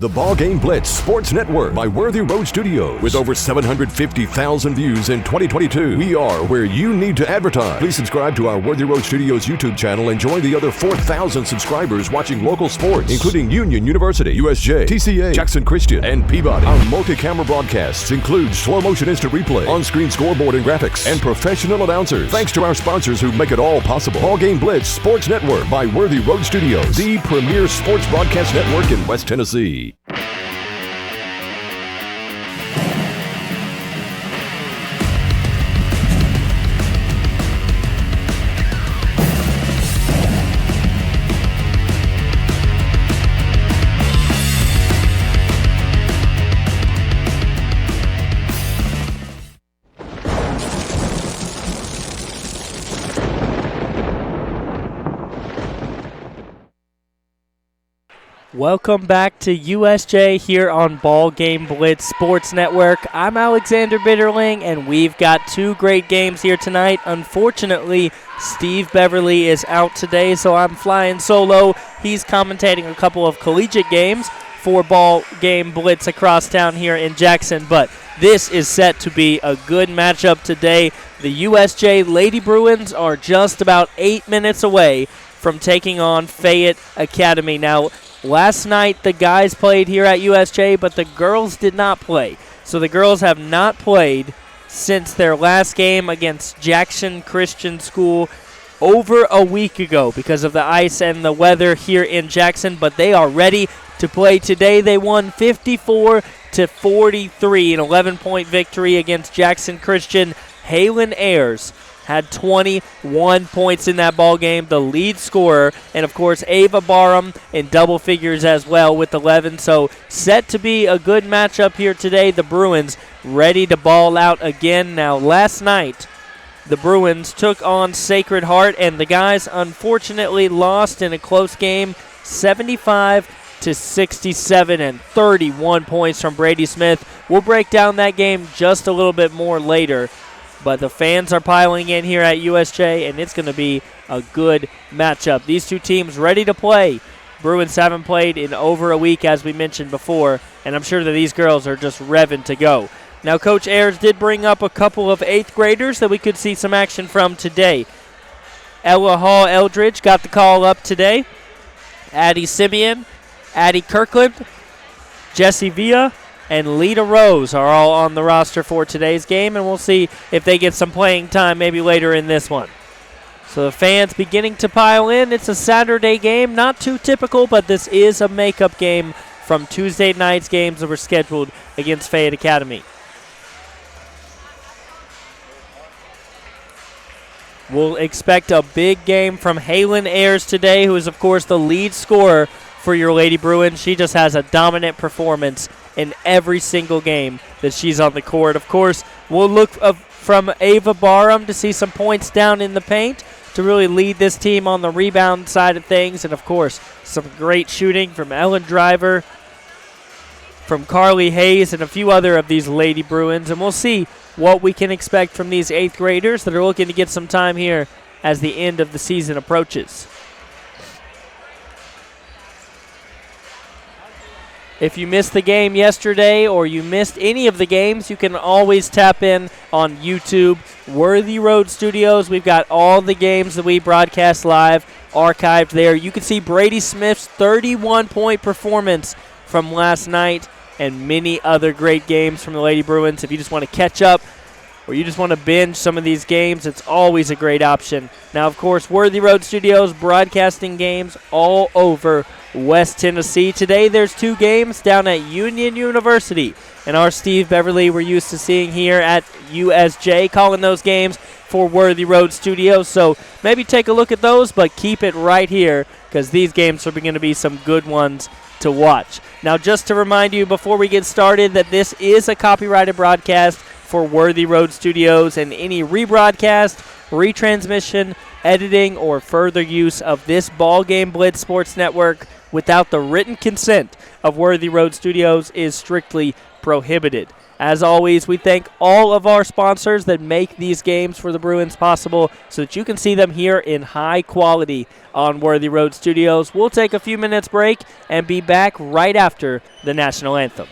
The BallGame Blitz Sports Network by Worthy Road Studios. With over 750,000 views in 2022, we are where you need to advertise. Please subscribe to our Worthy Road Studios YouTube channel and join the other 4,000 subscribers watching local sports, including Union University, USJ, TCA, Jackson Christian, and Peabody. Our multi-camera broadcasts include slow-motion instant replay, on-screen scoreboard and graphics, and professional announcers. Thanks to our sponsors who make it all possible. BallGame Blitz Sports Network by Worthy Road Studios, the premier sports broadcast network in West Tennessee. Welcome back to USJ here on BallGame Blitz Sports Network. I'm Alexander Bitterling, and we've got two great games here tonight. Unfortunately, Steve Beverly is out today, so I'm flying solo. He's commentating a couple of collegiate games for BallGame Blitz across town here in Jackson, but this is set to be a good matchup today. The USJ Lady Bruins are just about 8 minutes away from taking on Fayette Academy. Now, last night, the guys played here at USJ, but the girls did not play. So the girls have not played since their last game against Jackson Christian School over a week ago because of the ice and the weather here in Jackson, but they are ready to play today. They won 54-43, an 11-point victory against Jackson Christian. Halen Ayers had 21 points in that ball game, the lead scorer, and of course Ava Barham in double figures as well with 11. So set to be a good matchup here today. The Bruins ready to ball out again. Now last night the Bruins took on Sacred Heart, and the guys unfortunately lost in a close game, 75-67, and 31 points from Brady Smith. We'll break down that game just a little bit more later. But the fans are piling in here at USJ, and it's going to be a good matchup. These two teams ready to play. Bruins haven't played in over a week, as we mentioned before, and I'm sure that these girls are just revving to go. Now, Coach Ayers did bring up a couple of 8th graders that we could see some action from today. Ella Hall Eldridge got the call up today. Addie Simeon, Addie Kirkland, Jessie Villa, and Lita Rose are all on the roster for today's game, and we'll see if they get some playing time maybe later in this one. So the fans beginning to pile in. It's a Saturday game, not too typical, but this is a makeup game from Tuesday night's games that were scheduled against Fayette Academy. We'll expect a big game from Halen Ayers today, who is, of course, the lead scorer for your Lady Bruins. She just has a dominant performance in every single game that she's on the court. Of course, we'll look from Ava Barham to see some points down in the paint to really lead this team on the rebound side of things. And, of course, some great shooting from Ellen Driver, from Carly Hayes, and a few other of these Lady Bruins. And we'll see what we can expect from these 8th graders that are looking to get some time here as the end of the season approaches. If you missed the game yesterday or you missed any of the games, you can always tap in on YouTube. Worthy Road Studios, we've got all the games that we broadcast live archived there. You can see Brady Smith's 31-point performance from last night and many other great games from the Lady Bruins. If you just want to catch up or you just want to binge some of these games, it's always a great option. Now, of course, Worthy Road Studios broadcasting games all over West Tennessee. Today there's 2 games down at Union University, and our Steve Beverly we're used to seeing here at USJ, calling those games for Worthy Road Studios. So maybe take a look at those, but keep it right here because these games are going to be some good ones to watch. Now, just to remind you before we get started that this is a copyrighted broadcast for Worthy Road Studios, and any rebroadcast, retransmission, editing, or further use of this BallGame Blitz Sports Network without the written consent of Worthy Road Studios is strictly prohibited. As always, we thank all of our sponsors that make these games for the Bruins possible so that you can see them here in high quality on Worthy Road Studios. We'll take a few minutes break and be back right after the national anthem.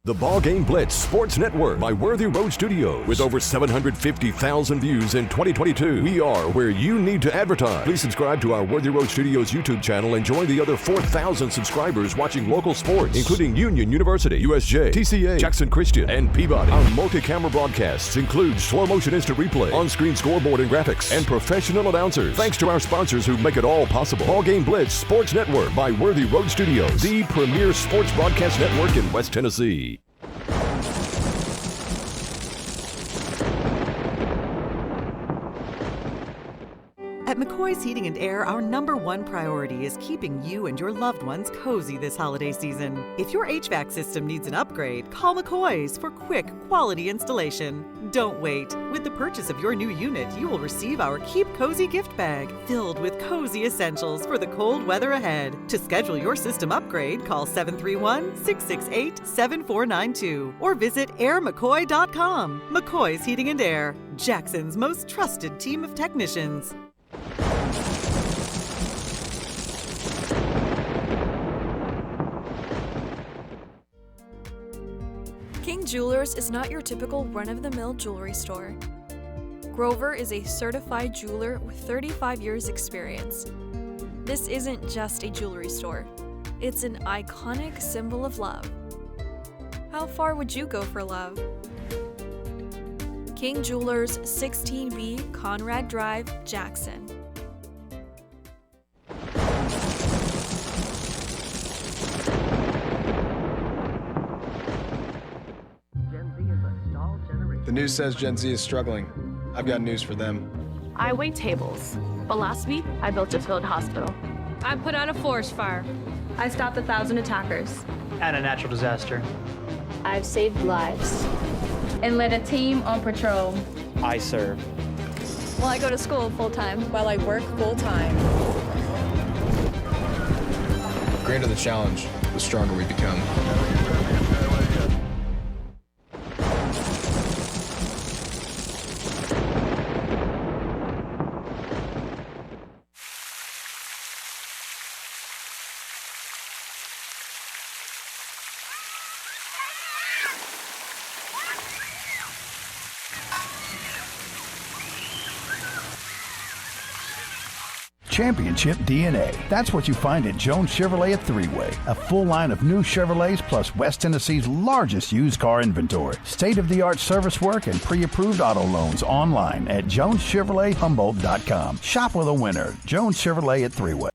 The BallGame Blitz Sports Network by Worthy Road Studios. With over 750,000 views in 2022, we are where you need to advertise. Please subscribe to our Worthy Road Studios YouTube channel and join the other 4,000 subscribers watching local sports, including Union University, USJ, TCA, Jackson Christian, and Peabody. Our multi-camera broadcasts include slow motion instant replay, on-screen scoreboard and graphics, and professional announcers. Thanks to our sponsors who make it all possible. BallGame Blitz Sports Network by Worthy Road Studios, the premier sports broadcast network in West Tennessee. At McCoy's Heating and Air, our #1 priority is keeping you and your loved ones cozy this holiday season. If your HVAC system needs an upgrade, call McCoy's for quick, quality installation. Don't wait. With the purchase of your new unit, you will receive our Keep Cozy gift bag filled with cozy essentials for the cold weather ahead. To schedule your system upgrade, call 731-668-7492 or visit airmccoy.com. McCoy's Heating and Air, Jackson's most trusted team of technicians. King Jewelers is not your typical run-of-the-mill jewelry store. Grover is a certified jeweler with 35 years experience. This isn't just a jewelry store. It's an iconic symbol of love. How far would you go for love? King Jewelers, 16B Conrad Drive, Jackson. The news says Gen Z is struggling. I've got news for them. I wait tables, but last week I built a field hospital. I put out a forest fire. I stopped 1,000 attackers. And a natural disaster. I've saved lives and led a team on patrol. I serve. Well, I go to school full-time. While I work full-time. The greater the challenge, the stronger we become. Championship DNA. That's what you find at Jones Chevrolet at Three-Way. A full line of new Chevrolets plus West Tennessee's largest used car inventory. State-of-the-art service work and pre-approved auto loans online at JonesChevroletHumboldt.com. Shop with a winner. Jones Chevrolet at Three-Way.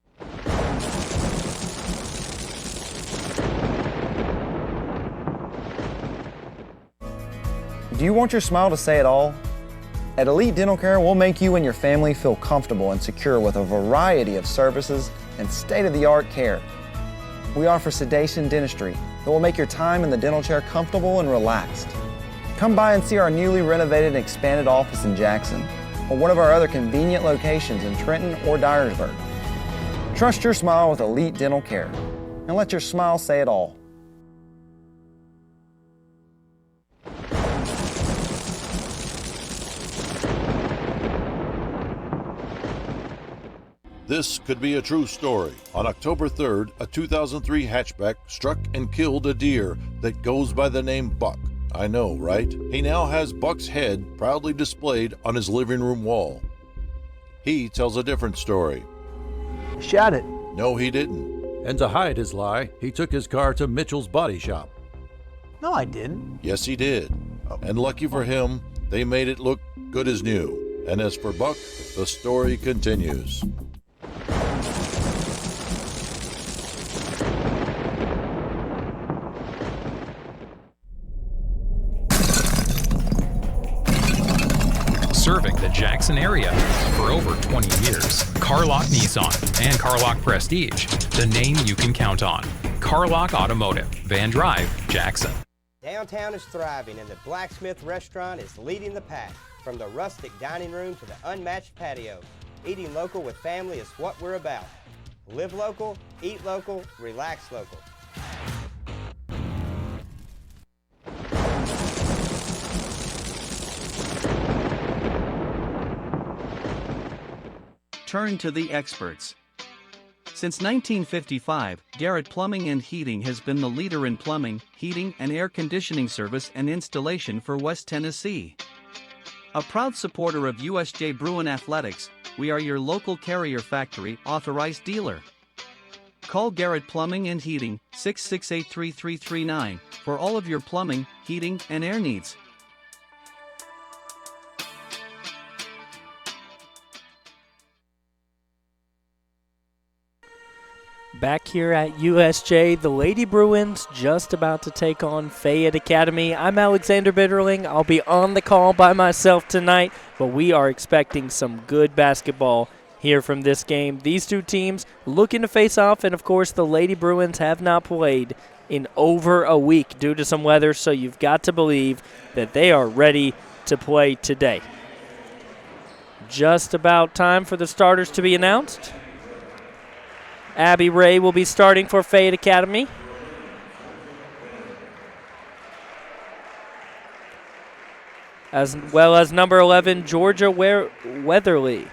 Do you want your smile to say it all? At Elite Dental Care, we'll make you and your family feel comfortable and secure with a variety of services and state-of-the-art care. We offer sedation dentistry that will make your time in the dental chair comfortable and relaxed. Come by and see our newly renovated and expanded office in Jackson or one of our other convenient locations in Trenton or Dyersburg. Trust your smile with Elite Dental Care and let your smile say it all. This could be a true story. On October 3rd, a 2003 hatchback struck and killed a deer that goes by the name Buck. I know, right? He now has Buck's head proudly displayed on his living room wall. He tells a different story. Shot it. No, he didn't. And to hide his lie, he took his car to Mitchell's body shop. No, I didn't. Yes, he did. And lucky for him, they made it look good as new. And as for Buck, the story continues. Serving the Jackson area for over 20 years. Carlock Nissan and Carlock Prestige, the name you can count on. Carlock Automotive, Van Drive, Jackson. Downtown is thriving and the Blacksmith Restaurant is leading the pack. From the rustic dining room to the unmatched patio, eating local with family is what we're about. Live local, eat local, relax local. Turn to the experts. Since 1955, Garrett Plumbing and Heating has been the leader in plumbing, heating, and air conditioning service and installation for West Tennessee. A proud supporter of USJ Bruin Athletics, we are your local Carrier Factory authorized dealer. Call Garrett Plumbing and Heating 668-3339 for all of your plumbing, heating, and air needs. Back here at USJ, the Lady Bruins just about to take on Fayette Academy. I'm Alexander Bitterling. I'll be on the call by myself tonight, but we are expecting some good basketball here from this game. These two teams looking to face off, and of course the Lady Bruins have not played in over a week due to some weather, so you've got to believe that they are ready to play today. Just about time for the starters to be announced. Abby Ray will be starting for Fayette Academy. As well as number 11, Georgia Weatherly.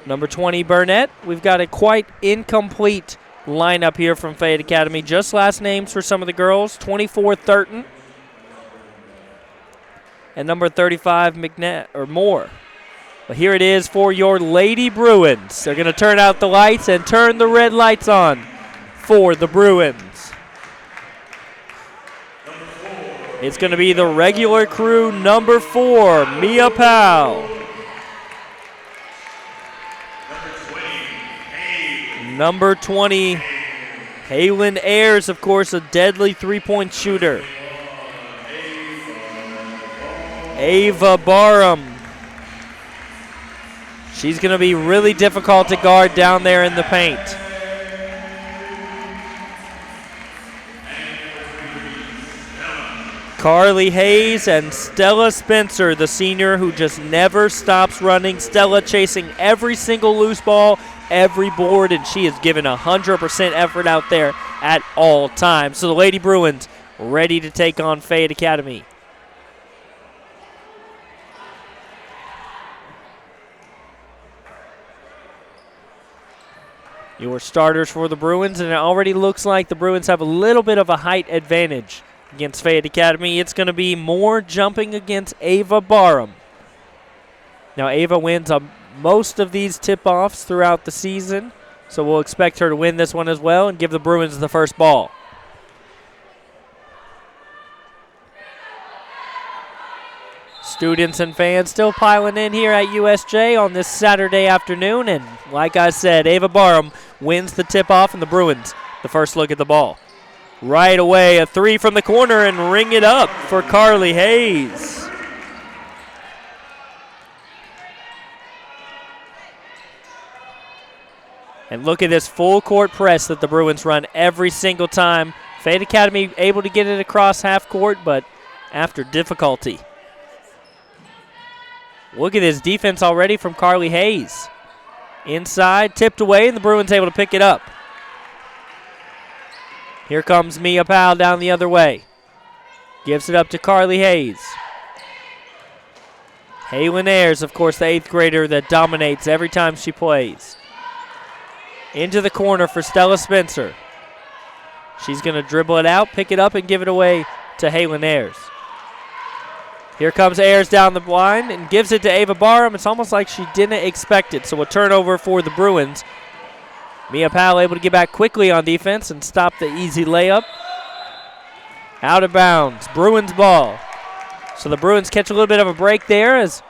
Number 20, Burnett. We've got a quite incomplete lineup here from Fayette Academy. Just last names for some of the girls. 24, Thurton. And number 35, Moore. But here it is for your Lady Bruins. They're going to turn out the lights and turn the red lights on for the Bruins. It's going to be the regular crew, number 4, Mia Powell. Number 20, Haylin Ayers, of course, a deadly three-point shooter. Ava Barham. She's going to be really difficult to guard down there in the paint. Carly Hayes and Stella Spencer, the senior who just never stops running. Stella chasing every single loose ball, every board, and she is giving 100% effort out there at all times. So the Lady Bruins ready to take on Fayette Academy. Your starters for the Bruins, and it already looks like the Bruins have a little bit of a height advantage against Fayette Academy. It's going to be Moore jumping against Ava Barham. Now, Ava wins most of these tip-offs throughout the season, so we'll expect her to win this one as well and give the Bruins the first ball. Students and fans still piling in here at USJ on this Saturday afternoon, and like I said, Ava Barham wins the tip-off, and the Bruins the first look at the ball. Right away, a three from the corner, and ring it up for Carly Hayes. And look at this full court press that the Bruins run every single time. Fayette Academy able to get it across half court, but after difficulty. Look at this defense already from Carly Hayes. Inside, tipped away, and the Bruins able to pick it up. Here comes Mia Powell down the other way. Gives it up to Carly Hayes. Haylin Ayers, of course, the 8th grader that dominates every time she plays. Into the corner for Stella Spencer. She's going to dribble it out, pick it up, and give it away to Haylin Ayers. Here comes Ayers down the line and gives it to Ava Barham. It's almost like she didn't expect it, so a turnover for the Bruins. Mia Powell able to get back quickly on defense and stop the easy layup. Out of bounds. Bruins ball. So the Bruins catch a little bit of a break there as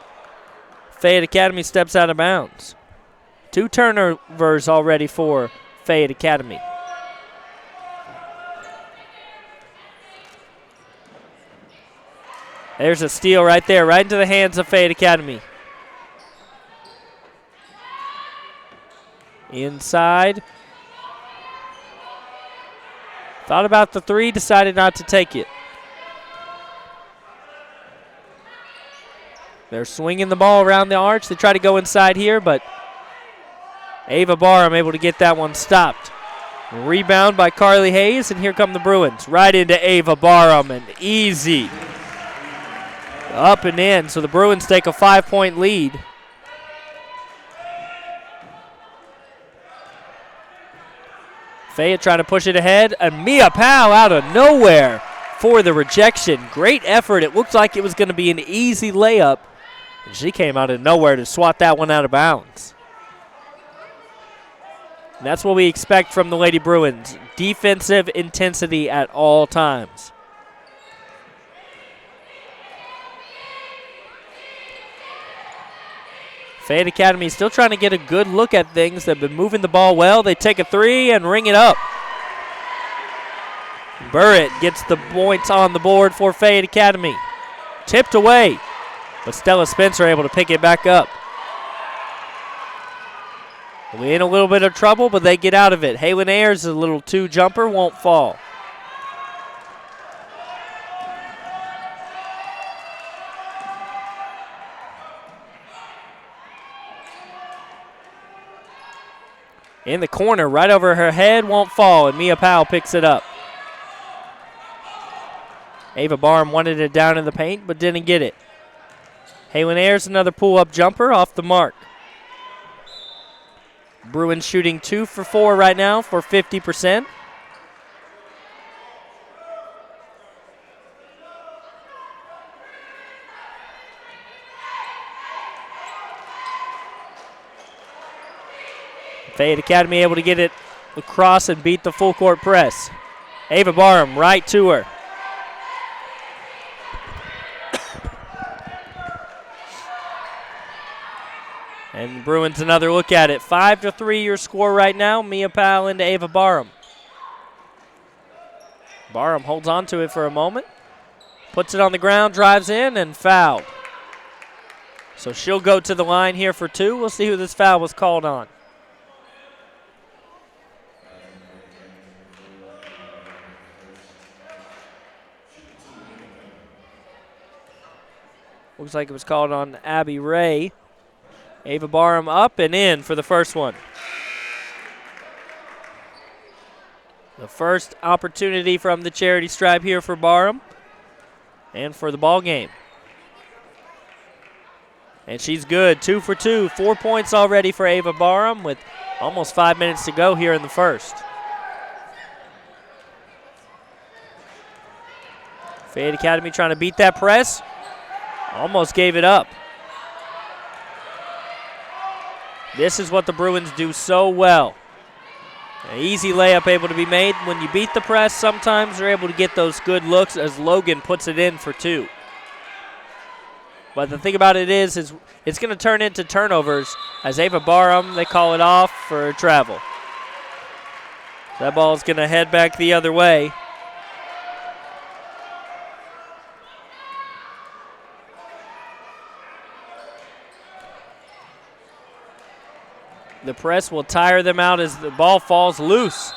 Fayette Academy steps out of bounds. 2 turnovers already for Fayette Academy. There's a steal right there, right into the hands of Fayette Academy. Inside. Thought about the three, decided not to take it. They're swinging the ball around the arch. They try to go inside here, but Ava Barham able to get that one stopped. Rebound by Carly Hayes, and here come the Bruins. Right into Ava Barham, and easy. Up and in, so the Bruins take a 5-point lead. Fayette trying to push it ahead, and Mia Powell out of nowhere for the rejection. Great effort. It looked like it was going to be an easy layup, and she came out of nowhere to swat that one out of bounds. And that's what we expect from the Lady Bruins. Defensive intensity at all times. Fayette Academy still trying to get a good look at things. They've been moving the ball well. They take a three and ring it up. Burritt gets the points on the board for Fayette Academy. Tipped away, but Stella Spencer able to pick it back up. We're in a little bit of trouble, but they get out of it. Haylin Ayers, a little two-jumper, won't fall. In the corner, right over her head, won't fall, and Mia Powell picks it up. Ava Barham wanted it down in the paint, but didn't get it. Haylin Ayers, another pull-up jumper off the mark. Bruins shooting 2 for 4 right now for 50%. Fayette Academy able to get it across and beat the full court press. Ava Barham right to her. And Bruins another look at it. 5-3 your score right now. Mia Powell into Ava Barham. Barham holds on to it for a moment. Puts it on the ground, drives in, and fouled. So she'll go to the line here for 2. We'll see who this foul was called on. Looks like it was called on Abby Ray. Ava Barham up and in for the first one. The first opportunity from the charity stripe here for Barham and for the ball game. And she's good, 2 for 2. 4 points already for Ava Barham with almost 5 minutes to go here in the first. Fayette Academy trying to beat that press. Almost gave it up. This is what the Bruins do so well. An easy layup able to be made. When you beat the press, sometimes you're able to get those good looks as Logan puts it in for 2. But the thing about it is it's going to turn into turnovers as Ava Barham, they call it off for travel. That ball is going to head back the other way. The press will tire them out as the ball falls loose.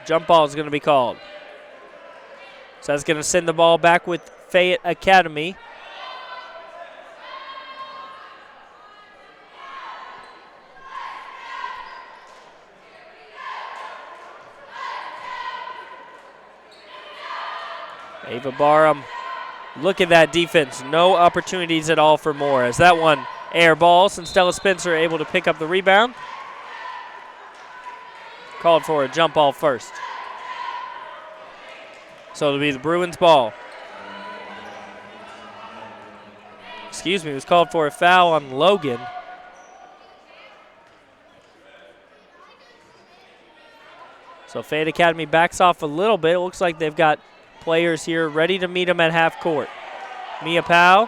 Jump ball is going to be called. So that's going to send the ball back with Fayette Academy. Ava Barham, look at that defense. No opportunities at all for more as that one air balls, and Stella Spencer able to pick up the rebound. Called for a jump ball first. So it'll be the Bruins ball. Excuse me, it was called for a foul on Logan. So Fayette Academy backs off a little bit. It looks like they've got players here ready to meet them at half court. Mia Powell.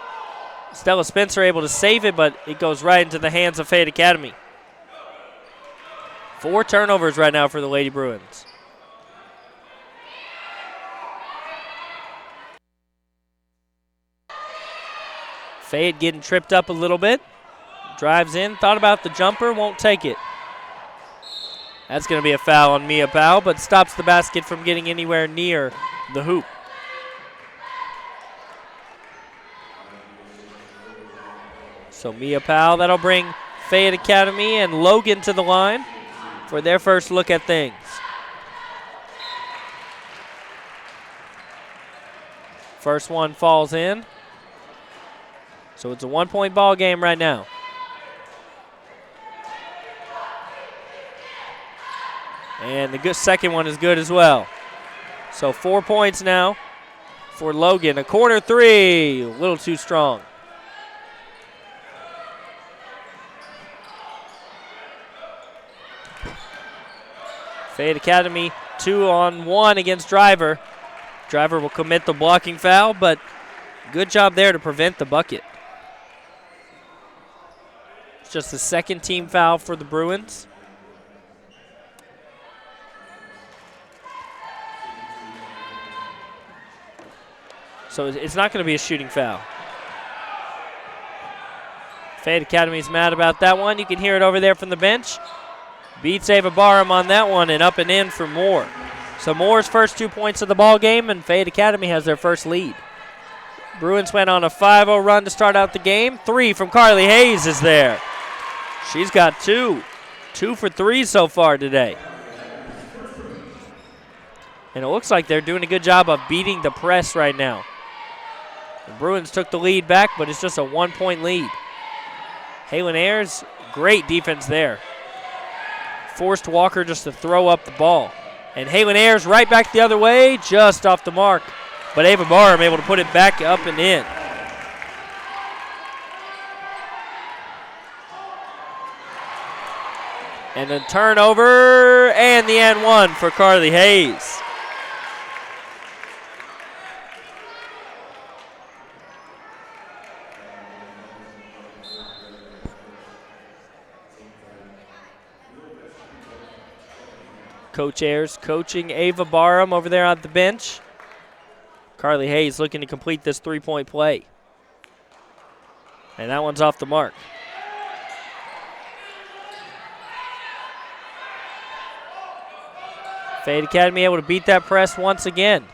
Stella Spencer able to save it, but it goes right into the hands of Fayette Academy. 4 turnovers right now for the Lady Bruins. Fayette getting tripped up a little bit. Drives in, thought about the jumper, won't take it. That's going to be a foul on Mia Powell, but stops the basket from getting anywhere near the hoop. So Mia Powell, that'll bring Fayette Academy and Logan to the line for their first look at things. First one falls in. So it's a 1-point ball game right now. And the second one is good as well. So 4 points now for Logan. A corner three, a little too strong. Fayette Academy 2-on-1 against Driver. Driver will commit the blocking foul, but good job there to prevent the bucket. It's just the second team foul for the Bruins. So it's not going to be a shooting foul. Fayette Academy's mad about that one. You can hear it over there from the bench. Beats Ava Barham on that one and up and in for Moore. So Moore's first 2 points of the ball game, and Fayette Academy has their first lead. Bruins went on a 5-0 run to start out the game. 3 from Carly Hayes is there. She's got 2. 2 for 3 so far today. And it looks like they're doing a good job of beating the press right now. The Bruins took the lead back, but it's just a 1-point lead. Halen Ayers, great defense there. Forced Walker just to throw up the ball. And Halen Ayers right back the other way, just off the mark. But Ava Barham able to put it back up and in. And a turnover, and the and one for Carly Hayes. Coach Ayers coaching Ava Barham over there on the bench. Carly Hayes looking to complete this three-point play. And that one's off the mark. Fayette Academy able to beat that press once again.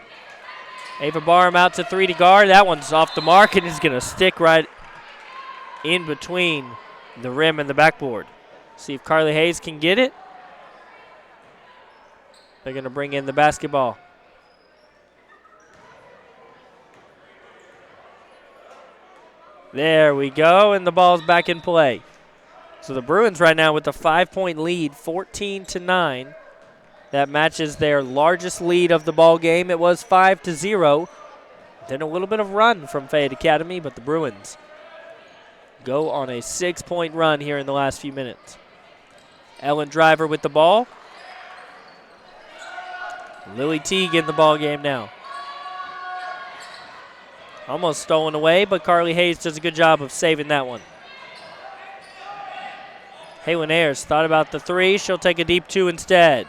Ava Barham out to 3 to guard. That one's off the mark and is going to stick right in between the rim and the backboard. See if Carly Hayes can get it. They're going to bring in the basketball. There we go, and the ball's back in play. So the Bruins right now with a 5-point lead, 14-9. That matches their largest lead of the ball game. It was 5-0. Then a little bit of run from Fayette Academy, but the Bruins go on a 6-point run here in the last few minutes. Ellen Driver with the ball. Lily Teague in the ball game now. Almost stolen away, but Carly Hayes does a good job of saving that one. Halen Ayers thought about the 3. She'll take a deep 2 instead.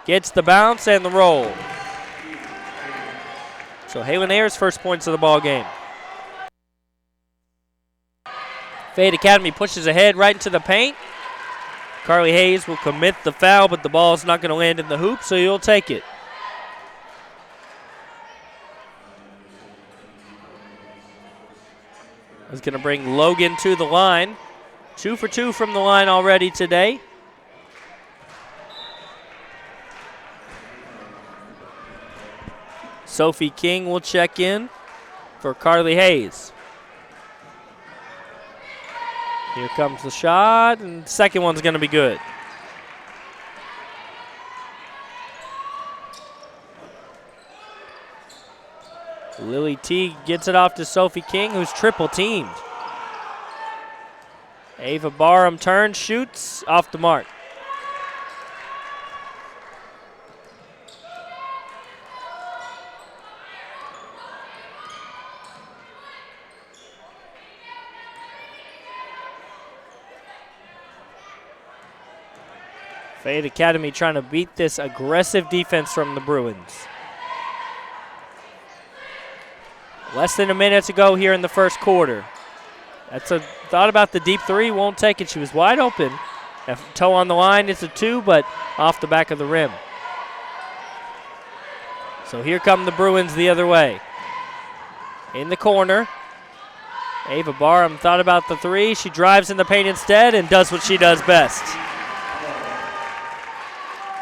Gets the bounce and the roll. So Halen Ayers' first points of the ball game. Fayette Academy pushes ahead right into the paint. Carly Hayes will commit the foul, but the ball's not going to land in the hoop, so you'll take it. Is going to bring Logan to the line. 2 for 2 from the line already today. Sophie King will check in for Carly Hayes. Here comes the shot, and the second one's going to be good. Lily Teague gets it off to Sophie King, who's triple teamed. Ava Barham turns, shoots, off the mark. Fayette Academy trying to beat this aggressive defense from the Bruins. Less than a minute to go here in the first quarter. Thought about the deep 3, won't take it. She was wide open. Toe on the line, it's a 2, but off the back of the rim. So here come the Bruins the other way. In the corner. Ava Barham thought about the three. She drives in the paint instead and does what she does best.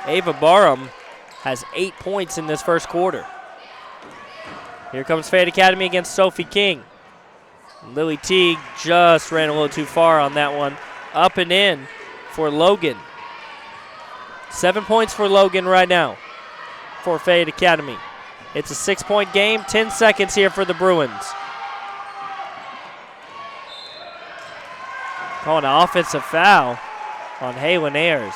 Ava Barham has 8 points in this first quarter. Here comes Fayette Academy against Sophie King. Lily Teague just ran a little too far on that one. Up and in for Logan. 7 points for Logan right now for Fayette Academy. It's a 6-point game, 10 seconds here for the Bruins. Calling an offensive foul on Haylin Ayers.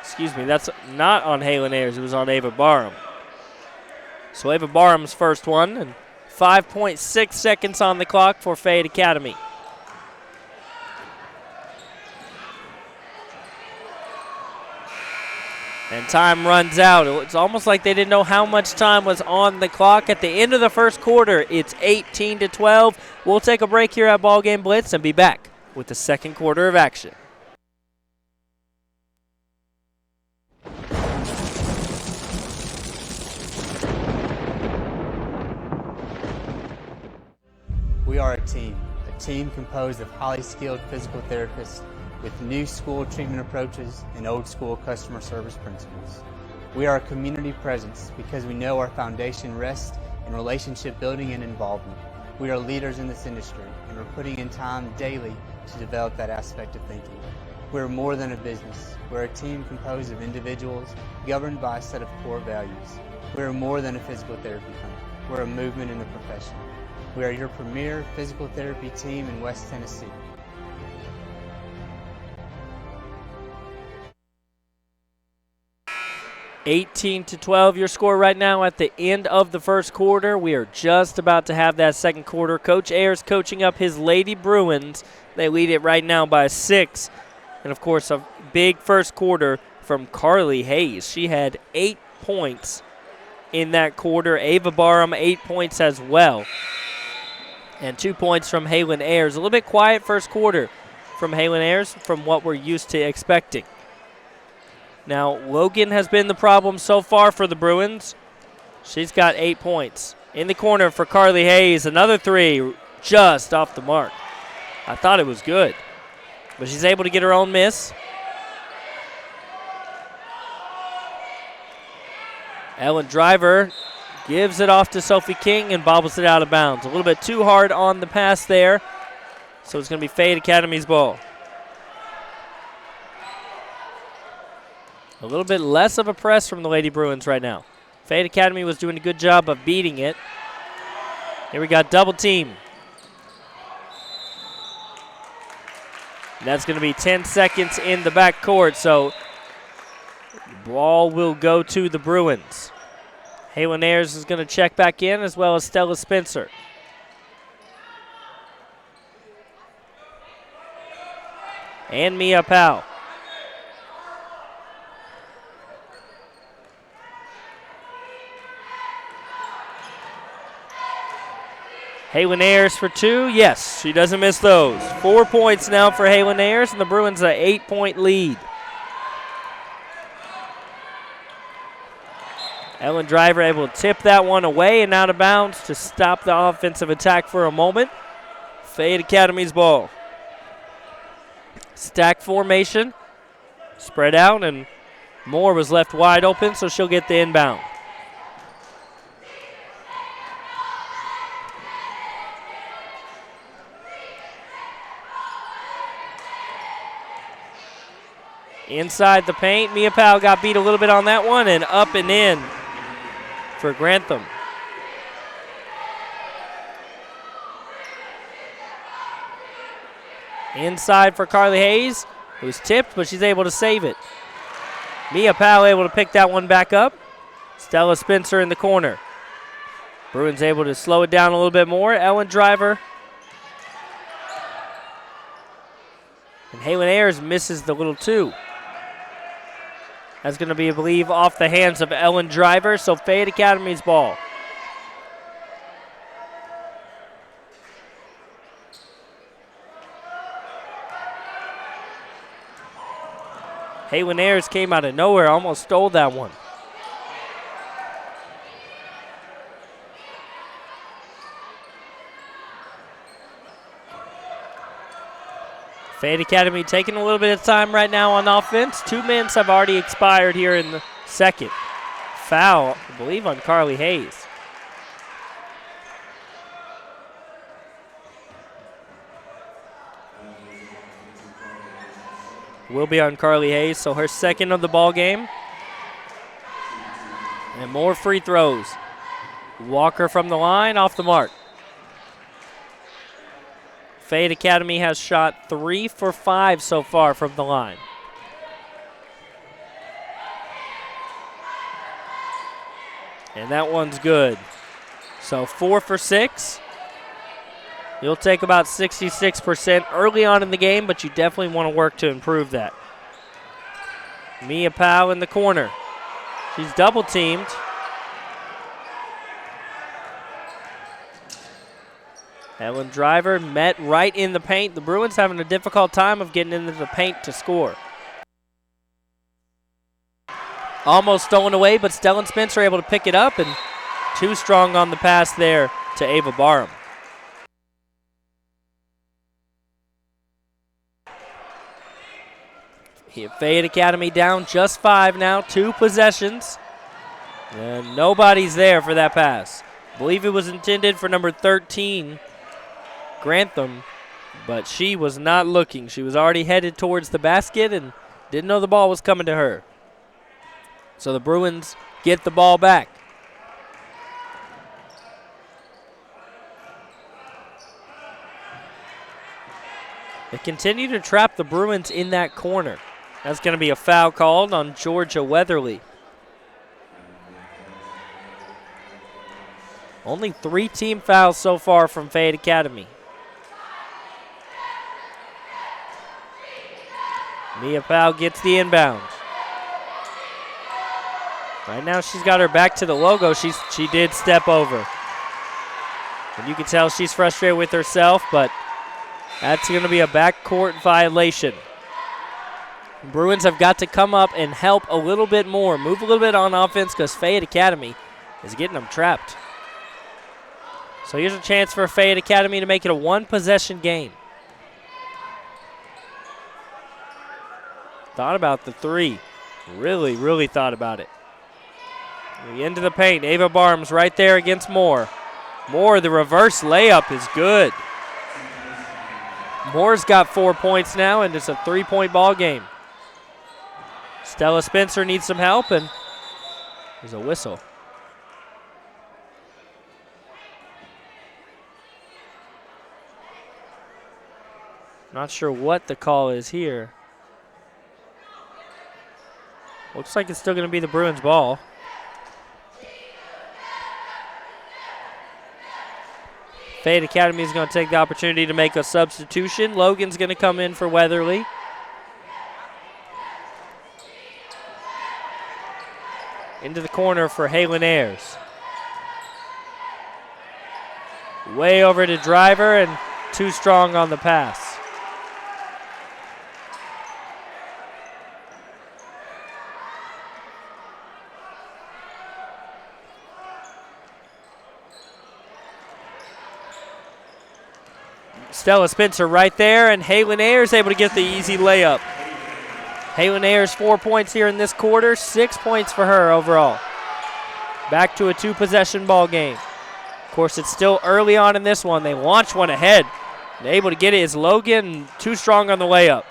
Excuse me, that's not on Haylin Ayers. It was on Ava Barham. So Ava Barham's first one, and 5.6 seconds on the clock for Fayette Academy. And time runs out. It's almost like they didn't know how much time was on the clock. At the end of the first quarter, it's 18-12. We'll take a break here at BallGame Blitz and be back with the second quarter of action. We are a team composed of highly skilled physical therapists with new school treatment approaches and old school customer service principles. We are a community presence because we know our foundation rests in relationship building and involvement. We are leaders in this industry and we're putting in time daily to develop that aspect of thinking. We're more than a business. We're a team composed of individuals governed by a set of core values. We're more than a physical therapy clinic. We're a movement in the profession. We are your premier physical therapy team in West Tennessee. (18-12) your score right now at the end of the first quarter. We are just about to have that second quarter. Coach Ayers coaching up his Lady Bruins. They lead it right now by 6. And, of course, a big first quarter from Carly Hayes. She had 8 points in that quarter. Ava Barham, 8 points as well. And 2 points from Haylin Ayers. A little bit quiet first quarter from Haylin Ayers from what we're used to expecting. Now, Logan has been the problem so far for the Bruins. She's got 8 points. In the corner for Carly Hayes, another three just off the mark. I thought it was good, but she's able to get her own miss. Ellen Driver gives it off to Sophie King and bobbles it out of bounds. A little bit too hard on the pass there, so it's going to be Fayette Academy's ball. A little bit less of a press from the Lady Bruins right now. Fayette Academy was doing a good job of beating it. Here we got double team. That's going to be 10 seconds in the backcourt, so the ball will go to the Bruins. Haylin Ayers is going to check back in, as well as Stella Spencer. And Mia Powell. Haylin Ayers for 2. Yes, she doesn't miss those. 4 points now for Haylin Ayers, and the Bruins an 8-point lead. Ellen Driver able to tip that one away and out of bounds to stop the offensive attack for a moment. Fayette Academy's ball. Stack formation. Spread out, and Moore was left wide open, so she'll get the inbound. Inside the paint, Mia Powell got beat a little bit on that one, and up and in for Grantham. Inside for Carly Hayes. It was tipped, but she's able to save it. Mia Powell able to pick that one back up. Stella Spencer in the corner. Bruins able to slow it down a little bit more. Ellen Driver. And Haylin Ayers misses the little 2. That's going to be, I believe, off the hands of Ellen Driver, so Fayette Academy's ball. Halen Ayers came out of nowhere, almost stole that one. Fayette Academy taking a little bit of time right now on offense. 2 minutes have already expired here in the second. Foul, I believe, on Carly Hayes. Will be on Carly Hayes, so her second of the ball game. And more free throws. Walker from the line, off the mark. Fayette Academy has shot 3 for 5 so far from the line. And that one's good. So 4 for 6. You'll take about 66% early on in the game, but you definitely want to work to improve that. Mia Powell in the corner. She's double teamed. Helen Driver met right in the paint. The Bruins having a difficult time of getting into the paint to score. Almost stolen away, but Stellan Spencer able to pick it up, and too strong on the pass there to Ava Barham. Fayette Academy down just 5 now, 2 possessions. And nobody's there for that pass. I believe it was intended for number 13, Grantham, but she was not looking. She was already headed towards the basket and didn't know the ball was coming to her. So the Bruins get the ball back. They continue to trap the Bruins in that corner. That's going to be a foul called on Georgia Weatherly. Only 3 team fouls so far from Fayette Academy. Mia Powell gets the inbound. Right now she's got her back to the logo. She did step over. And you can tell she's frustrated with herself, but that's going to be a backcourt violation. Bruins have got to come up and help a little bit more, move a little bit on offense, because Fayette Academy is getting them trapped. So here's a chance for Fayette Academy to make it a 1-possession game. Thought about the 3. Really thought about it. The end of the paint. Ava Barham's right there against Moore. Moore, the reverse layup is good. Moore's got 4 points now, and it's a 3-point ball game. Stella Spencer needs some help, and there's a whistle. Not sure what the call is here. Looks like it's still going to be the Bruins' ball. Fayette Academy is going to take the opportunity to make a substitution. Logan's going to come in for Weatherly. Into the corner for Halen Ayers. Way over to Driver, and too strong on the pass. Stella Spencer right there, and Halen Ayers able to get the easy layup. Halen Ayers 4 points here in this quarter, 6 points for her overall. Back to a 2-possession ball game. Of course, it's still early on in this one. They launch one ahead. And able to get it is Logan, too strong on the layup.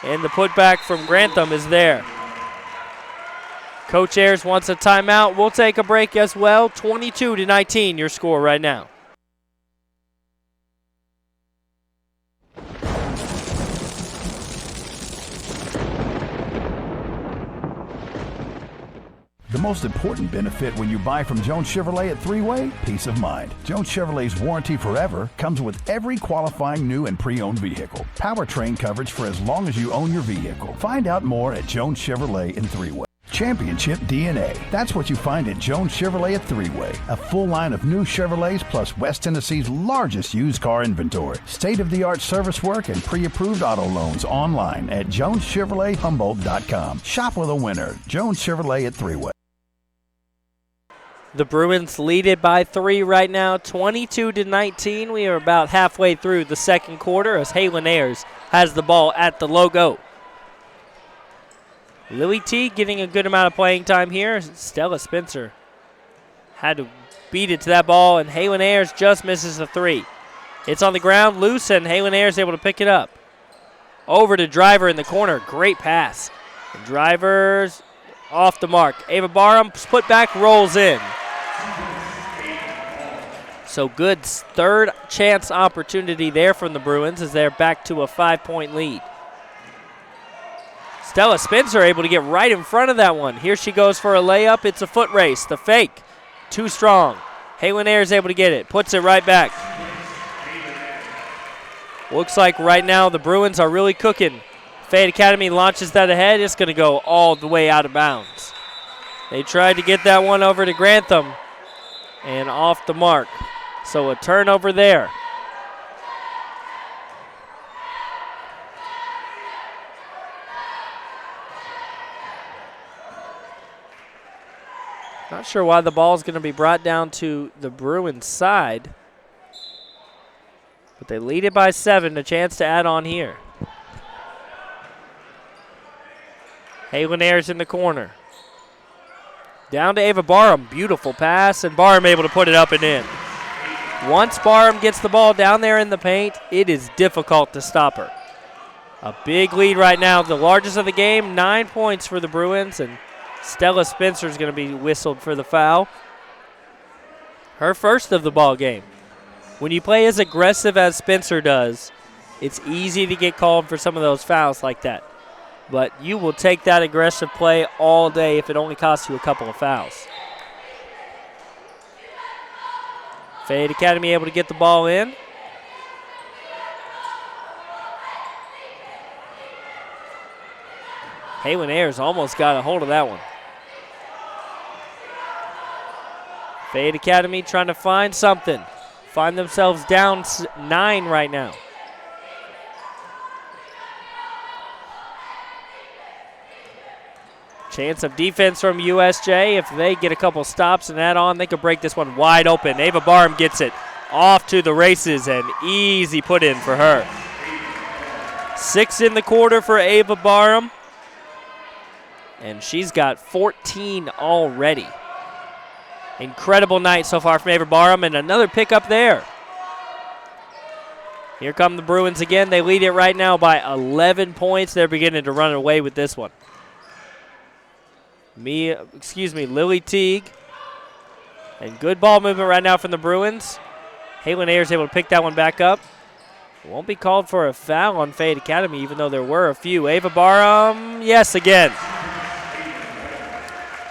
And the putback from Grantham is there. Coach Ayers wants a timeout. We'll take a break as well. 22-19 your score right now. The most important benefit when you buy from Jones Chevrolet at Three-Way? Peace of mind. Jones Chevrolet's Warranty Forever comes with every qualifying new and pre-owned vehicle. Powertrain coverage for as long as you own your vehicle. Find out more at Jones Chevrolet in Three-Way. championship DNA. That's what you find at Jones Chevrolet at Three-Way. A full line of new Chevrolets plus West Tennessee's largest used car inventory. State-of-the-art service work and pre-approved auto loans online at JonesChevroletHumboldt.com. Shop with a winner. Jones Chevrolet at Three-Way. The Bruins lead it by 3 right now, 22-19. We are about halfway through the second quarter as Halen Ayers has the ball at the logo. Lily T getting a good amount of playing time here. Stella Spencer had to beat it to that ball, and Halen Ayers just misses the 3. It's on the ground, loose, and Halen Ayers able to pick it up. Over to Driver in the corner. Great pass. And Driver's off the mark. Ava Barham, put back, rolls in. So good third chance opportunity there from the Bruins as they're back to a 5-point lead. Stella Spencer able to get right in front of that one. Here she goes for a layup. It's a foot race. The fake, too strong. Halen Ayers able to get it. Puts it right back. Looks like right now the Bruins are really cooking. Fayette Academy launches that ahead. It's going to go all the way out of bounds. They tried to get that one over to Grantham and off the mark. So a turnover there. Not sure why the ball is going to be brought down to the Bruins side. But they lead it by 7, a chance to add on here. Halen Ayers in the corner. Down to Ava Barham. Beautiful pass, and Barham able to put it up and in. Once Barham gets the ball down there in the paint, it is difficult to stop her. A big lead right now, the largest of the game, 9 points for the Bruins, and Stella Spencer is going to be whistled for the foul. Her first of the ball game. When you play as aggressive as Spencer does, it's easy to get called for some of those fouls like that. But you will take that aggressive play all day if it only costs you a couple of fouls. Fayette Academy able to get the ball in. Halen Ayers almost got a hold of that one. Fayette Academy trying to find something. Find themselves down 9 right now. Chance of defense from USJ. If they get a couple stops and add on, they could break this one wide open. Ava Barham gets it off to the races, and easy put in for her. 6 in the quarter for Ava Barham, and she's got 14 already. Incredible night so far from Ava Barham, and another pickup there. Here come the Bruins again. They lead it right now by 11 points. They're beginning to run away with this one. Lily Teague. And good ball movement right now from the Bruins. Halen Ayers able to pick that one back up. Won't be called for a foul on Fayette Academy, even though there were a few. Ava Barham, yes, again.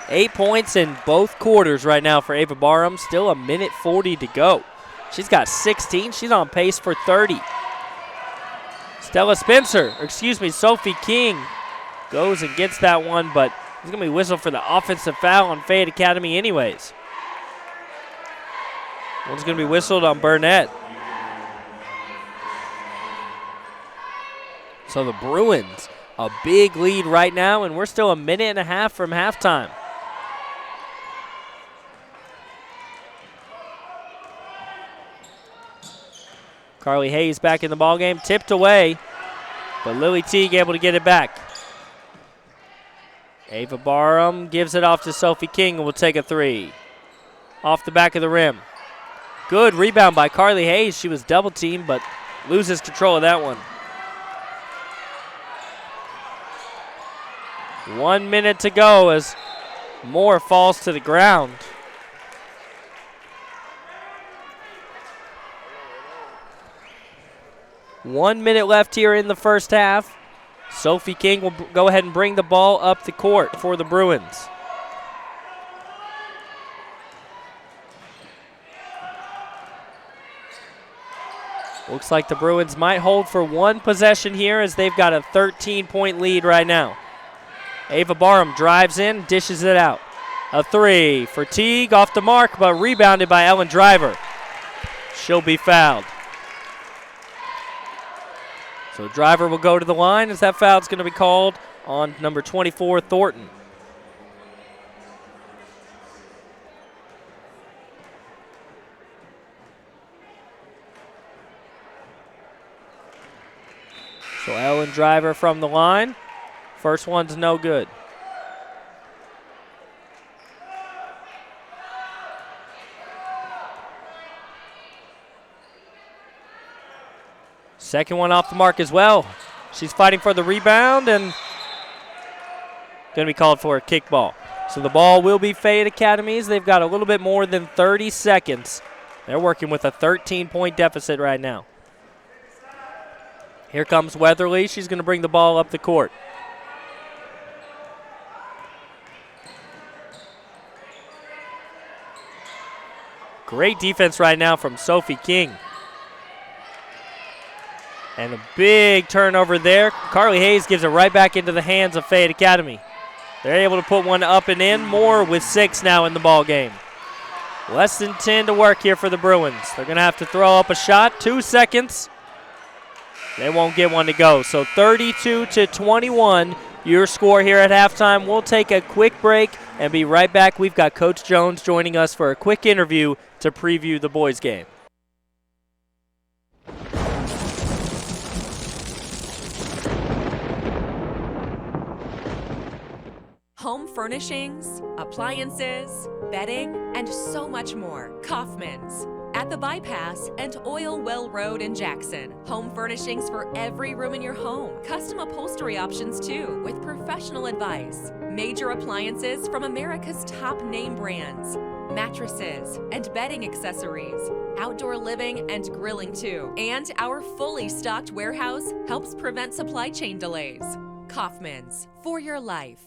8 points in both quarters right now for Ava Barham. Still a minute 40 to go. She's got 16. She's on pace for 30. Sophie King goes and gets that one, but it's going to be whistled for the offensive foul on Fayette Academy anyways. One's going to be whistled on Burnett. So the Bruins, a big lead right now, and we're still a minute and a half from halftime. Carly Hayes back in the ballgame, tipped away, but Lily Teague able to get it back. Ava Barham gives it off to Sophie King and will take a 3. Off the back of the rim. Good rebound by Carly Hayes. She was double teamed, but loses control of that one. 1 minute to go as Moore falls to the ground. One minute left here in the first half. Sophie King will go ahead and bring the ball up the court for the Bruins. Looks like the Bruins might hold for one possession here as they've got a 13-point lead right now. Ava Barham drives in, dishes it out. A three for Teague, off the mark, but rebounded by Ellen Driver. She'll be fouled. So Driver will go to the line as that foul's going to be called on number 24, Thornton. So Ellen Driver from the line. First one's no good. Second one off the mark as well. She's fighting for the rebound and going to be called for a kickball. So the ball will be Fayette Academy's. They've got a little bit more than 30 seconds. They're working with a 13-point deficit right now. Here comes Weatherly. She's going to bring the ball up the court. Great defense right now from Sophie King. And a big turnover there. Carly Hayes gives it right back into the hands of Fayette Academy. They're able to put one up and in. Moore with 6 now in the ball game. Less than 10 to work here for the Bruins. They're going to have to throw up a shot. 2 seconds. They won't get one to go. So 32-21, your score here at halftime. We'll take a quick break and be right back. We've got Coach Jones joining us for a quick interview to preview the boys' game. Home furnishings, appliances, bedding, and so much more. Kaufman's. At the Bypass and Oil Well Road in Jackson. Home furnishings for every room in your home. Custom upholstery options too, with professional advice. Major appliances from America's top name brands. Mattresses and bedding accessories. Outdoor living and grilling too. And our fully stocked warehouse helps prevent supply chain delays. Kaufman's, for your life.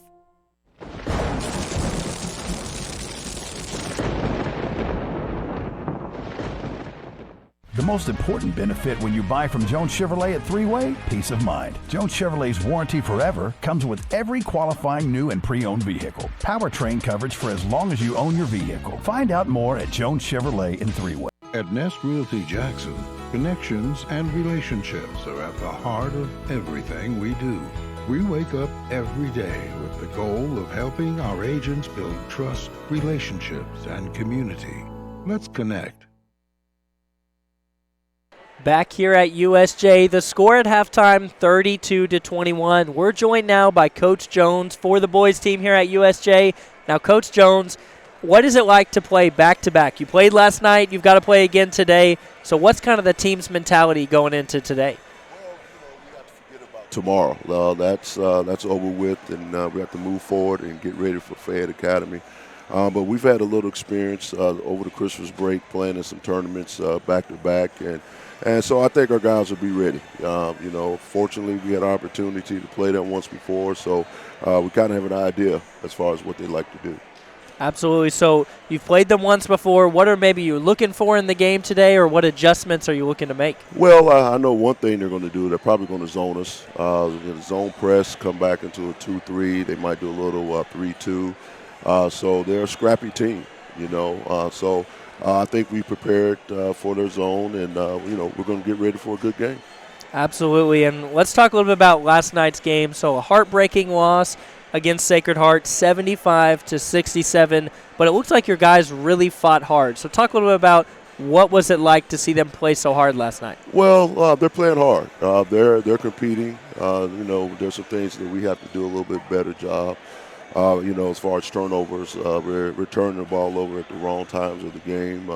The most important benefit when you buy from Jones Chevrolet at Three-Way? Peace of mind. Jones Chevrolet's warranty forever comes with every qualifying new and pre-owned vehicle. Powertrain coverage for as long as you own your vehicle. Find out more at Jones Chevrolet in Three-Way. At Nest Realty Jackson, connections and relationships are at the heart of everything we do. We wake up every day with the goal of helping our agents build trust, relationships, and community. Let's connect. Back here at USJ, the score at halftime, 32-21. We're joined now by Coach Jones for the boys team here at USJ. Now, Coach Jones, what is it like to play back-to-back? You played last night. You've got to play again today. So what's kind of the team's mentality going into today? Tomorrow. That's over with, and we have to move forward and get ready for Fayette Academy. But we've had a little experience over the Christmas break playing in some tournaments back-to-back, and so I think our guys will be ready. Fortunately, we had an opportunity to play them once before, so we kind of have an idea as far as what they like to do. Absolutely. So you've played them once before. What are maybe you looking for in the game today, or what adjustments are you looking to make? Well, I know one thing they're going to do. They're probably going to zone us. Zone press, come back into a 2-3. They might do a little 3-2. So they're a scrappy team, So I think we prepared for their zone, and, we're going to get ready for a good game. Absolutely. And let's talk a little bit about last night's game. So a heartbreaking loss against Sacred Heart, 75-67. But it looks like your guys really fought hard. So talk a little bit about what was it like to see them play so hard last night? Well, they're playing hard. They're competing. There's some things that we have to do a little bit better job. As far as turnovers, we're turning the ball over at the wrong times of the game.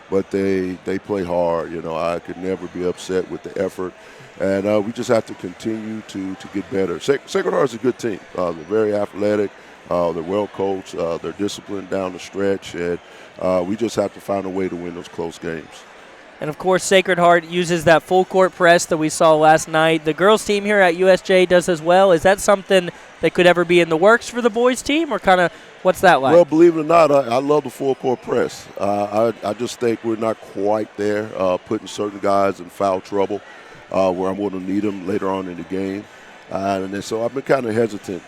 But they play hard. I could never be upset with the effort. And we just have to continue to get better. Sacred Heart is a good team. They're very athletic. They're well coached. They're disciplined down the stretch. And we just have to find a way to win those close games. And, of course, Sacred Heart uses that full-court press that we saw last night. The girls' team here at USJ does as well. Is that something that could ever be in the works for the boys' team, or kind of what's that like? Well, believe it or not, I love the full-court press. I just think we're not quite there, putting certain guys in foul trouble where I'm going to need them later on in the game. And so I've been kind of hesitant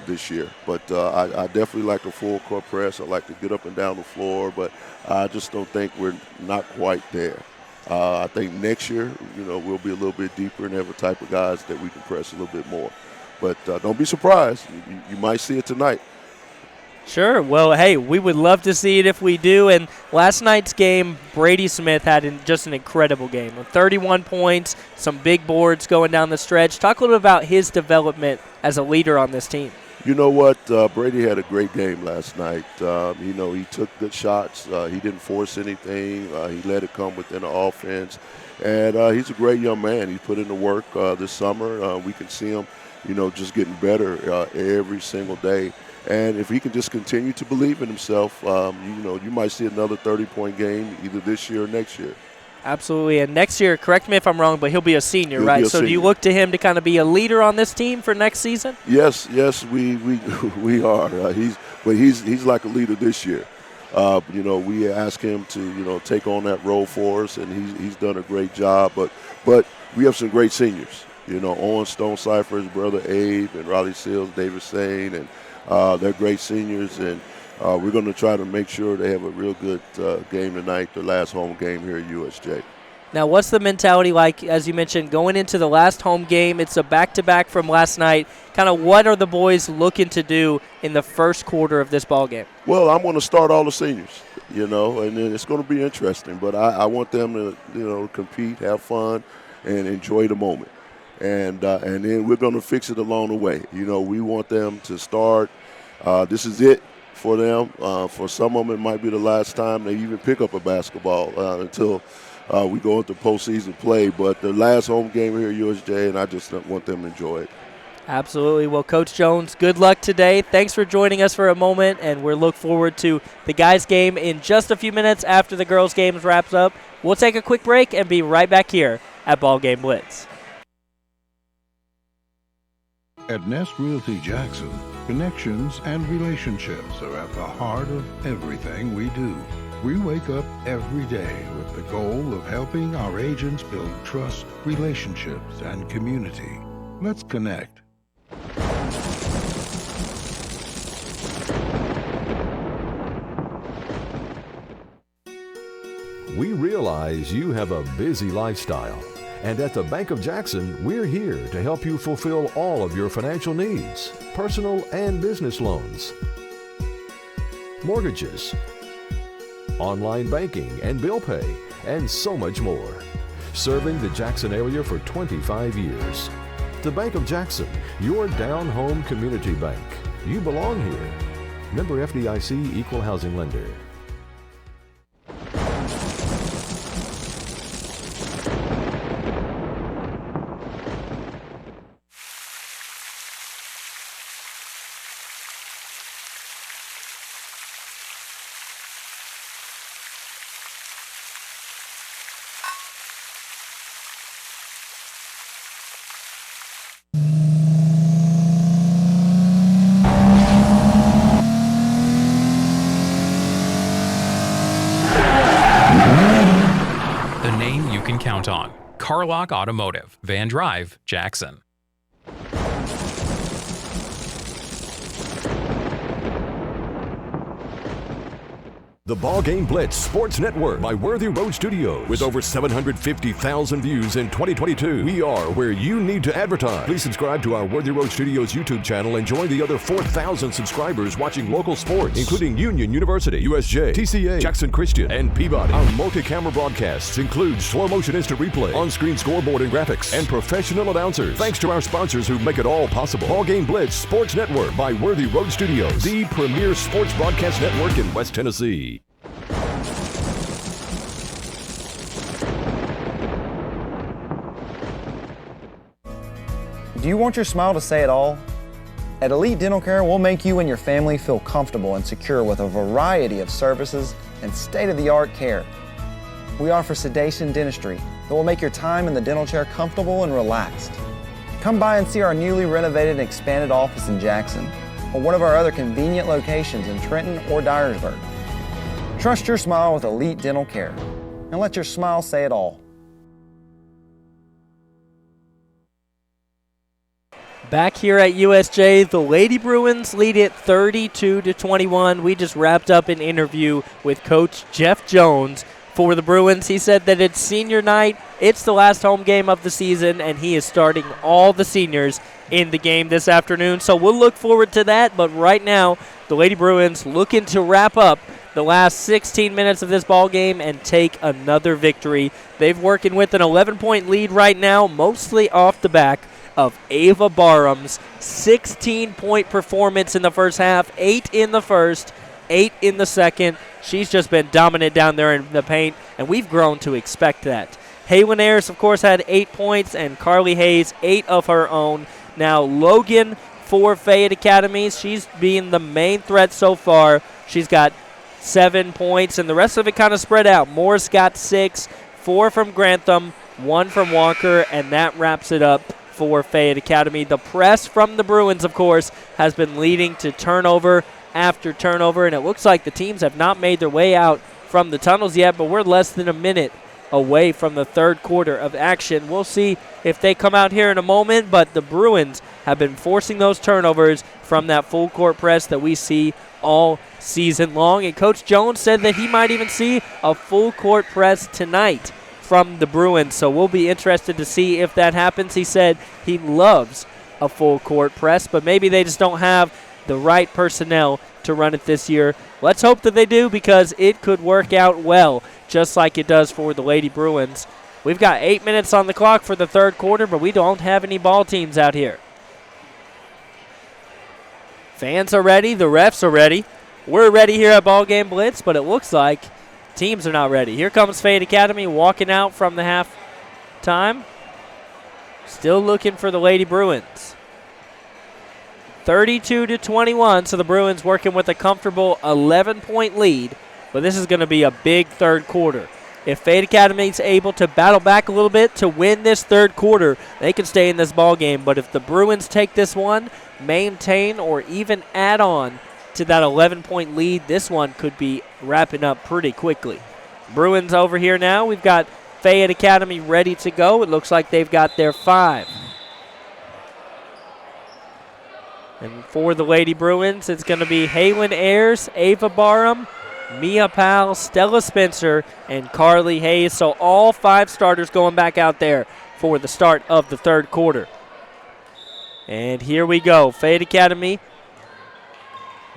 this year. But I definitely like a full court press. I like to get up and down the floor, but I just don't think we're not quite there. I think next year, we'll be a little bit deeper and have a type of guys that we can press a little bit more. But don't be surprised. You might see it tonight. Sure. Well, hey, we would love to see it if we do. And last night's game, Brady Smith had just an incredible game. 31 points, some big boards going down the stretch. Talk a little about his development as a leader on this team. You know what? Brady had a great game last night. He took good shots. He didn't force anything. He let it come within the offense. And he's a great young man. He put in the work this summer. We can see him, just getting better every single day. And if he can just continue to believe in himself, you might see another 30-point game either this year or next year. Absolutely. And next year, correct me if I'm wrong, but he'll be a senior, right? So do you look to him to kind of be a leader on this team for next season? Yes, we are. He's like a leader this year. We ask him to take on that role for us, and he's done a great job. But we have some great seniors. Owen Stone Cipher, his brother Abe, and Riley Seals, David Sane, and they're great seniors, and we're going to try to make sure they have a real good game tonight, their last home game here at USJ. Now, what's the mentality like, as you mentioned, going into the last home game? It's a back-to-back from last night. Kind of what are the boys looking to do in the first quarter of this ball game? Well, I'm going to start all the seniors, and then it's going to be interesting. But I want them to, compete, have fun, and enjoy the moment. And then we're going to fix it along the way. We want them to start. This is it for them. For some of them, it might be the last time they even pick up a basketball until we go into postseason play. But the last home game here at USJ, and I just want them to enjoy it. Absolutely. Well, Coach Jones, good luck today. Thanks for joining us for a moment, and we'll look forward to the guys' game in just a few minutes after the girls' game wraps up. We'll take a quick break and be right back here at BallGame Blitz. At Nest Realty Jackson, connections and relationships are at the heart of everything we do. We wake up every day with the goal of helping our agents build trust, relationships, and community. Let's connect. We realize you have a busy lifestyle. And at the Bank of Jackson, we're here to help you fulfill all of your financial needs, personal and business loans, mortgages, online banking and bill pay, and so much more. Serving the Jackson area for 25 years. The Bank of Jackson, your down-home community bank. You belong here. Member FDIC Equal Housing Lender. Count on Carlock Automotive, Van Drive, Jackson. The BallGame Blitz Sports Network by Worthy Road Studios. With over 750,000 views in 2022, we are where you need to advertise. Please subscribe to our Worthy Road Studios YouTube channel and join the other 4,000 subscribers watching local sports, including Union University, USJ, TCA, Jackson Christian, and Peabody. Our multi-camera broadcasts include slow motion instant replay, on-screen scoreboard and graphics, and professional announcers. Thanks to our sponsors who make it all possible. BallGame Blitz Sports Network by Worthy Road Studios, the premier sports broadcast network in West Tennessee. Do you want your smile to say it all? At Elite Dental Care, we'll make you and your family feel comfortable and secure with a variety of services and state-of-the-art care. We offer sedation dentistry that will make your time in the dental chair comfortable and relaxed. Come by and see our newly renovated and expanded office in Jackson or one of our other convenient locations in Trenton or Dyersburg. Trust your smile with Elite Dental Care and let your smile say it all. Back here at USJ, the Lady Bruins lead it 32-21. We just wrapped up an interview with Coach Jeff Jones for the Bruins. He said that it's senior night, it's the last home game of the season, and he is starting all the seniors in the game this afternoon. So we'll look forward to that, but right now, the Lady Bruins looking to wrap up the last 16 minutes of this ball game and take another victory. They've working with an 11-point lead right now, mostly off the back of Ava Barham's 16-point performance in the first half, 8 in the first, 8 in the second. She's just been dominant down there in the paint, and we've grown to expect that. Haylin Ayers, of course, had 8 points, and Carly Hayes, 8 of her own. Now, Logan for Fayette Academy, she's being the main threat so far. She's got 7 points, and the rest of it kind of spread out. Morris got 6, 4 from Grantham, 1 from Walker, and that wraps it up for Fayette Academy. The press from the Bruins, of course, has been leading to turnover after turnover, and it looks like the teams have not made their way out from the tunnels yet, but we're less than a minute away from the third quarter of action. We'll see if they come out here in a moment, but the Bruins have been forcing those turnovers from that full court press that we see all season long, and Coach Jones said that he might even see a full court press tonight from the Bruins, so we'll be interested to see if that happens. He said he loves a full court press, but maybe they just don't have the right personnel to run it this year. Let's hope that they do, because it could work out well, just like it does for the Lady Bruins. We've got 8 minutes on the clock for the third quarter, but we don't have any ball teams out here. Fans are ready. The refs are ready. We're ready here at BallGame Blitz, but it looks like teams are not ready. Here comes Fayette Academy walking out from the half time. Still looking for the Lady Bruins. 32-21, so the Bruins working with a comfortable 11-point lead, but this is going to be a big third quarter. If Fayette Academy is able to battle back a little bit to win this third quarter, they can stay in this ball game. But if the Bruins take this one, maintain, or even add on to that 11-point lead, this one could be wrapping up pretty quickly. Bruins over here now. We've got Fayette Academy ready to go. It looks like they've got their 5. And for the Lady Bruins, it's going to be Haylin Ayers, Ava Barham, Mia Powell, Stella Spencer, and Carly Hayes. So all 5 starters going back out there for the start of the third quarter. And here we go. Fayette Academy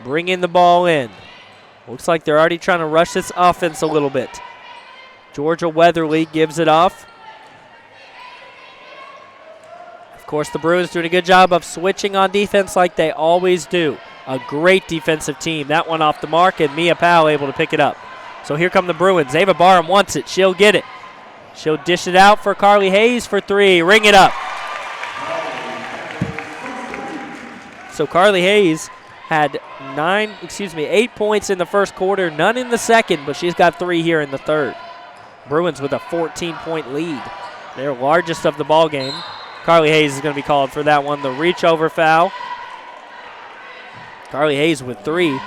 bringing the ball in. Looks like they're already trying to rush this offense a little bit. Georgia Weatherly gives it off. Of course, the Bruins doing a good job of switching on defense like they always do. A great defensive team. That one off the mark, and Mia Powell able to pick it up. So here come the Bruins. Ava Barham wants it. She'll get it. She'll dish it out for Carly Hayes for 3. Ring it up. So Carly Hayes had 8 points in the first quarter, none in the second, but she's got 3 here in the third. Bruins with a 14-point lead. Their largest of the ball game. Carly Hayes is going to be called for that one. The reach over foul. Carly Hayes with 3.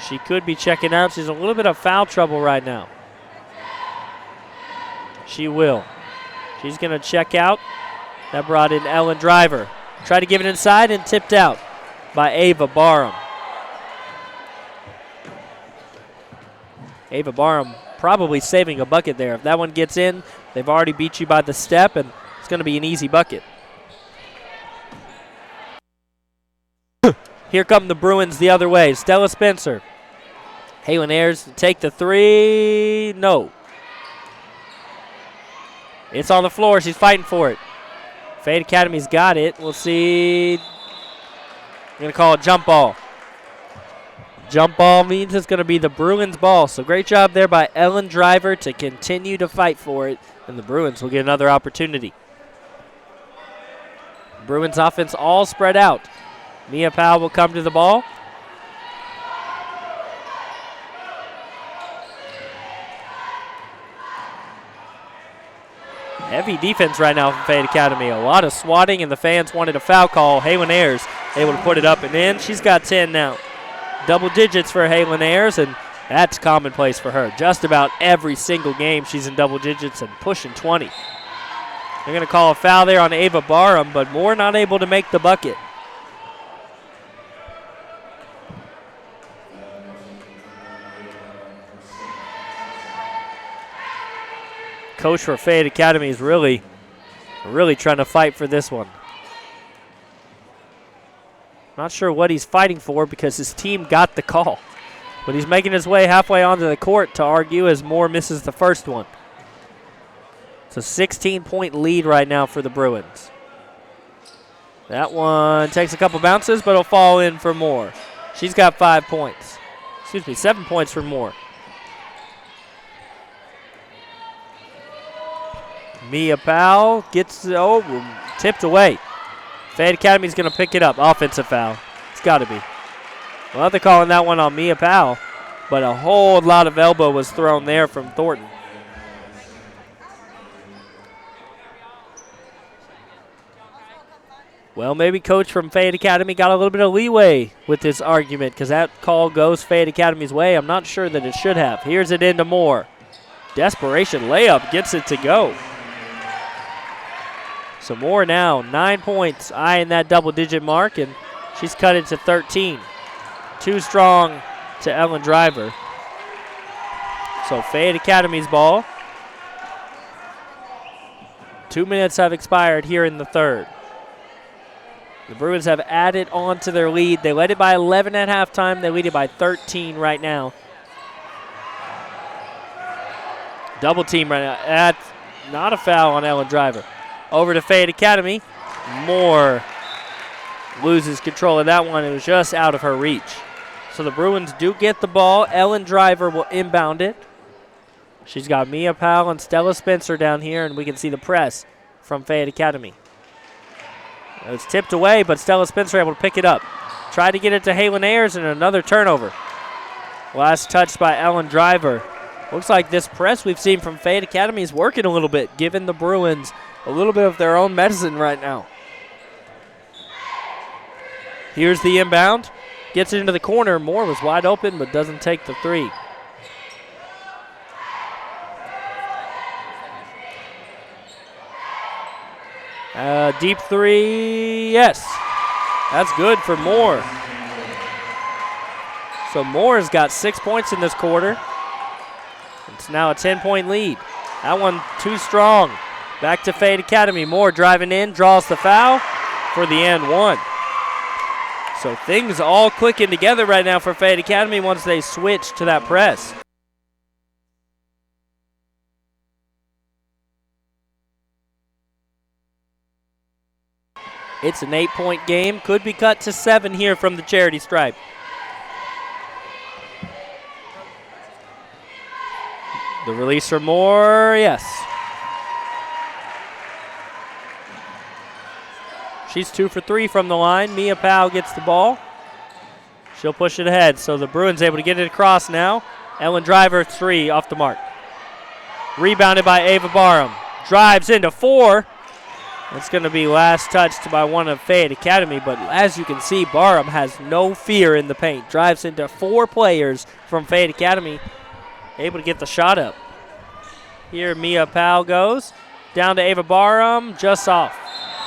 She could be checking out. She's in a little bit of foul trouble right now. She will. She's going to check out. That brought in Ellen Driver. Tried to give it inside and tipped out by Ava Barham. Ava Barham probably saving a bucket there. If that one gets in, they've already beat you by the step, and it's going to be an easy bucket. Here come the Bruins the other way. Stella Spencer. Haylin Ayers to take the 3. No. It's on the floor. She's fighting for it. Fayette Academy's got it. We'll see. I'm going to call it jump ball. Jump ball means it's going to be the Bruins' ball. So great job there by Ellen Driver to continue to fight for it, and the Bruins will get another opportunity. Bruins offense all spread out. Mia Powell will come to the ball. Heavy defense right now from Fayette Academy. A lot of swatting, and the fans wanted a foul call. Haylin Ayers able to put it up and in. She's got 10 now. Double digits for Haylin Ayers, and that's commonplace for her. Just about every single game she's in double digits and pushing 20. They're going to call a foul there on Ava Barham, but Moore not able to make the bucket. Coach for Fayette Academy is really trying to fight for this one. Not sure what he's fighting for because his team got the call. But he's making his way halfway onto the court to argue as Moore misses the first one. It's a 16-point lead right now for the Bruins. That one takes a couple bounces, but it'll fall in for Moore. She's got 5 points. 7 points for Moore. Mia Powell gets, tipped away. Fayette Academy's going to pick it up. Offensive foul. It's got to be. Well, they're calling that one on Mia Powell, but a whole lot of elbow was thrown there from Thornton. Well, maybe coach from Fayette Academy got a little bit of leeway with this argument because that call goes Fayette Academy's way. I'm not sure that it should have. Here's it into Moore. Desperation layup gets it to go. So Moore now 9 points, eyeing that double-digit mark, and she's cut it to 13. Too strong to Ellen Driver. So Fayette Academy's ball. 2 minutes have expired here in the third. The Bruins have added on to their lead. They led it by 11 at halftime. They lead it by 13 right now. Double team right now. That's not a foul on Ellen Driver. Over to Fayette Academy. Moore loses control of that one. It was just out of her reach. So the Bruins do get the ball. Ellen Driver will inbound it. She's got Mia Powell and Stella Spencer down here, and we can see the press from Fayette Academy. It's tipped away, but Stella Spencer able to pick it up. Tried to get it to Halen Ayers, and another turnover. Last touch by Ellen Driver. Looks like this press we've seen from Fayette Academy is working a little bit, giving the Bruins a little bit of their own medicine right now. Here's the inbound. Gets it into the corner. Moore was wide open, but doesn't take the three. Deep three, yes. That's good for Moore. So Moore's got 6 points in this quarter. It's now a 10-point lead. That one too strong. Back to Fayette Academy. Moore driving in, draws the foul for the and one. So things all clicking together right now for Fayette Academy once they switch to that press. It's an 8-point game. Could be cut to 7 here from the charity stripe. The release for Moore, yes. She's 2 for 3 from the line. Mia Powell gets the ball. She'll push it ahead, so the Bruins able to get it across now. Ellen Driver, 3 off the mark. Rebounded by Ava Barham. Drives into 4. It's going to be last touched by one of Fayette Academy, but as you can see, Barham has no fear in the paint. Drives into 4 players from Fayette Academy. Able to get the shot up. Here Mia Powell goes. Down to Ava Barham, just off.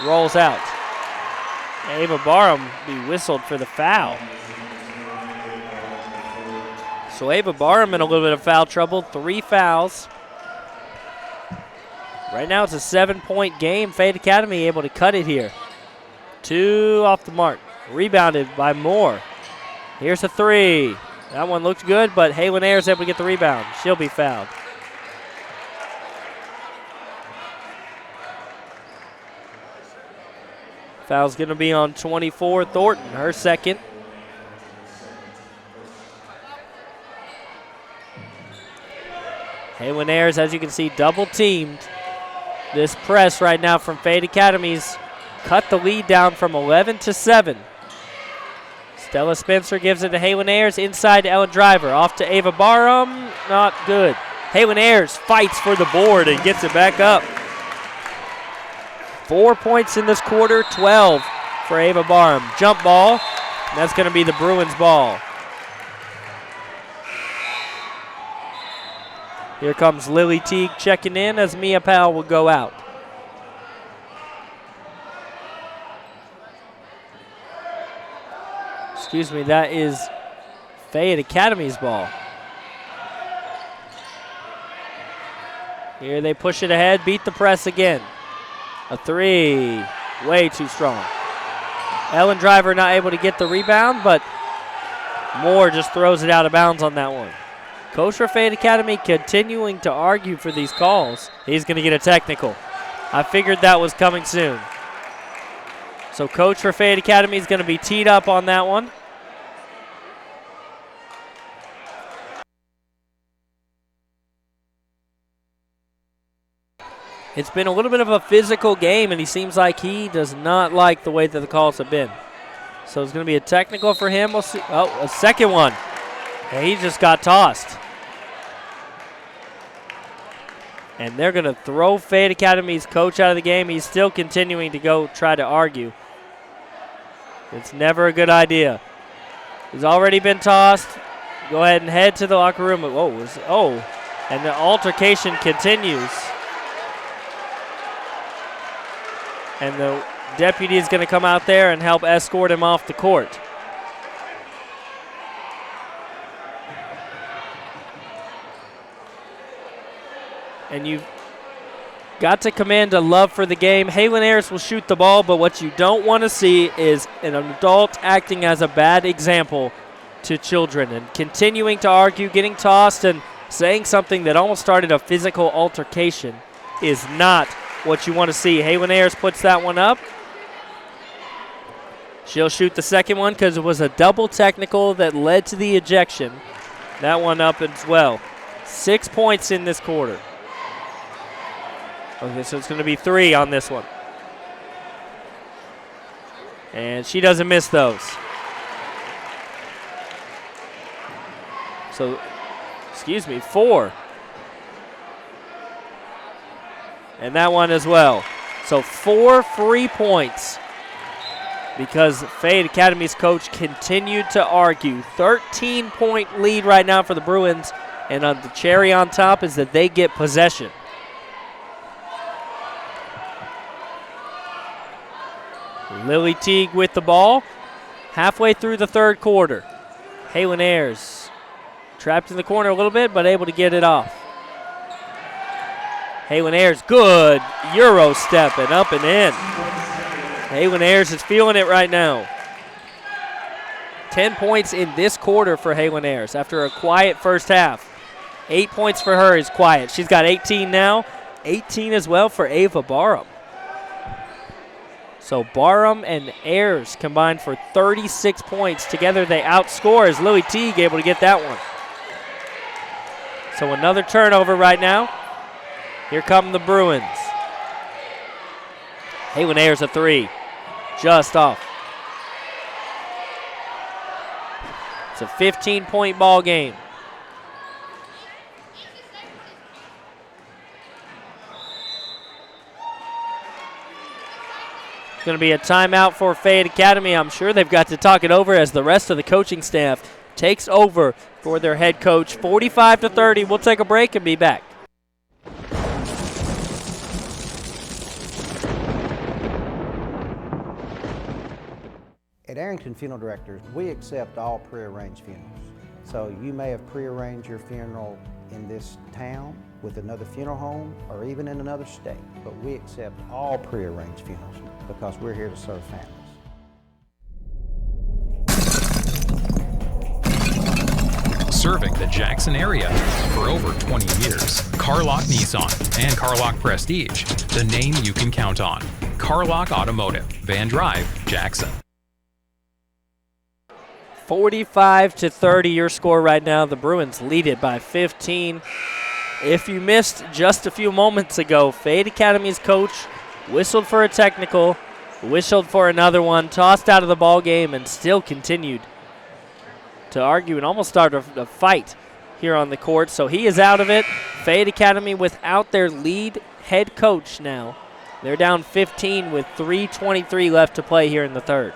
Rolls out. Ava Barham be whistled for the foul. So Ava Barham in a little bit of foul trouble. 3 fouls. Right now it's a 7-point game. Fayette Academy able to cut it here. 2 off the mark. Rebounded by Moore. Here's a 3. That one looked good, but Halen Ayers able to get the rebound. She'll be fouled. Foul's going to be on 24, Thornton, her second. Halen Ayers, as you can see, double teamed. This press right now from Fayette Academy's cut the lead down from 11 to 7. Stella Spencer gives it to Halen Ayers, inside to Ellen Driver. Off to Ava Barham, not good. Halen Ayers fights for the board and gets it back up. 4 points in this quarter, 12 for Ava Barham. Jump ball, and that's going to be the Bruins ball. Here comes Lily Teague checking in as Mia Powell will go out. Excuse me, that is Fayette Academy's ball. Here they push it ahead, beat the press again. A three, way too strong. Ellen Driver not able to get the rebound, but Moore just throws it out of bounds on that one. Coach for Fayette Academy continuing to argue for these calls. He's going to get a technical. I figured that was coming soon. So Coach for Fayette Academy is going to be teed up on that one. It's been a little bit of a physical game, and he seems like he does not like the way that the calls have been. So it's going to be a technical for him. We'll see. Oh, a second one. And he just got tossed. And they're going to throw Fayette Academy's coach out of the game. He's still continuing to go try to argue. It's never a good idea. He's already been tossed. Go ahead and head to the locker room. And the altercation continues. And the deputy is going to come out there and help escort him off the court. And you've got to command a love for the game. Halen Ayers will shoot the ball, but what you don't want to see is an adult acting as a bad example to children and continuing to argue, getting tossed, and saying something that almost started a physical altercation is not what you want to see. Halen Ayers puts that one up. She'll shoot the second one because it was a double technical that led to the ejection. That one up as well. 6 points in this quarter. Okay, so it's going to be 3 on this one. And she doesn't miss those. So, 4. And that one as well. So 4 free points because Fayette Academy's coach continued to argue. 13-point lead right now for the Bruins. And on the cherry on top is that they get possession. Lily Teague with the ball. Halfway through the third quarter. Halen Ayers trapped in the corner a little bit, but able to get it off. Halen Ayers, good Euro step and up and in. Halen Ayers is feeling it right now. 10 points in this quarter for Halen Ayers after a quiet first half. 8 points for her is quiet. She's got 18 now. 18 as well for Ava Barham. So Barham and Ayers combined for 36 points. Together they outscore as Lily Teague able to get that one. So another turnover right now. Here come the Bruins. Halen Ayers a 3. Just off. It's a 15-point ball game. It's going to be a timeout for Fayette Academy. I'm sure they've got to talk it over as the rest of the coaching staff takes over for their head coach. 45-30. We'll take a break and be back. At Arrington Funeral Directors, we accept all prearranged funerals. So you may have prearranged your funeral in this town with another funeral home or even in another state, but we accept all prearranged funerals because we're here to serve families. Serving the Jackson area for over 20 years. Carlock Nissan and Carlock Prestige, the name you can count on. Carlock Automotive, Van Drive, Jackson. 45-30 your score right now. The Bruins lead it by 15. If you missed just a few moments ago, Fayette Academy's coach whistled for a technical, whistled for another one, tossed out of the ball game, and still continued to argue and almost start a fight here on the court. So he is out of it. Fayette Academy without their lead head coach now. They're down 15 with 3:23 left to play here in the third.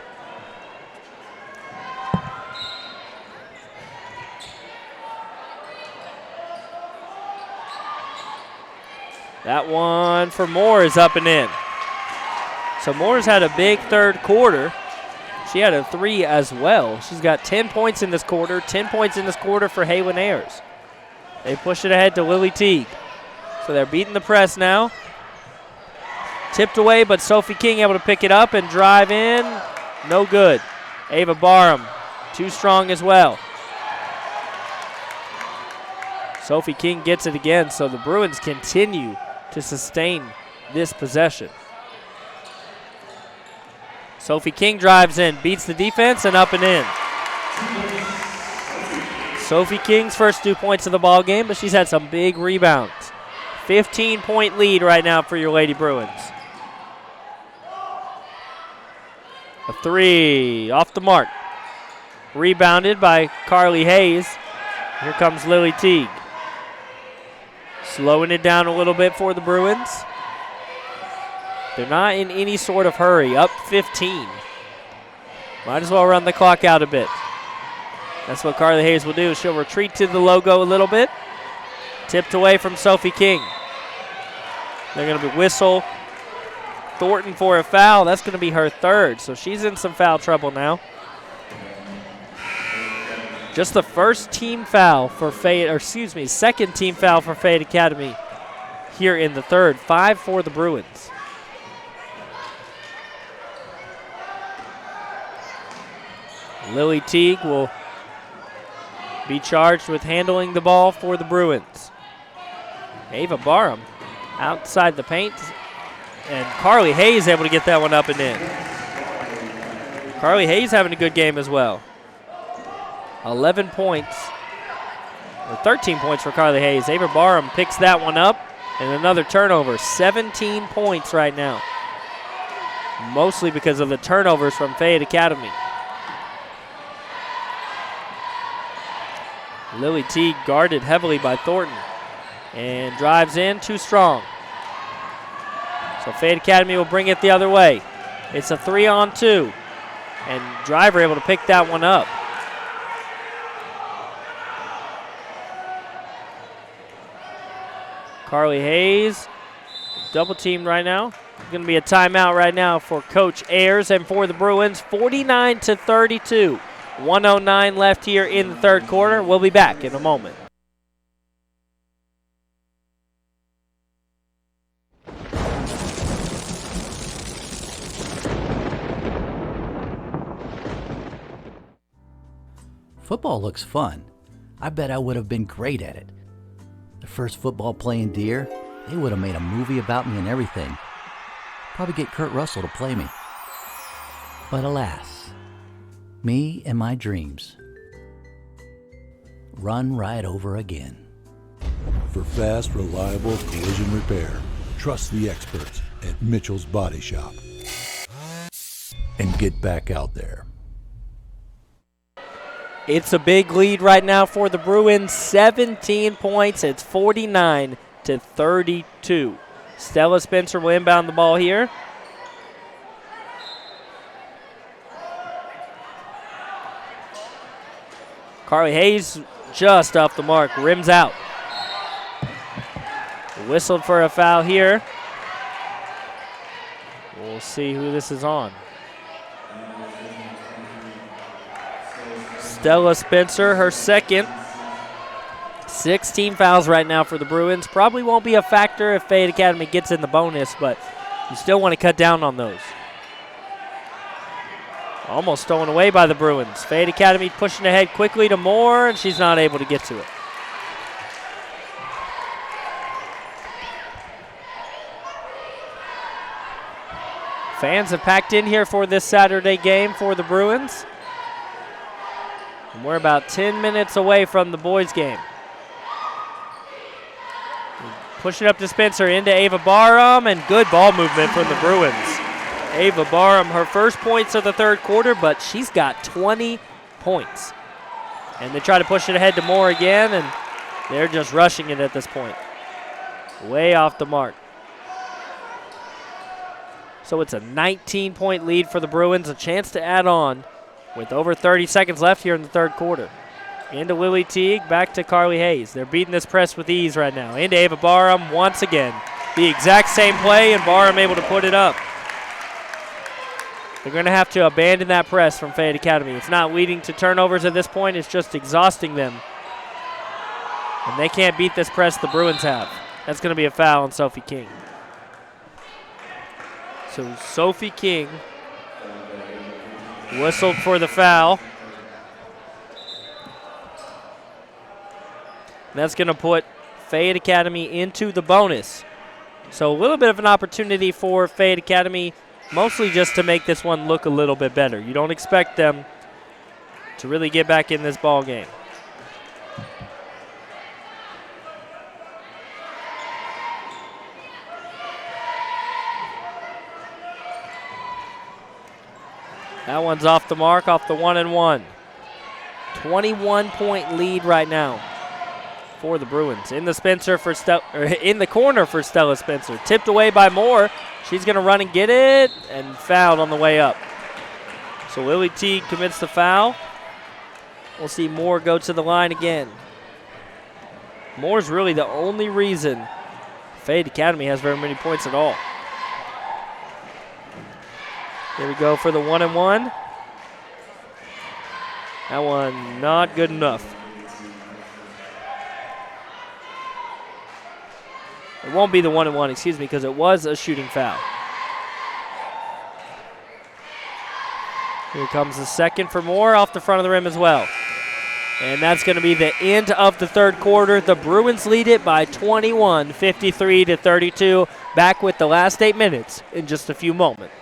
That one for Moore is up and in. So Moore's had a big third quarter. She had a 3 as well. She's got 10 points in this quarter, 10 points in this quarter for Haylin Ayers. They push it ahead to Lily Teague. So they're beating the press now. Tipped away, but Sophie King able to pick it up and drive in. No good. Ava Barham, too strong as well. Sophie King gets it again, so the Bruins continue to sustain this possession. Sophie King drives in, beats the defense, and up and in. Sophie King's first 2 points of the ball game, but she's had some big rebounds. 15-point lead right now for your Lady Bruins. A 3 off the mark. Rebounded by Carly Hayes. Here comes Lily Teague. Slowing it down a little bit for the Bruins. They're not in any sort of hurry. Up 15. Might as well run the clock out a bit. That's what Carly Hayes will do. She'll retreat to the logo a little bit. Tipped away from Sophie King. They're going to be whistle Thornton for a foul. That's going to be her third, so she's in some foul trouble now. Just the first team foul for Fayette, or excuse me, second team foul for Fayette Academy here in the third. 5 for the Bruins. Lily Teague will be charged with handling the ball for the Bruins. Ava Barham outside the paint, and Carly Hayes able to get that one up and in. Carly Hayes having a good game as well. 11 points, or 13 points for Carly Hayes. Ava Barham picks that one up, and another turnover. 17 points right now, mostly because of the turnovers from Fayette Academy. Lily Teague guarded heavily by Thornton and drives in too strong. So Fayette Academy will bring it the other way. It's a 3-on-2, and Driver able to pick that one up. Carly Hayes double teamed right now. Going to be a timeout right now for Coach Ayers and for the Bruins. 49-32. 1:09 left here in the third quarter. We'll be back in a moment. Football looks fun. I bet I would have been great at it. The first football playing Deer, they would have made a movie about me and everything. Probably get Kurt Russell to play me. But alas, me and my dreams run right over again. For fast, reliable collision repair, trust the experts at Mitchell's Body Shop. And get back out there. It's a big lead right now for the Bruins. 17 points. It's 49-32. Stella Spencer will inbound the ball here. Carly Hayes just off the mark. Rims out. Whistled for a foul here. We'll see who this is on. Stella Spencer, her second. 16 fouls right now for the Bruins. Probably won't be a factor if Fayette Academy gets in the bonus, but you still want to cut down on those. Almost stolen away by the Bruins. Fayette Academy pushing ahead quickly to Moore, and she's not able to get to it. Fans have packed in here for this Saturday game for the Bruins. And we're about 10 minutes away from the boys' game. Push it up to Spencer, into Ava Barham, and good ball movement from the Bruins. Ava Barham, her first points of the third quarter, but she's got 20 points. And they try to push it ahead to Moore again, and they're just rushing it at this point. Way off the mark. So it's a 19-point lead for the Bruins, a chance to add on with over 30 seconds left here in the third quarter. Into Lily Teague, back to Carly Hayes. They're beating this press with ease right now. Into Ava Barham once again. The exact same play, and Barham able to put it up. They're going to have to abandon that press from Fayette Academy. It's not leading to turnovers at this point. It's just exhausting them. And they can't beat this press the Bruins have. That's going to be a foul on Sophie King. So Sophie King whistled for the foul. And that's going to put Fayette Academy into the bonus. So a little bit of an opportunity for Fayette Academy, mostly just to make this one look a little bit better. You don't expect them to really get back in this ball game. That one's off the mark, off the 1-and-1. 21-point lead right now for the Bruins. In the corner for Stella Spencer. Tipped away by Moore. She's going to run and get it, and fouled on the way up. So Lily Teague commits the foul. We'll see Moore go to the line again. Moore's really the only reason Fayette Academy has very many points at all. Here we go for the 1-and-1. That one not good enough. It won't be the 1-and-1, excuse me, because it was a shooting foul. Here comes the second for Moore off the front of the rim as well. And that's going to be the end of the third quarter. The Bruins lead it by 21, 53-32. Back with the last 8 minutes in just a few moments.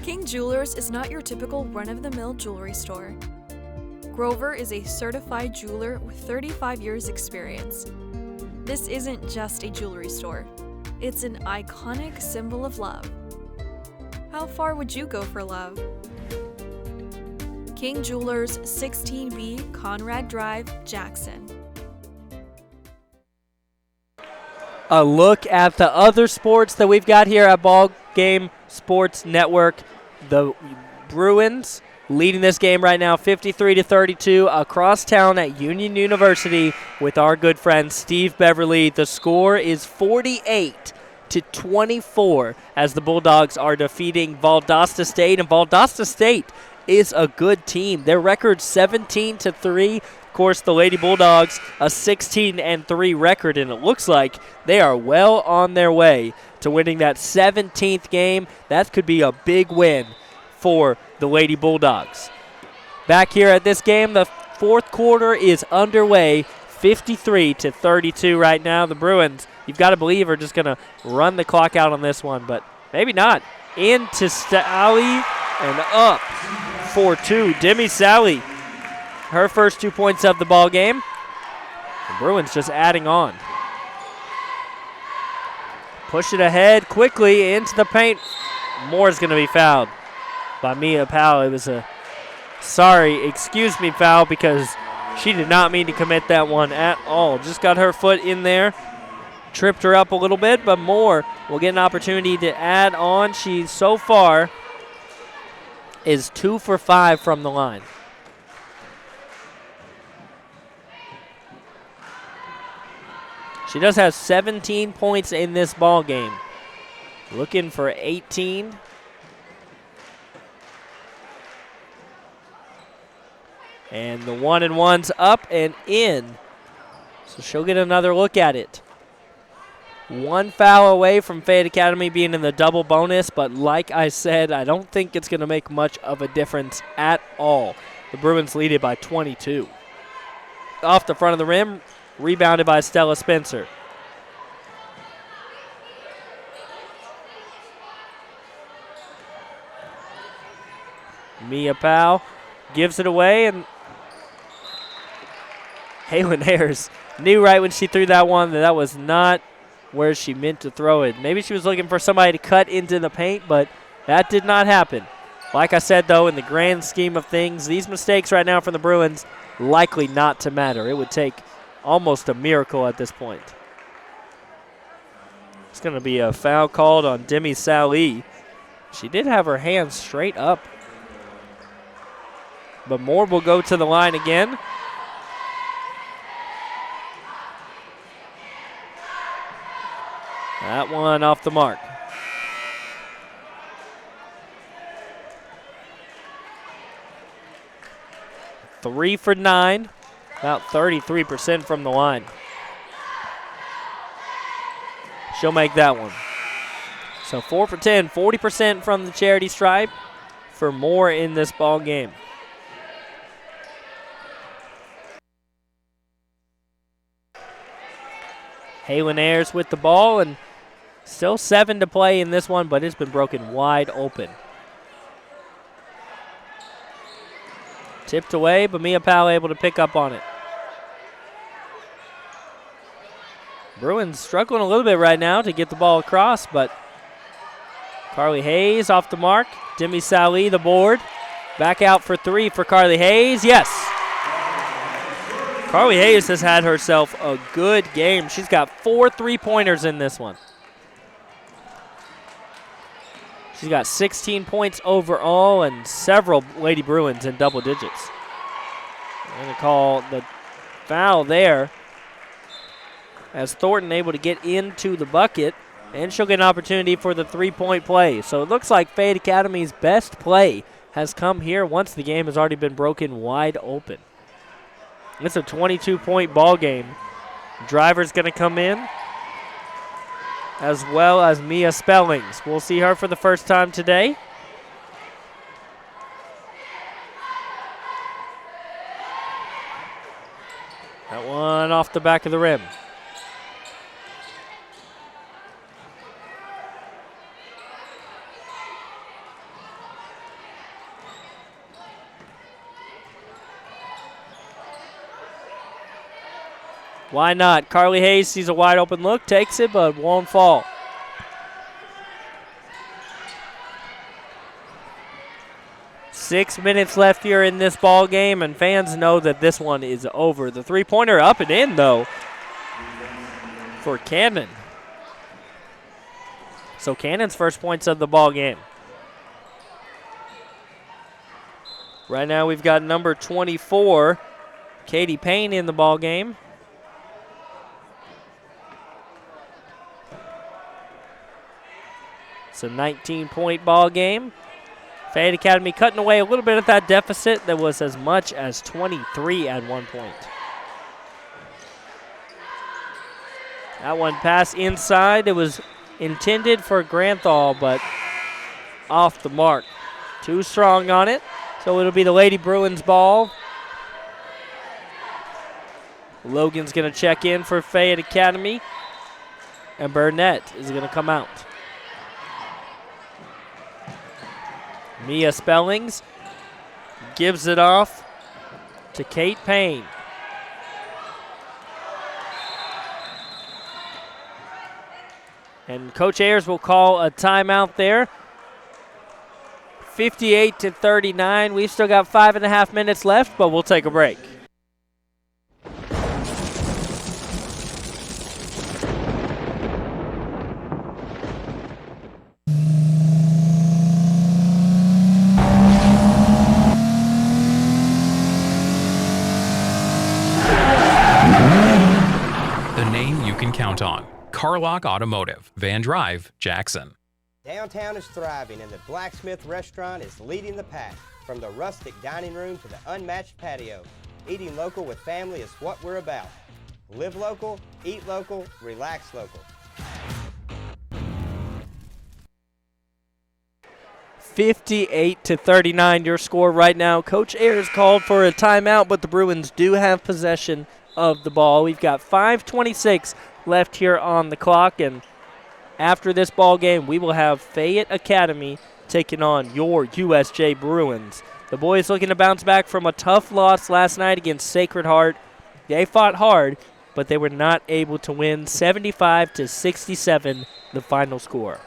King Jewelers is not your typical run-of-the-mill jewelry store. Grover is a certified jeweler with 35 years experience. This isn't just a jewelry store. It's an iconic symbol of love. How far would you go for love? King Jewelers, 16B Conrad Drive, Jackson. A look at the other sports that we've got here at BallGame Sports Network. The Bruins leading this game right now 53-32 across town at Union University with our good friend Steve Beverly. The score is 48-24 as the Bulldogs are defeating Valdosta State, and Valdosta State is a good team. Their record 17-3. Of course, the Lady Bulldogs a 16-3 record, and it looks like they are well on their way to winning that 17th game. That could be a big win for the Lady Bulldogs. Back here at this game, the fourth quarter is underway, 53-32 right now. The Bruins, you've got to believe, are just going to run the clock out on this one, but maybe not. Into Sally and up for two. Demi Sally, her first 2 points of the ball game. The Bruins just adding on. Push it ahead quickly into the paint. Moore's going to be fouled by Mia Powell. It was a excuse me foul, because she did not mean to commit that one at all. Just got her foot in there, tripped her up a little bit, but Moore will get an opportunity to add on. She so far is 2 for 5 from the line. She does have 17 points in this ball game. Looking for 18. And the 1-and-1's up and in. So she'll get another look at it. One foul away from Fayette Academy being in the double bonus, but like I said, I don't think it's going to make much of a difference at all. The Bruins lead it by 22. Off the front of the rim, rebounded by Stella Spencer. Mia Powell gives it away, and Halen Ayers knew right when she threw that one that was not where she meant to throw it. Maybe she was looking for somebody to cut into the paint, but that did not happen. Like I said, though, in the grand scheme of things, these mistakes right now from the Bruins likely not to matter. It would take almost a miracle at this point. It's going to be a foul called on Demi Sally. She did have her hands straight up. But Moore will go to the line again. That one off the mark. Three for 9, about 33% from the line. She'll make that one. So 4 for 10, 40% from the charity stripe for more in this ball game. Halen Ayers with the ball, and still 7 to play in this one, but it's been broken wide open. Tipped away, but Mia Powell able to pick up on it. Bruins struggling a little bit right now to get the ball across, but Carly Hayes off the mark. Demi Sally the board. Back out for 3 for Carly Hayes. Yes. Carly Hayes has had herself a good game. She's got 4 3-pointers in this one. She's got 16 points overall and several Lady Bruins in double digits. I'm going to call the foul there as Thornton able to get into the bucket, and she'll get an opportunity for the 3-point play. So it looks like Fayette Academy's best play has come here once the game has already been broken wide open. It's a 22-point ball game. Driver's going to come in, as well as Mia Spellings. We'll see her for the first time today. That one off the back of the rim. Why not? Carly Hayes sees a wide open look, takes it, but won't fall. Six minutes left here in this ball game, and fans know that this one is over. The 3-pointer up and in, though, for Cannon. So Cannon's first points of the ball game. Right now we've got number 24, Katie Payne, in the ball game. It's a 19-point ball game. Fayette Academy cutting away a little bit of that deficit that was as much as 23 at one point. That one pass inside. It was intended for Granthal, but off the mark. Too strong on it, so it'll be the Lady Bruins ball. Logan's going to check in for Fayette Academy, and Burnett is going to come out. Mia Spellings gives it off to Kate Payne. And Coach Ayers will call a timeout there. 58-39. We've still got 5.5 minutes left, but we'll take a break. Count on Carlock Automotive, Van Drive, Jackson. Downtown is thriving and the Blacksmith Restaurant is leading the pack. From the rustic dining room to the unmatched patio, eating local with family is what we're about. Live local, eat local, relax local. 58-39 your score right now. Coach Ayers called for a timeout, but the Bruins do have possession of the ball. We've got 5:26 left here on the clock, and after this ball game, we will have Fayette Academy taking on your USJ Bruins. The boys looking to bounce back from a tough loss last night against Sacred Heart. They fought hard, but they were not able to win. 75-67, the final score.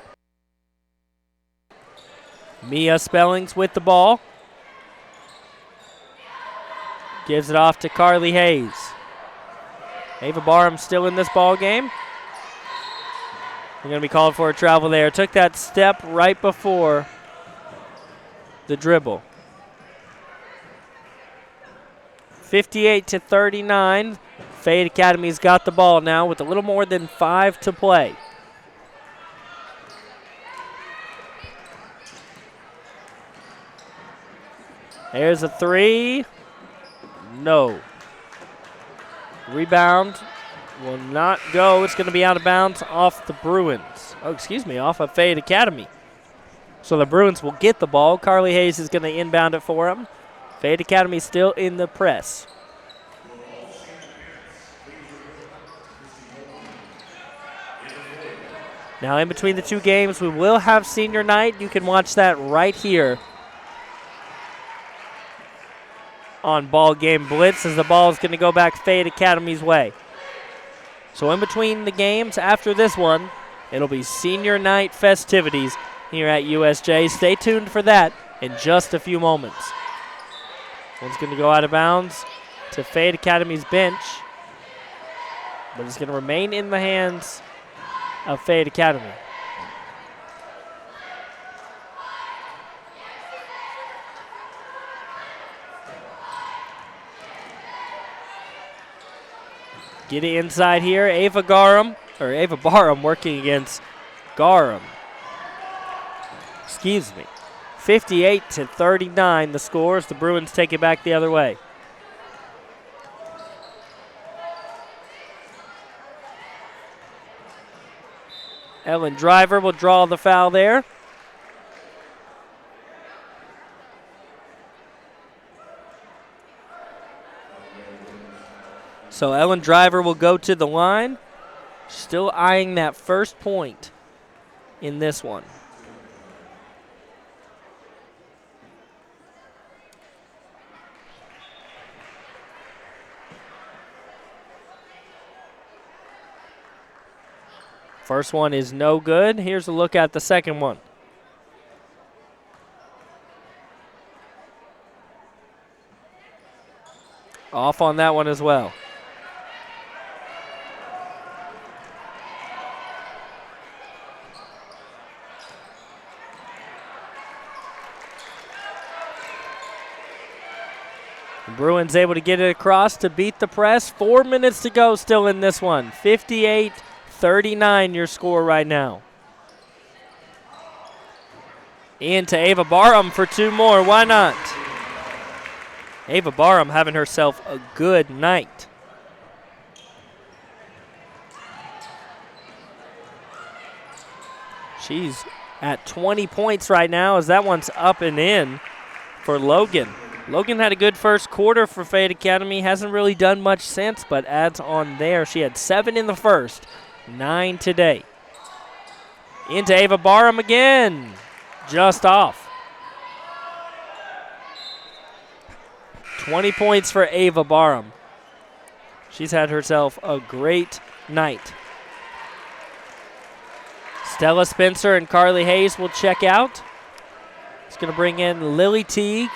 Mia Spellings with the ball. Gives it off to Carly Hayes. Ava Barham still in this ball game. They're going to be called for a travel there. Took that step right before the dribble. 58-39. Fayette Academy's got the ball now with a little more than 5 to play. Here's a three. No. Rebound will not go. It's going to be out of bounds off the Bruins. Oh, excuse me, off of Fayette Academy. So the Bruins will get the ball. Carly Hayes is going to inbound it for them. Fayette Academy still in the press. Now in between the two games, we will have senior night. You can watch that right here on BallGame Blitz as the ball is going to go back Fayette Academy's way. So in between the games after this one, it'll be senior night festivities here at USJ. Stay tuned for that in just a few moments. One's going to go out of bounds to Fayette Academy's bench, but it's going to remain in the hands of Fayette Academy. Get it inside here. Ava Barham working against Garum. Excuse me. 58-39 the score as the Bruins take it back the other way. Ellen Driver will draw the foul there. So Ellen Driver will go to the line. Still eyeing that first point in this one. First one is no good. Here's a look at the second one. Off on that one as well. The Bruins able to get it across to beat the press. 4 minutes to go still in this one. 58-39 your score right now. Into Ava Barham for two more. Why not? Ava Barham having herself a good night. She's at 20 points right now as that one's up and in for Logan. Logan had a good first quarter for Fayette Academy. Hasn't really done much since, but adds on there. She had 7 in the first, 9 today. Into Ava Barham again. Just off. 20 points for Ava Barham. She's had herself a great night. Stella Spencer and Carly Hayes will check out. It's going to bring in Lily Teague,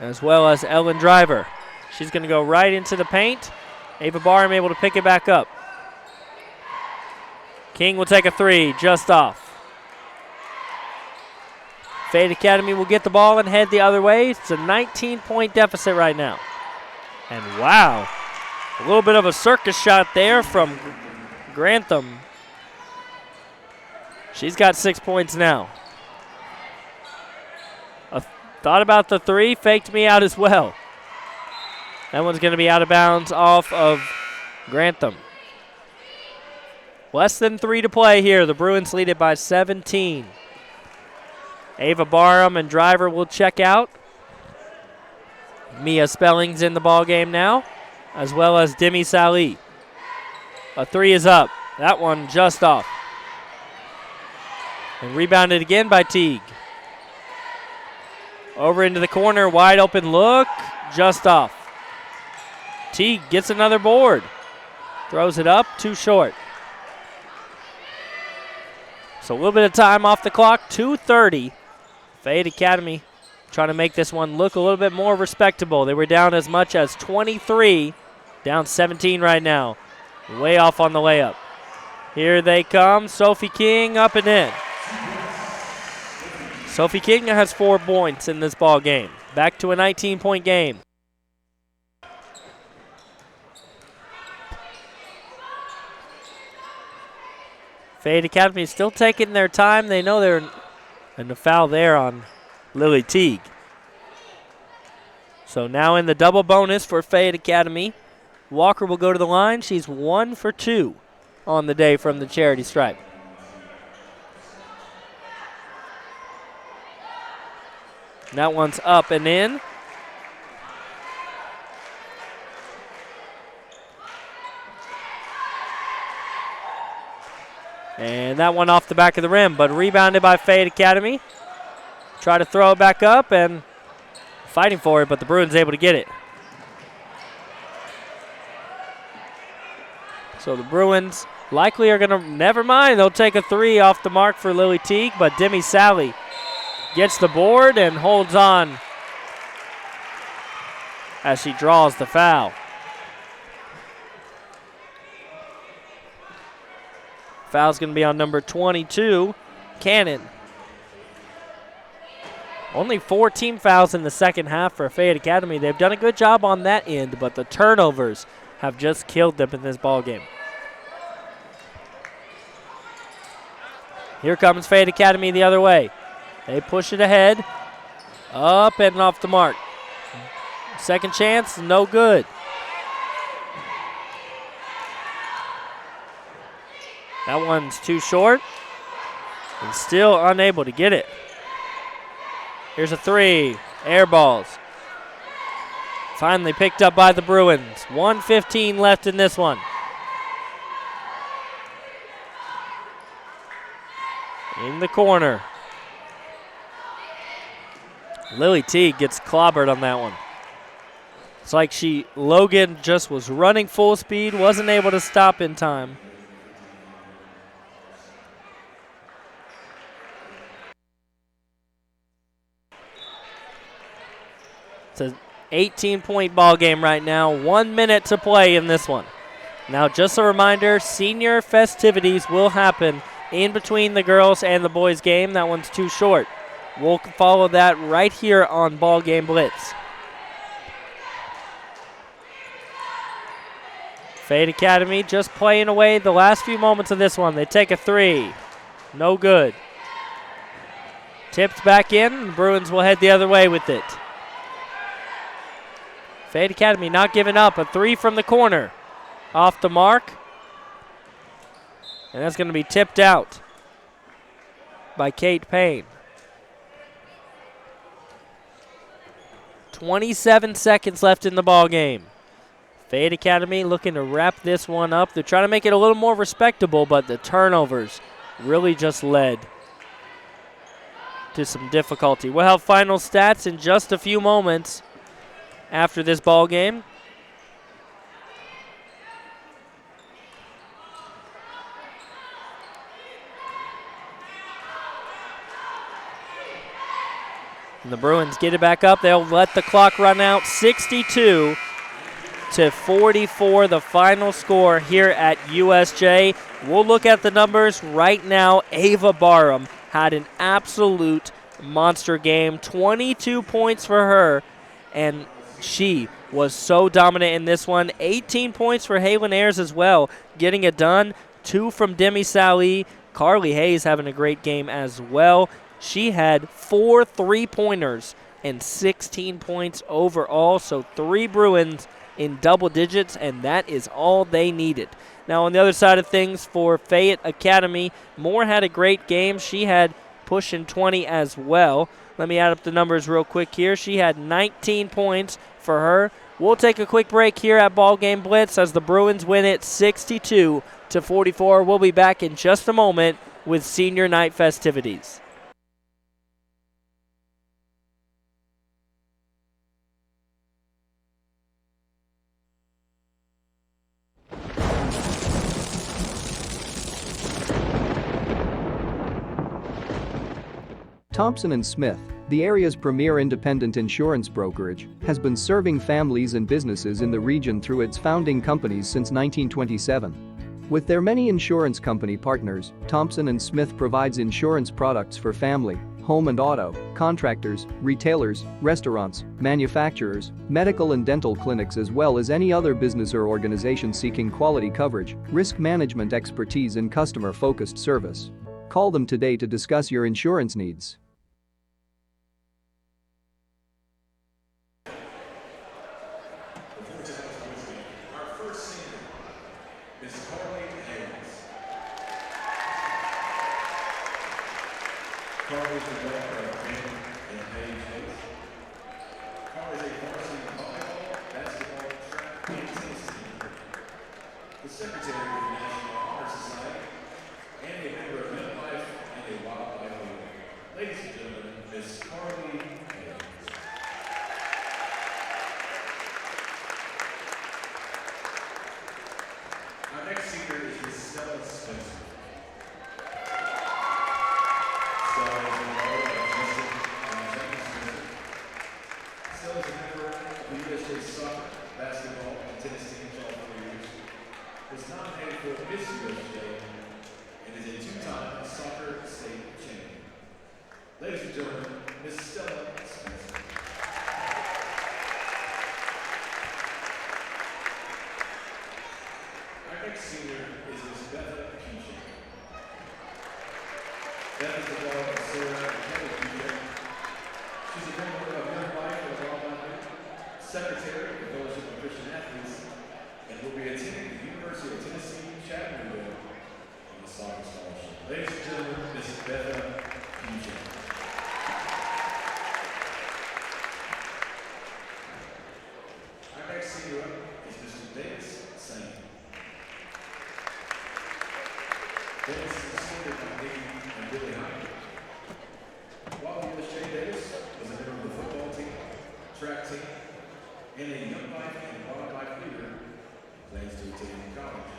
as well as Ellen Driver. She's going to go right into the paint. Ava Barham able to pick it back up. King will take a three, just off. Fayette Academy will get the ball and head the other way. It's a 19-point deficit right now. And wow, a little bit of a circus shot there from Grantham. She's got 6 points now. Thought about the three, faked me out as well. That one's going to be out of bounds off of Grantham. Less than 3 to play here. The Bruins lead it by 17. Ava Barham and Driver will check out. Mia Spelling's in the ball game now, as well as Demi Sali. A three is up. That one just off. And rebounded again by Teague. Over into the corner, wide open look, just off. Teague gets another board. Throws it up, too short. So a little bit of time off the clock, 2:30. Fayette Academy trying to make this one look a little bit more respectable. They were down as much as 23, down 17 right now. Way off on the layup. Here they come, Sophie King up and in. Sophie King has 4 points in this ball game. Back to a 19-point game. Fayette Academy is still taking their time. They know they're in the foul there on Lily Teague. So now in the double bonus for Fayette Academy. Walker will go to the line. She's 1 for 2 on the day from the charity stripe. That one's up and in. And that one off the back of the rim, but rebounded by Fayette Academy. Try to throw it back up and fighting for it, but the Bruins able to get it. So the Bruins likely are going to, never mind, they'll take a 3 off the mark for Lily Teague, but Demi Sally gets the board and holds on as she draws the foul. Foul's going to be on number 22, Cannon. Only 4 team fouls in the second half for Fayette Academy. They've done a good job on that end, but the turnovers have just killed them in this ball game. Here comes Fayette Academy the other way. They push it ahead. Up and off the mark. Second chance, no good. That one's too short. And still unable to get it. Here's a 3. Air balls. Finally picked up by the Bruins. 1:15 left in this one. In the corner. Lily Teague gets clobbered on that one. It's like Logan just was running full speed, wasn't able to stop in time. It's an 18-point ball game right now. 1 minute to play in this one. Now, just a reminder, senior festivities will happen in between the girls and the boys game. That one's too short. We'll follow that right here on BallGame Blitz. Fayette Academy just playing away the last few moments of this one. They take a 3. No good. Tipped back in. The Bruins will head the other way with it. Fayette Academy not giving up. A 3 from the corner. Off the mark. And that's going to be tipped out by Kate Payne. 27 seconds left in the ball game. Fayette Academy looking to wrap this one up. They're trying to make it a little more respectable, but the turnovers really just led to some difficulty. We'll have final stats in just a few moments after this ball game. And the Bruins get it back up. They'll let the clock run out. 62-44, the final score here at USJ. We'll look at the numbers right now. Ava Barham had an absolute monster game. 22 points for her, and she was so dominant in this one. 18 points for Haylin Ayers as well, getting it done. 2 from Demi Sally. Carly Hayes having a great game as well. She had 4 3-pointers and 16 points overall, so 3 Bruins in double digits, and that is all they needed. Now on the other side of things for Fayette Academy, Moore had a great game. She had pushing 20 as well. Let me add up the numbers real quick here. She had 19 points for her. We'll take a quick break here at BallGame Blitz as the Bruins win it 62-44. We'll be back in just a moment with senior night festivities. Thompson & Smith, the area's premier independent insurance brokerage, has been serving families and businesses in the region through its founding companies since 1927. With their many insurance company partners, Thompson & Smith provides insurance products for family, home and auto, contractors, retailers, restaurants, manufacturers, medical and dental clinics, as well as any other business or organization seeking quality coverage, risk management expertise and customer-focused service. Call them today to discuss your insurance needs. Miss Carly Hayes. Carly is the daughter of Ben and Paige Hayes. Carly is a varsity volleyball, basketball, track, and tennis team, the secretary of the National Honor Society, and a member of MetLife and a wildlife leader. Ladies and gentlemen, Miss Carly Hayes. Our next senior is Miss Stella Spencer. Stella is a daughter of Justin and Jackie Spencer. Stella is a member of the USJ soccer, basketball, and tennis teams all 4 years. Was nominated for Miss USJ and is a two-time soccer state champion. Ladies and gentlemen, Miss Stella Spencer. Our next senior is Miss Beth Keisha. Beth is the daughter of Sarah and Kelly Keisha. She's a member of Young Life and Wildlife, secretary of the Fellowship of Christian Athletes, and will be attending the University of Tennessee, Chattanooga on the soccer scholarship. Ladies and gentlemen, Miss Beth Keisha. Our next senior up is Mr. Davis Sane. Davis is assisted by Nikki and Billy Hyde. While the USJ Davis was a member of the football team, track team, and a young life and wildlife leader, plans to attend college.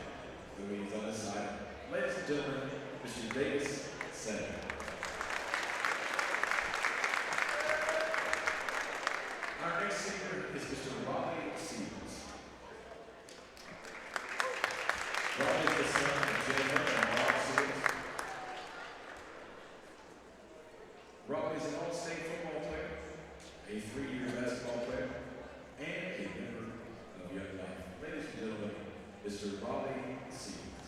The meeting's on this side. Ladies and gentlemen, Mr. Davis Sane. Our next senior is Mr. Raleigh Stevens. Raleigh is the son of Jenna and Bob Stevens. Raleigh is an all-state football player, a 3-year basketball player, and a member of Young Life. Ladies and gentlemen, Mr. Raleigh Stevens.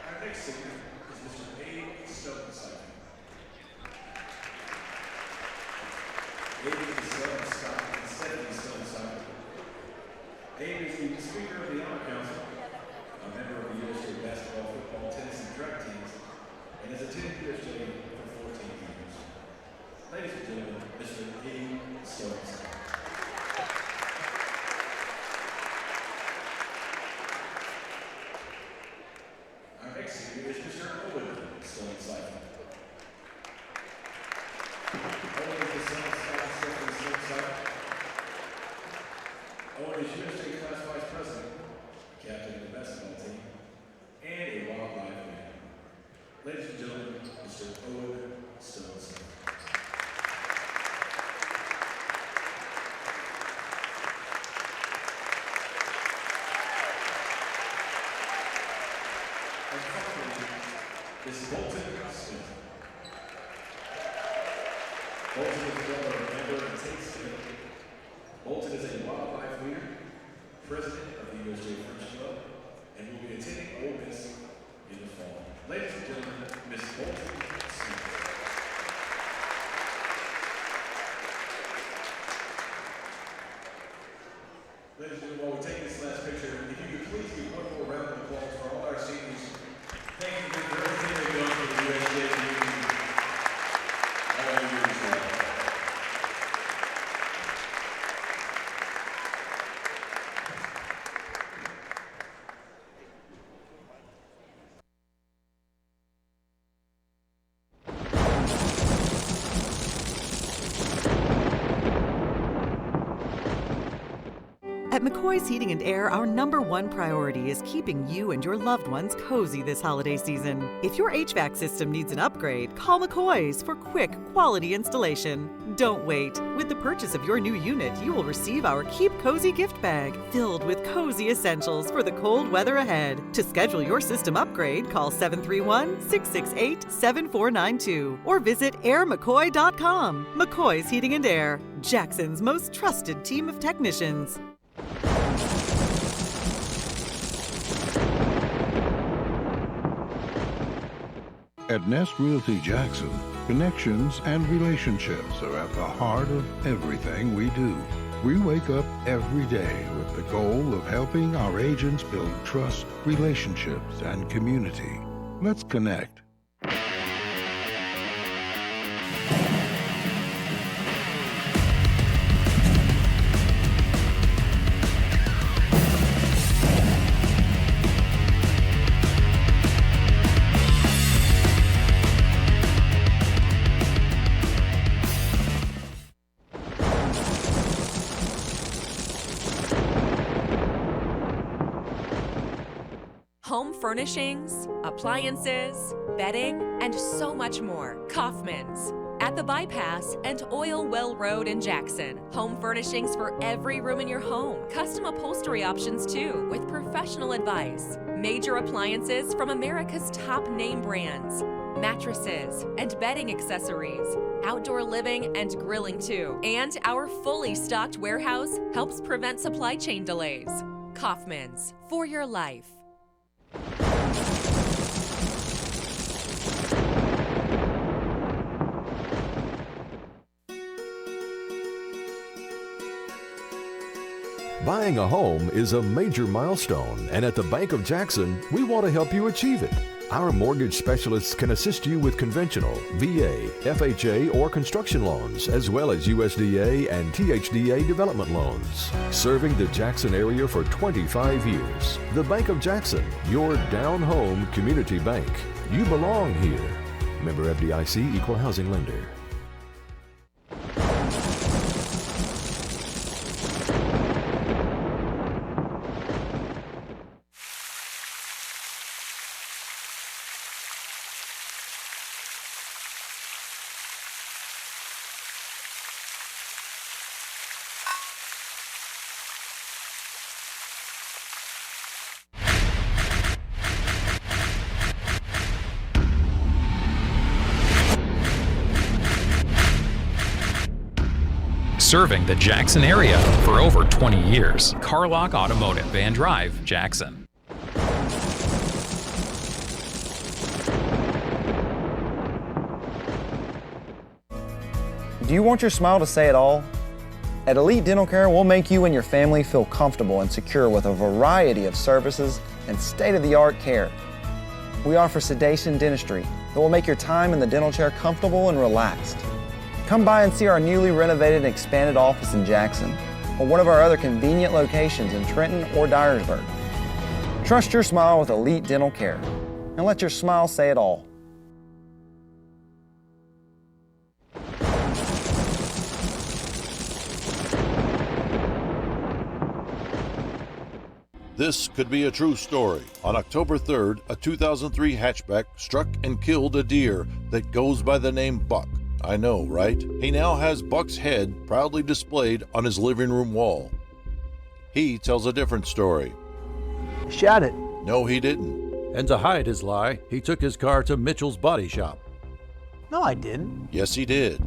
Our next senior is Mr. Abe Stone-Sypher. Abe is the son of Scott and Stephanie Stone-Sypher. Abe is the Speaker of the Honor Council, a member of the USJ basketball, football, tennis, and track teams, and has attended USJ for 14 years. Ladies and gentlemen, Mr. Abe Stone-Sypher. Our next senior is Mr. Owen Stone-Sypher. Owen is the son of Scott and Stephanie Stone-Sypher. Owen is USJ Class Vice President, captain of the basketball team, and a wildlife man. Ladies and gentlemen, Mr. Owen Stone-Sypher. And finally, is Bolton Smith. Bolton is the brother of Amber and Tate Smith. Bolton is a wildlife leader, president of the USJ French Club, and will be attending Ole Miss in the fall. Ladies and gentlemen, Miss Bolton Smith. Ladies and gentlemen, while we take this last picture, if you could please give one more round of applause for all our seniors. Thank you for everything they've done for the USJ community. All our years now. At McCoy's Heating and Air, our #1 priority is keeping you and your loved ones cozy this holiday season. If your HVAC system needs an upgrade, call McCoy's for quick, quality installation. Don't wait. With the purchase of your new unit, you will receive our Keep Cozy gift bag, filled with cozy essentials for the cold weather ahead. To schedule your system upgrade, call 731-668-7492 or visit airmccoy.com. McCoy's Heating and Air, Jackson's most trusted team of technicians. At Nest Realty Jackson, connections and relationships are at the heart of everything we do. We wake up every day with the goal of helping our agents build trust, relationships, and community. Let's connect. Home furnishings, appliances, bedding, and so much more. Kaufman's. At the Bypass and Oil Well Road in Jackson. Home furnishings for every room in your home. Custom upholstery options too, with professional advice. Major appliances from America's top name brands. Mattresses and bedding accessories. Outdoor living and grilling too. And our fully stocked warehouse helps prevent supply chain delays. Kaufman's. For your life. Buying a home is a major milestone, and at the Bank of Jackson, we want to help you achieve it. Our mortgage specialists can assist you with conventional, VA, FHA, or construction loans, as well as USDA and THDA development loans. Serving the Jackson area for 25 years. The Bank of Jackson, your down-home community bank. You belong here. Member FDIC, Equal Housing Lender. Serving the Jackson area for over 20 years. Carlock Automotive and Drive, Jackson. Do you want your smile to say it all? At Elite Dental Care, we'll make you and your family feel comfortable and secure with a variety of services and state-of-the-art care. We offer sedation dentistry that will make your time in the dental chair comfortable and relaxed. Come by and see our newly renovated and expanded office in Jackson, or one of our other convenient locations in Trenton or Dyersburg. Trust your smile with Elite Dental Care, and let your smile say it all. This could be a true story. On October 3rd, a 2003 hatchback struck and killed a deer that goes by the name Buck. I know, right? He now has Buck's head proudly displayed on his living room wall. He tells a different story. Shot it. No, he didn't. And to hide his lie, he took his car to Mitchell's Body Shop. No, I didn't. Yes, he did.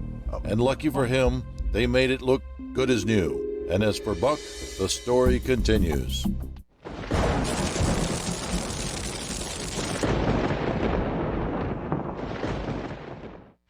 And lucky for him, they made it look good as new. And as for Buck, the story continues.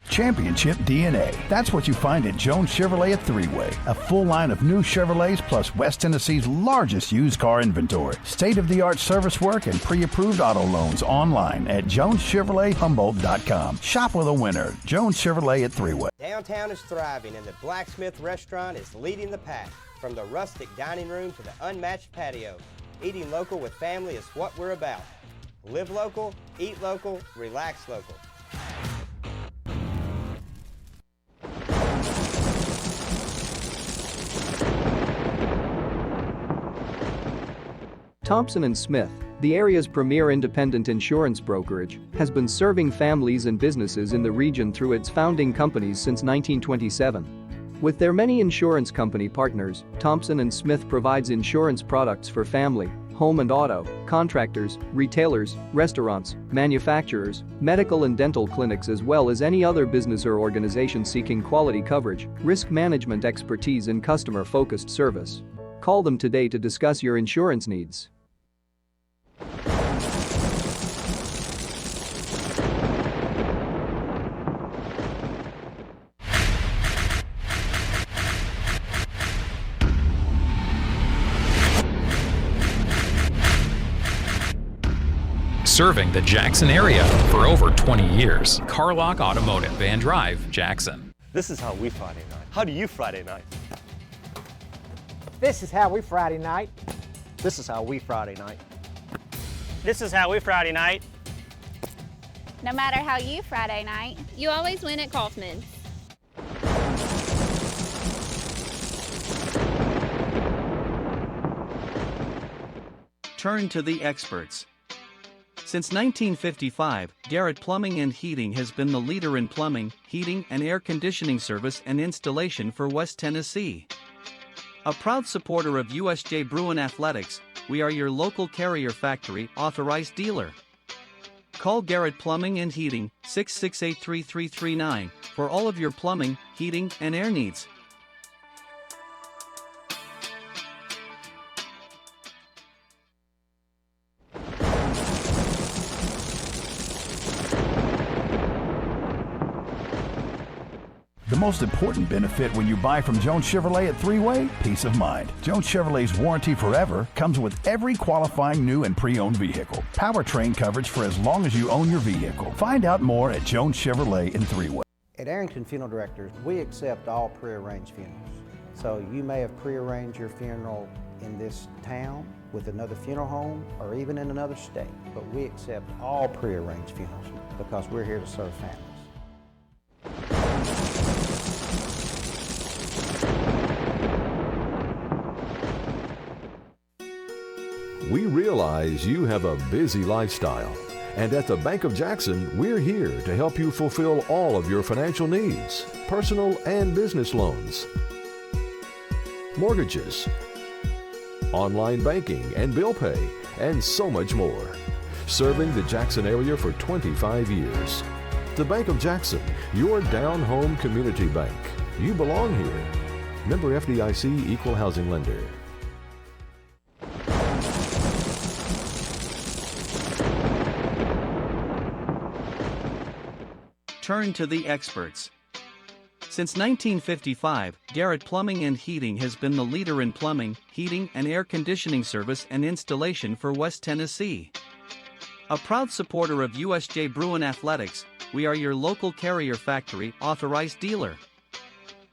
Championship DNA. That's what you find at Jones Chevrolet at Three-Way. A full line of new Chevrolets plus West Tennessee's largest used car inventory. State-of-the-art service work and pre-approved auto loans online at JonesChevroletHumboldt.com. Shop with a winner. Jones Chevrolet at Three-Way. Downtown is thriving and the Blacksmith Restaurant is leading the pack. From the rustic dining room to the unmatched patio, eating local with family is what we're about. Live local, eat local, relax local. Thompson & Smith, the area's premier independent insurance brokerage, has been serving families and businesses in the region through its founding companies since 1927. With their many insurance company partners, Thompson & Smith provides insurance products for family, home and auto, contractors, retailers, restaurants, manufacturers, medical and dental clinics, as well as any other business or organization seeking quality coverage, risk management expertise and customer-focused service. Call them today to discuss your insurance needs. serving the Jackson area for over 20 years. Carlock Automotive, Van Drive, Jackson. This is how we Friday night. How do you Friday night? This is how we Friday night. This is how we Friday night. This is how we Friday night. No matter how you Friday night, you always win at Kaufman's. Turn to the experts. Since 1955, Garrett Plumbing and Heating has been the leader in plumbing, heating, and air conditioning service and installation for West Tennessee. A proud supporter of USJ Bruin Athletics, we are your local Carrier Factory authorized dealer. Call Garrett Plumbing and Heating 668-3339 for all of your plumbing, heating, and air needs. The most important benefit when you buy from Jones Chevrolet at Three-Way? Peace of mind. Jones Chevrolet's warranty forever comes with every qualifying new and pre-owned vehicle. Powertrain coverage for as long as you own your vehicle. Find out more at Jones Chevrolet in Three-Way. At Arrington Funeral Directors, we accept all pre-arranged funerals. So you may have pre-arranged your funeral in this town with another funeral home or even in another state, but we accept all pre-arranged funerals because we're here to serve families. We realize you have a busy lifestyle, and at the Bank of Jackson, we're here to help you fulfill all of your financial needs, personal and business loans, mortgages, online banking and bill pay, and so much more. Serving the Jackson area for 25 years. The Bank of Jackson, your down-home community bank. You belong here. Member FDIC Equal Housing Lender. Turn to the experts. Since 1955, Garrett Plumbing and Heating has been the leader in plumbing, heating, and air conditioning service and installation for West Tennessee. A proud supporter of USJ Bruin Athletics, we are your local Carrier Factory authorized dealer.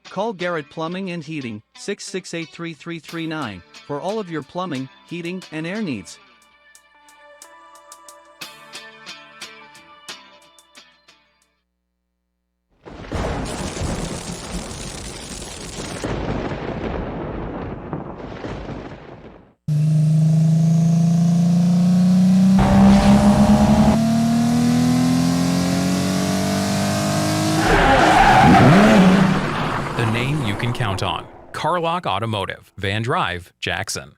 Call Garrett Plumbing and Heating 668-3339 for all of your plumbing, heating, and air needs. Count on Carlock Automotive, Van Drive, Jackson.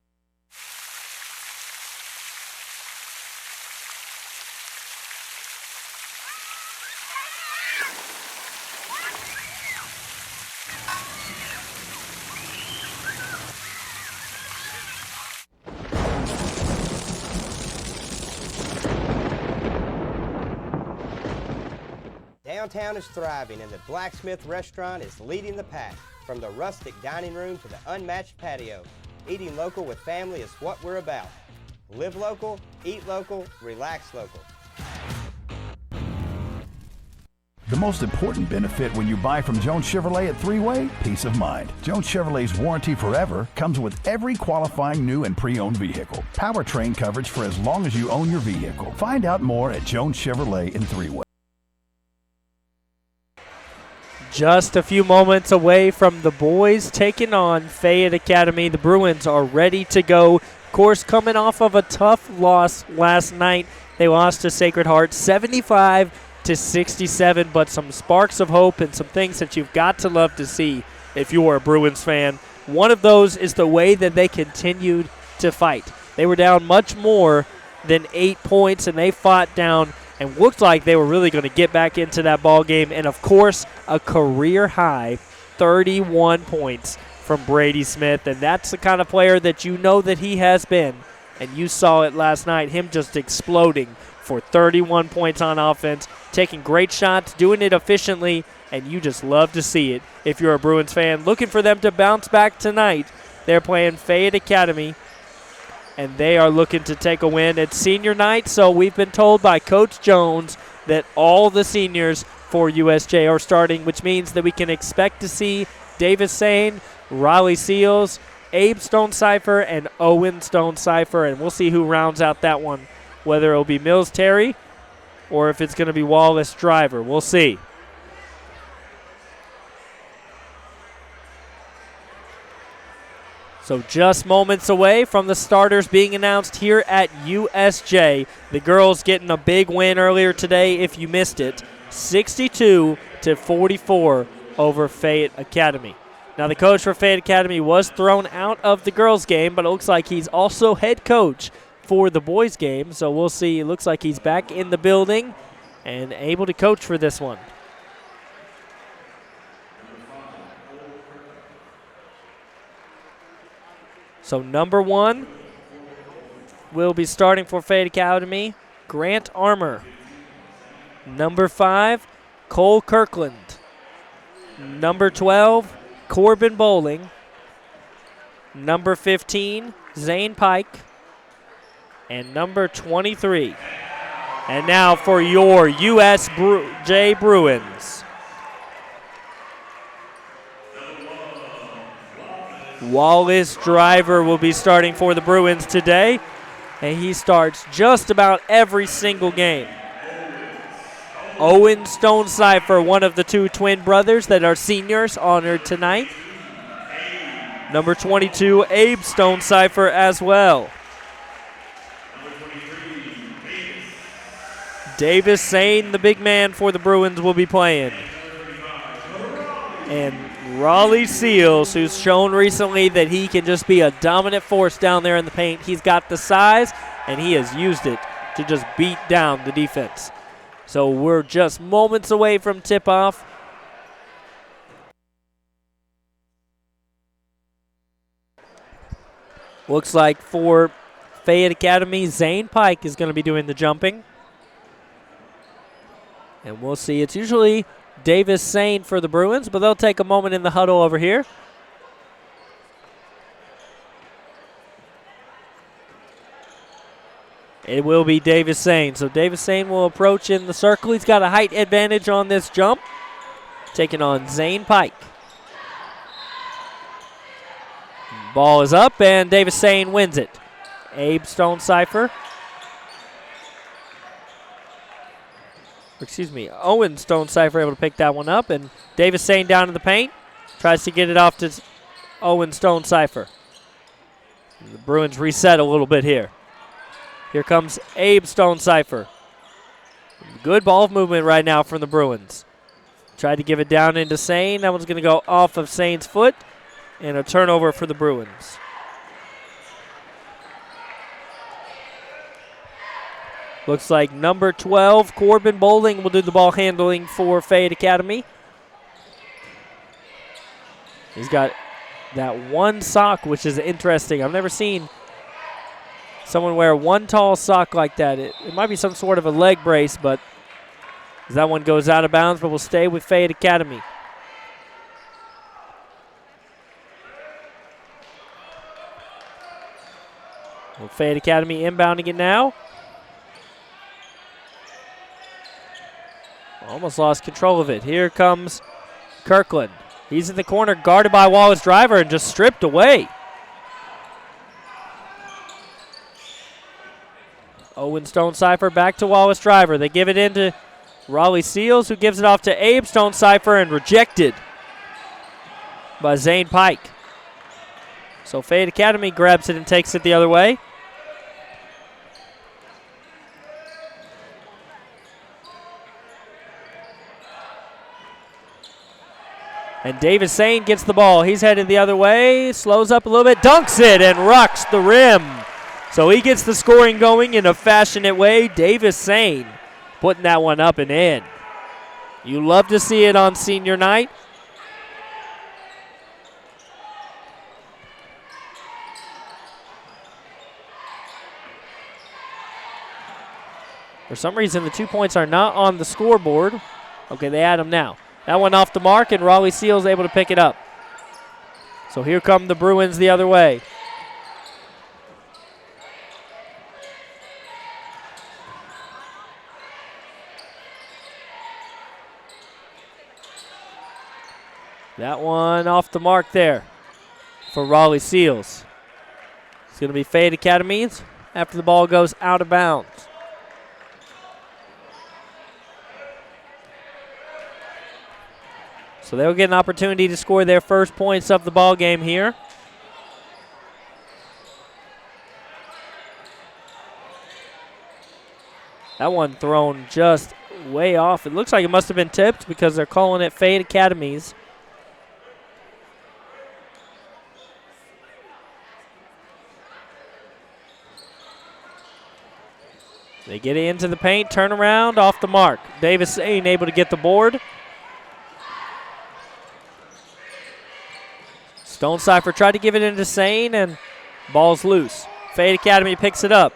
Downtown is thriving and the Blacksmith Restaurant is leading the pack. From the rustic dining room to the unmatched patio, eating local with family is what we're about. Live local, eat local, relax local. The most important benefit when you buy from Jones Chevrolet at Three-Way? Peace of mind. Jones Chevrolet's warranty forever comes with every qualifying new and pre-owned vehicle. Powertrain coverage for as long as you own your vehicle. Find out more at Jones Chevrolet in Three-Way. Just a few moments away from the boys taking on Fayette Academy. The Bruins are ready to go. Of course, coming off of a tough loss last night. They lost to Sacred Heart 75-67, but some sparks of hope and some things that you've got to love to see if you are a Bruins fan. One of those is the way that they continued to fight. They were down much more than 8 points, and they fought down and looked like they were really going to get back into that ball game. And, of course, a career-high 31 points from Brady Smith. And that's the kind of player that you know that he has been. And you saw it last night, him just exploding for 31 points on offense, taking great shots, doing it efficiently, and you just love to see it if you're a Bruins fan. Looking for them to bounce back tonight. They're playing Fayette Academy. and they are looking to take a win. It's senior night, so we've been told by Coach Jones that all the seniors for USJ are starting, which means that we can expect to see Davis Sane, Raleigh Seals, Abe Stonecipher, and Owen Stonecipher, and we'll see who rounds out that one, whether it'll be Mills Terry or if it's going to be Wallace Driver. We'll see. So just moments away from the starters being announced here at USJ. The girls getting a big win earlier today, if you missed it, 62-44 over Fayette Academy. Now the coach for Fayette Academy was thrown out of the girls game, but it looks like he's also head coach for the boys game. So we'll see. It looks like he's back in the building and able to coach for this one. So number 1 will be starting for Fayette Academy, Grant Armour. Number 5, Cole Kirkland. Number 12, Corbin Bowling. Number 15, Zane Pike. And number 23. And now for your USJ Bruins. Wallace Driver will be starting for the Bruins today, and he starts just about every single game. Owen Stonecipher, one of the 2 twin brothers that are seniors, honored tonight. Number 22, Abe Stonecipher as well. Davis Sane, the big man for the Bruins, will be playing. And Raleigh Seals, who's shown recently that he can just be a dominant force down there in the paint. He's got the size, and he has used it to just beat down the defense. So we're just moments away from tip-off. Looks like for Fayette Academy, Zane Pike is going to be doing the jumping. And we'll see. It's usually Davis Sane for the Bruins, but they'll take a moment in the huddle over here. It will be Davis Sane. So Davis Sane will approach in the circle. He's got a height advantage on this jump, taking on Zane Pike. Ball is up, and Davis Sane wins it. Abe Stonecipher. Owen Stonecipher able to pick that one up, and Davis Sane down in the paint. Tries to get it off to Owen Stonecipher. The Bruins reset a little bit here. Here comes Abe Stonecipher. Good ball movement right now from the Bruins. Tried to give it down into Sane. That one's going to go off of Sane's foot, and a turnover for the Bruins. Looks like number 12, Corbin Bowling, will do the ball handling for Fayette Academy. He's got that one sock, which is interesting. I've never seen someone wear one tall sock like that. It might be some sort of a leg brace, but that one goes out of bounds, but will stay with Fayette Academy. Well, Fayette Academy inbounding it now. Almost lost control of it. Here comes Kirkland. He's in the corner, guarded by Wallace Driver, and just stripped away. Owen Stonecipher back to Wallace Driver. They give it into Raleigh Seals, who gives it off to Abe Stonecipher, and rejected by Zane Pike. So Fayette Academy grabs it and takes it the other way. And Davis Sane gets the ball. He's headed the other way, slows up a little bit, dunks it, and rocks the rim. So he gets the scoring going in a passionate way. Davis Sane putting that one up and in. You love to see it on senior night. For some reason, the 2 points are not on the scoreboard. Okay, they add them now. That one off the mark, and Raleigh Seals able to pick it up. So here come the Bruins the other way. That one off the mark there for Raleigh Seals. It's going to be Fayette Academy's after the ball goes out of bounds. So they'll get an opportunity to score their first points of the ball game here. That one thrown just way off. It looks like it must have been tipped because they're calling it Fayette Academy's. They get it into the paint, turn around, off the mark. Davis Sane able to get the board. Stonecipher tried to give it into Sane, and ball's loose. Fayette Academy picks it up.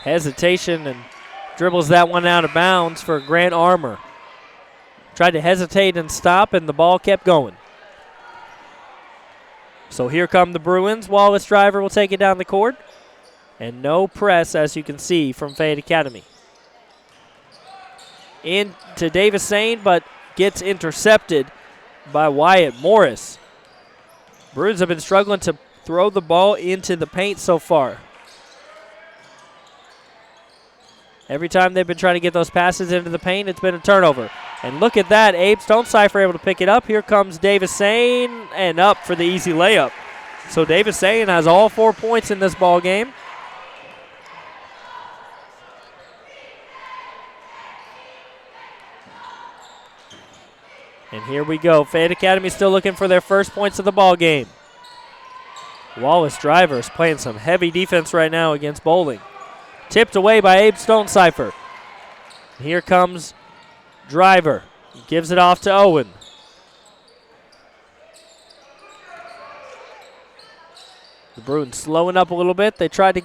Hesitation and dribbles that one out of bounds for Grant Armour. Tried to hesitate and stop, and the ball kept going. So here come the Bruins. Wallace Driver will take it down the court. And no press, as you can see, from Fayette Academy. Into Davis Sane, but gets intercepted by Wyatt Morris. Bruins have been struggling to throw the ball into the paint so far. Every time they've been trying to get those passes into the paint, it's been a turnover. And look at that, Abe Stonecipher able to pick it up. Here comes Davis Sane, and up for the easy layup. So Davis Sane has all 4 points in this ball game. And here we go. Fayette Academy still looking for their first points of the ball game. Wallace Driver is playing some heavy defense right now against Bowling. Tipped away by Abe Stonecipher. Here comes Driver. He gives it off to Owen. The Bruins slowing up a little bit. They tried to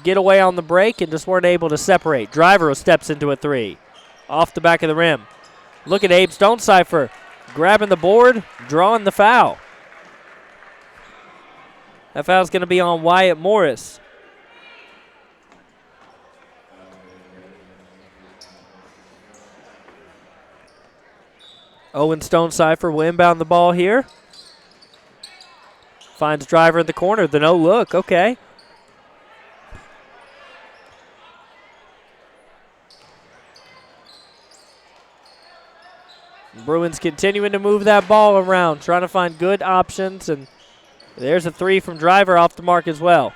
get away on the break and just weren't able to separate. Driver steps into a three. Off the back of the rim. Look at Abe Stonecipher grabbing the board, drawing the foul. That foul's going to be on Wyatt Morris. Owen Stonecipher will inbound the ball here. Finds Driver in the corner. The no look. Okay. Bruins continuing to move that ball around, trying to find good options, and there's a three from Driver off the mark as well.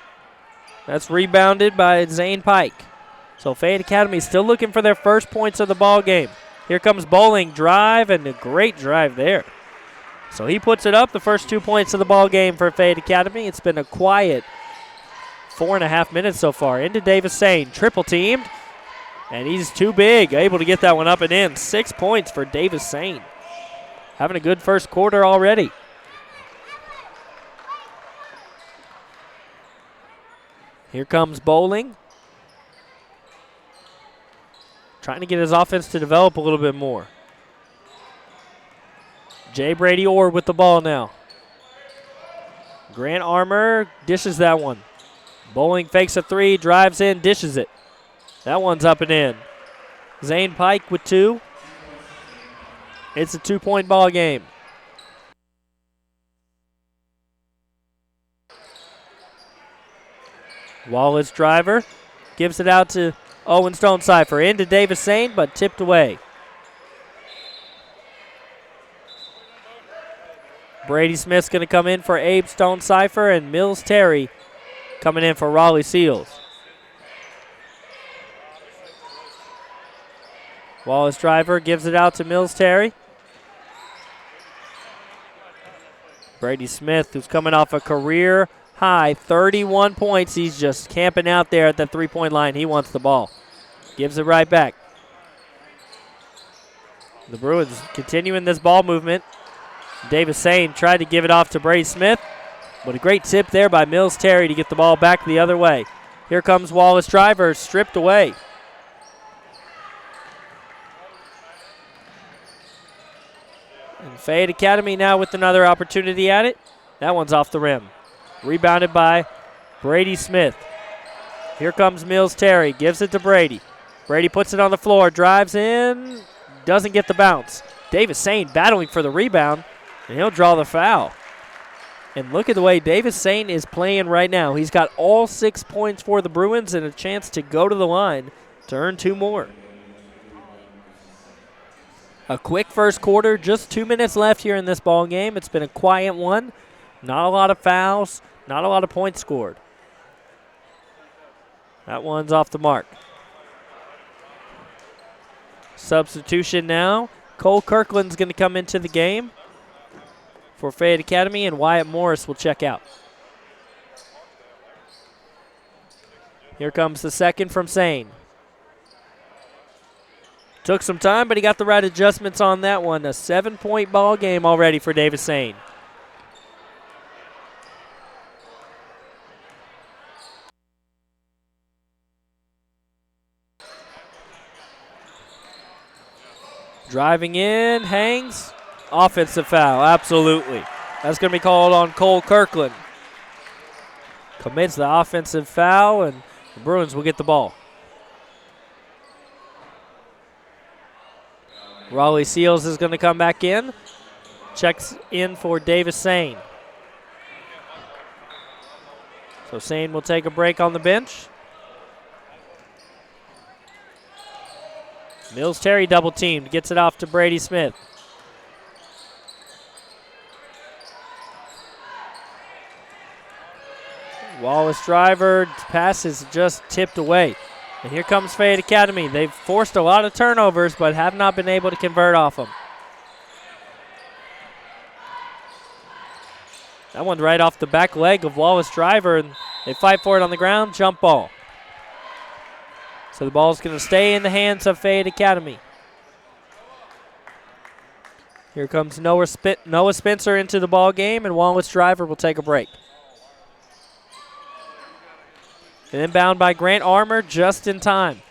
That's rebounded by Zane Pike. So Fayette Academy still looking for their first points of the ball game. Here comes Bowling, drive, and a great drive there. So he puts it up, the first 2 points of the ball game for Fayette Academy. It's been a quiet 4.5 minutes so far. Into Davis Sane, triple teamed. And he's too big, able to get that one up and in. 6 points for Davis Sane. Having a good first quarter already. Here comes Bowling. Trying to get his offense to develop a little bit more. Jay Brady Orr with the ball now. Grant Armour dishes that one. Bowling fakes a three, drives in, dishes it. That one's up and in. Zane Pike with two. It's a 2-point ball game. Wallace Driver gives it out to Owen Stonecipher. Into Davis Sane, but tipped away. Brady Smith's going to come in for Abe Stonecipher, and Mills Terry coming in for Raleigh Seals. Wallace Driver gives it out to Mills Terry. Brady Smith, who's coming off a career high 31 points. He's just camping out there at the three-point line. He wants the ball. Gives it right back. The Bruins continuing this ball movement. Davis Sane tried to give it off to Brady Smith, but a great tip there by Mills Terry to get the ball back the other way. Here comes Wallace Driver, stripped away. And Fayette Academy now with another opportunity at it. That one's off the rim. Rebounded by Brady Smith. Here comes Mills Terry, gives it to Brady. Brady puts it on the floor, drives in, doesn't get the bounce. Davis Saint battling for the rebound, and he'll draw the foul. And look at the way Davis Saint is playing right now. He's got all 6 points for the Bruins and a chance to go to the line to earn 2 more. A quick first quarter, just 2 minutes left here in this ball game. It's been a quiet one. Not a lot of fouls, not a lot of points scored. That one's off the mark. Substitution now. Cole Kirkland's going to come into the game for Fayette Academy, and Wyatt Morris will check out. Here comes the second from Sane. Took some time, but he got the right adjustments on that one. A 7-point ball game already for Davis Sane. Driving in, hangs. Offensive foul, absolutely. That's going to be called on Cole Kirkland. Commits the offensive foul, and the Bruins will get the ball. Raleigh Seals is going to come back in. Checks in for Davis Sane. So Sane will take a break on the bench. Mills Terry double teamed, gets it off to Brady Smith. Wallace driver, pass is just tipped away. And here comes Fayette Academy. They've forced a lot of turnovers, but have not been able to convert off them. That one right off the back leg of Wallace driver, and they fight for it on the ground, jump ball. So the ball's going to stay in the hands of Fayette Academy. Here comes Noah Spencer into the ball game, and Wallace driver will take a break. And inbound by Grant Armour just in time.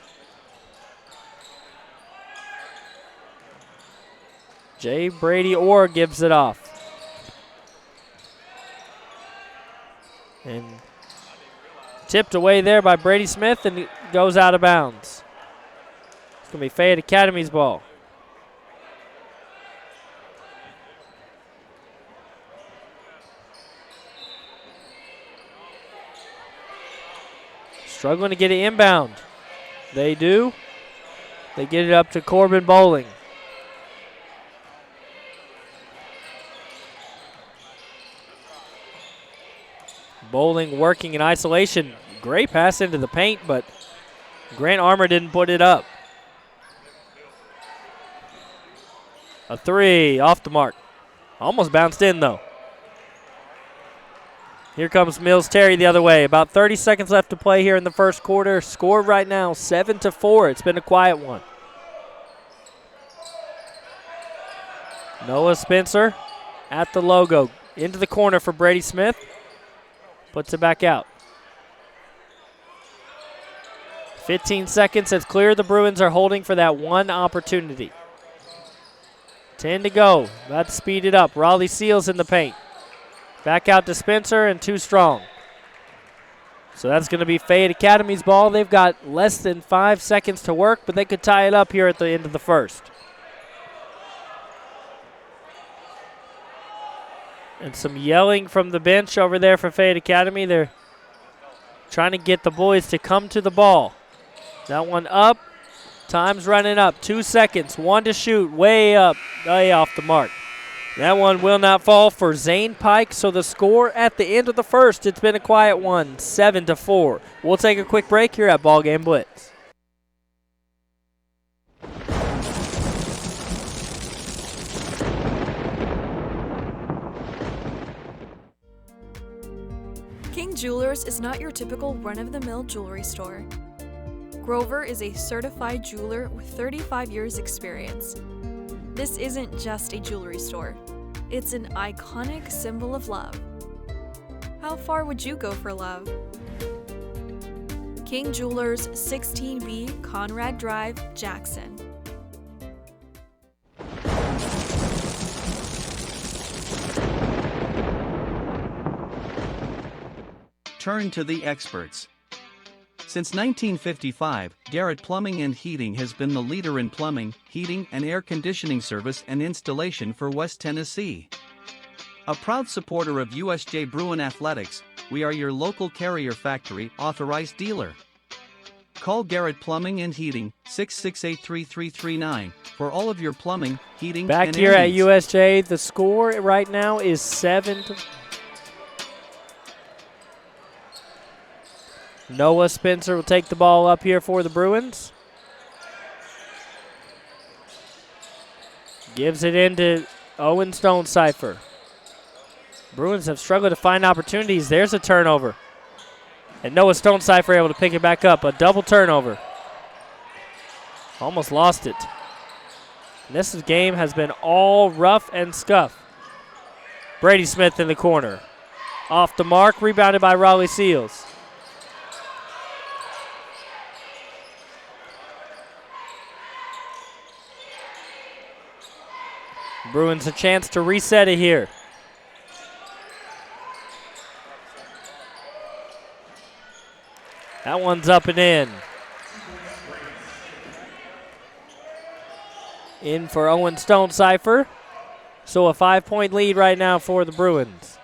Jay Brady Orr gives it off. And tipped away there by Brady Smith, and it goes out of bounds. It's going to be Fayette Academy's ball. Struggling to get it inbound. They do. They get it up to Corbin Bowling. Bowling working in isolation. Great pass into the paint, but Grant Armour didn't put it up. A three off the mark. Almost bounced in, though. Here comes Mills Terry the other way. About 30 seconds left to play here in the first quarter. Score right now 7-4. It's been a quiet one. Noah Spencer at the logo. Into the corner for Brady Smith. Puts it back out. 15 seconds. It's clear the Bruins are holding for that one opportunity. 10 to go. About to speed it up. Raleigh Seals in the paint. Back out to Spencer and too strong. So that's going to be Fayette Academy's ball. They've got less than 5 seconds to work, but they could tie it up here at the end of the first. And some yelling from the bench over there for Fayette Academy. They're trying to get the boys to come to the ball. That one up. Time's running up. 2 seconds. 1 to shoot. Way up. Way off the mark. That one will not fall for Zane Pike. So the score at the end of the first, it's been a quiet one, 7-4. We'll take a quick break here at BallGame Blitz. King Jewelers is not your typical run-of-the-mill jewelry store. Grover is a certified jeweler with 35 years experience. This isn't just a jewelry store. It's an iconic symbol of love. How far would you go for love? King Jewelers, 16B Conrad Drive, Jackson. Turn to the experts. Since 1955, Garrett Plumbing and Heating has been the leader in plumbing, heating, and air conditioning service and installation for West Tennessee. A proud supporter of USJ Bruin Athletics, we are your local Carrier Factory authorized dealer. Call Garrett Plumbing and Heating 668-3339 for all of your plumbing, heating, Back and here air at needs. USJ, the score right now is 7. Noah Spencer will take the ball up here for the Bruins. Gives it into Owen Stonecipher. Bruins have struggled to find opportunities. There's a turnover. And Noah Stonecipher able to pick it back up. A double turnover. Almost lost it. And this game has been all rough and scuff. Brady Smith in the corner. Off the mark, rebounded by Raleigh Seals. Bruins a chance to reset it here. That one's up and in. In for Owen Stonecipher. So a 5-point lead right now for the Bruins.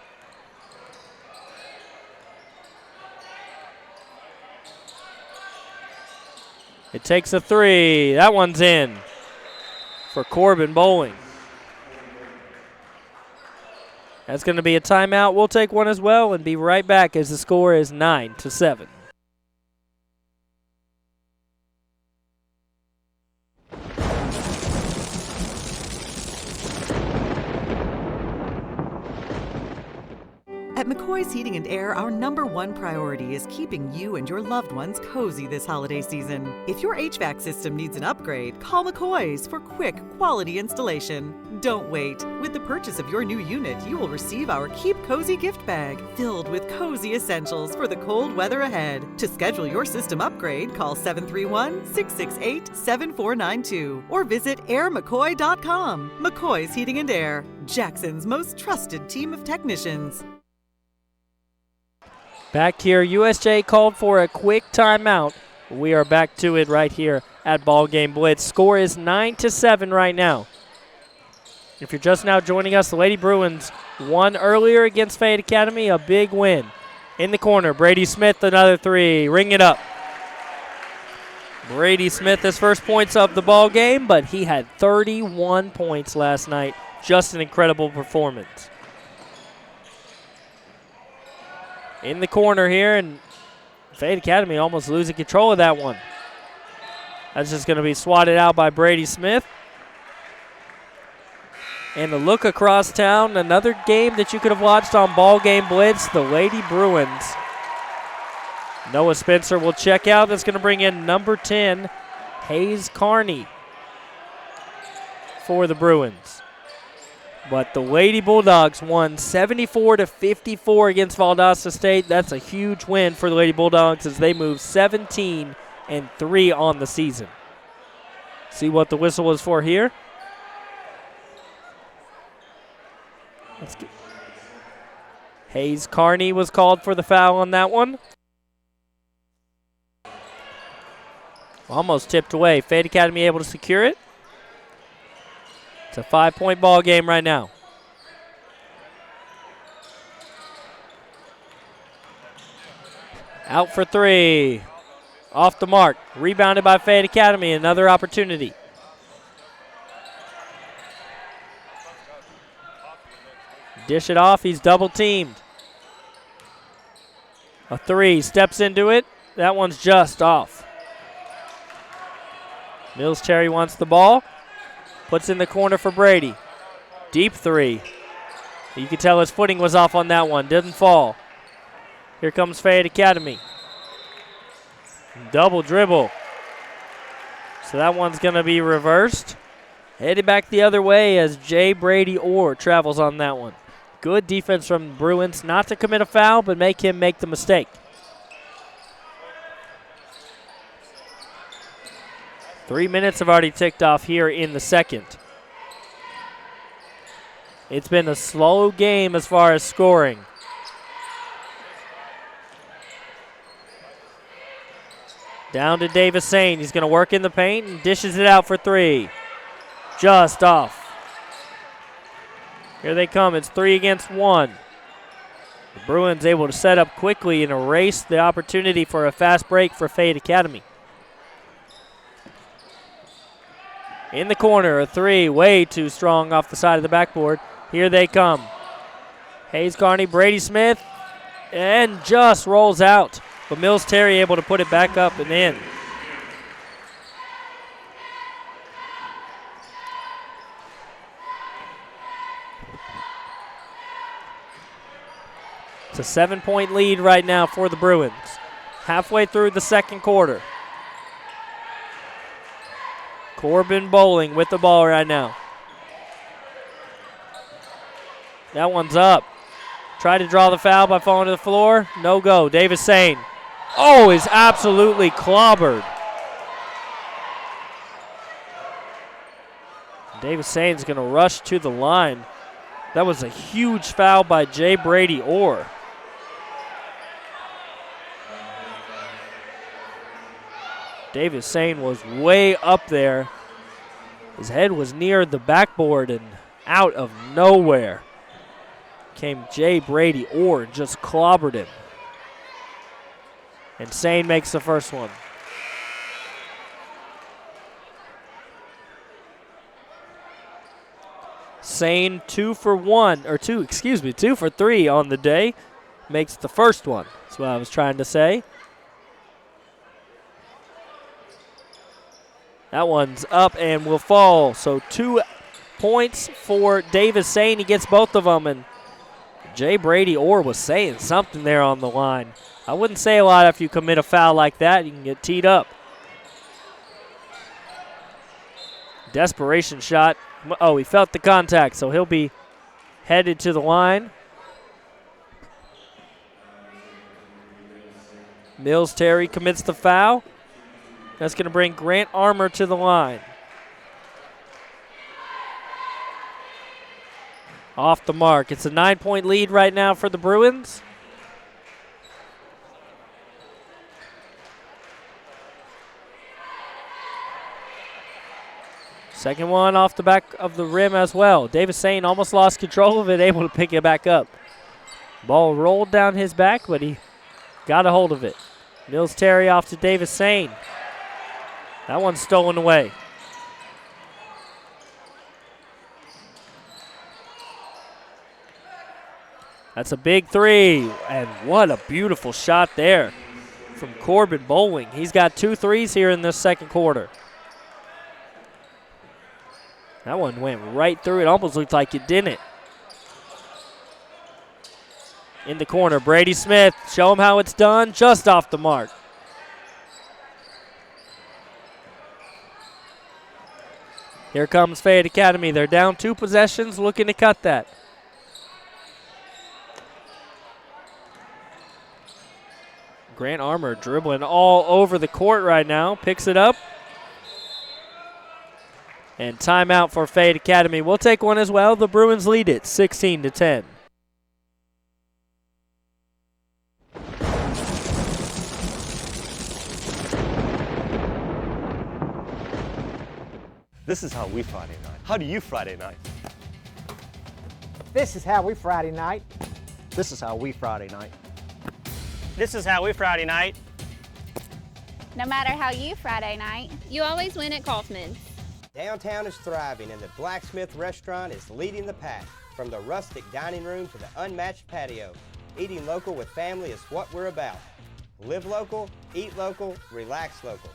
It takes a 3. That one's in for Corbin Bowling. That's going to be a timeout. We'll take one as well and be right back as the score is 9-7. At McCoy's Heating and Air, our #1 priority is keeping you and your loved ones cozy this holiday season. If your HVAC system needs an upgrade, call McCoy's for quick, quality installation. Don't wait. With the purchase of your new unit, you will receive our Keep Cozy gift bag, filled with cozy essentials for the cold weather ahead. To schedule your system upgrade, call 731-668-7492 or visit airmccoy.com. McCoy's Heating and Air, Jackson's most trusted team of technicians. Back here, USJ called for a quick timeout. We are back to it right here at BallGame Blitz. Score is 9-7 right now. If you're just now joining us, the Lady Bruins won earlier against Fayette Academy, a big win. In the corner, Brady Smith, another 3. Ring it up. Brady Smith, his first points of the ball game, but he had 31 points last night. Just an incredible performance. In the corner here, and Fayette Academy almost losing control of that one. That's just going to be swatted out by Brady Smith. And a look across town, another game that you could have watched on BallGame Blitz, the Lady Bruins. Noah Spencer will check out. That's going to bring in number 10, Hayes Carney, for the Bruins. But the Lady Bulldogs won 74-54 against Valdosta State. That's a huge win for the Lady Bulldogs as they move 17-3 on the season. See what the whistle is for here. Let's get. Hayes Carney was called for the foul on that one. Almost tipped away. Fayette Academy able to secure it. It's a 5-point ball game right now. Out for 3. Off the mark. Rebounded by Fayette Academy. Another opportunity. Dish it off. He's double teamed. A 3. Steps into it. That one's just off. Mills Cherry wants the ball. Puts in the corner for Brady. Deep 3. You can tell his footing was off on that one. Didn't fall. Here comes Fayette Academy. Double dribble. So that one's going to be reversed. Headed back the other way as Jay Brady Orr travels on that one. Good defense from the Bruins not to commit a foul, but make him make the mistake. 3 minutes have already ticked off here in the second. It's been a slow game as far as scoring. Down to Davis Sane. He's going to work in the paint and dishes it out for three. Just off. Here they come. It's 3 against 1. The Bruins able to set up quickly and erase the opportunity for a fast break for Fayette Academy. In the corner, a three, way too strong off the side of the backboard. Here they come. Hayes Carney, Brady Smith, and just rolls out. But Mills Terry able to put it back up and in. It's a 7-point lead right now for the Bruins. Halfway through the second quarter. Corbin Bowling with the ball right now. That one's up. Tried to draw the foul by falling to the floor. No go. Davis Sane. Oh, is absolutely clobbered. Davis Sane's going to rush to the line. That was a huge foul by Jay Brady Orr. Davis Sane was way up there. His head was near the backboard, and out of nowhere came Jay Brady Orr and just clobbered him. And Sane makes the first one. Sane 2 for 3 on the day. Makes the first one. That's what I was trying to say. That one's up and will fall. So 2 points for Davis Sane. He gets both of them. And Jay Brady Orr was saying something there on the line. I wouldn't say a lot if you commit a foul like that. You can get teed up. Desperation shot. Oh, he felt the contact, so he'll be headed to the line. Mills Terry commits the foul. That's going to bring Grant Armour to the line. Off the mark. It's a 9-point lead right now for the Bruins. Second one off the back of the rim as well. Davis Sane almost lost control of it, able to pick it back up. Ball rolled down his back, but he got a hold of it. Mills Terry off to Davis Sane. That one's stolen away. That's a big three, and what a beautiful shot there from Corbin Bowling. He's got 2 threes here in this second quarter. That one went right through. It almost looked like it didn't. In the corner, Brady Smith. Show him how it's done. Just off the mark. Here comes Fayette Academy. They're down 2 possessions, looking to cut that. Grant Armour dribbling all over the court right now. Picks it up. And timeout for Fayette Academy. We'll take one as well. The Bruins lead it 16-10. This is how we Friday night. How do you Friday night? This is how we Friday night. This is how we Friday night. This is how we Friday night. No matter how you Friday night, you always win at Kaufman's. Downtown is thriving and the Blacksmith Restaurant is leading the pack. From the rustic dining room to the unmatched patio, eating local with family is what we're about. Live local, eat local, relax local.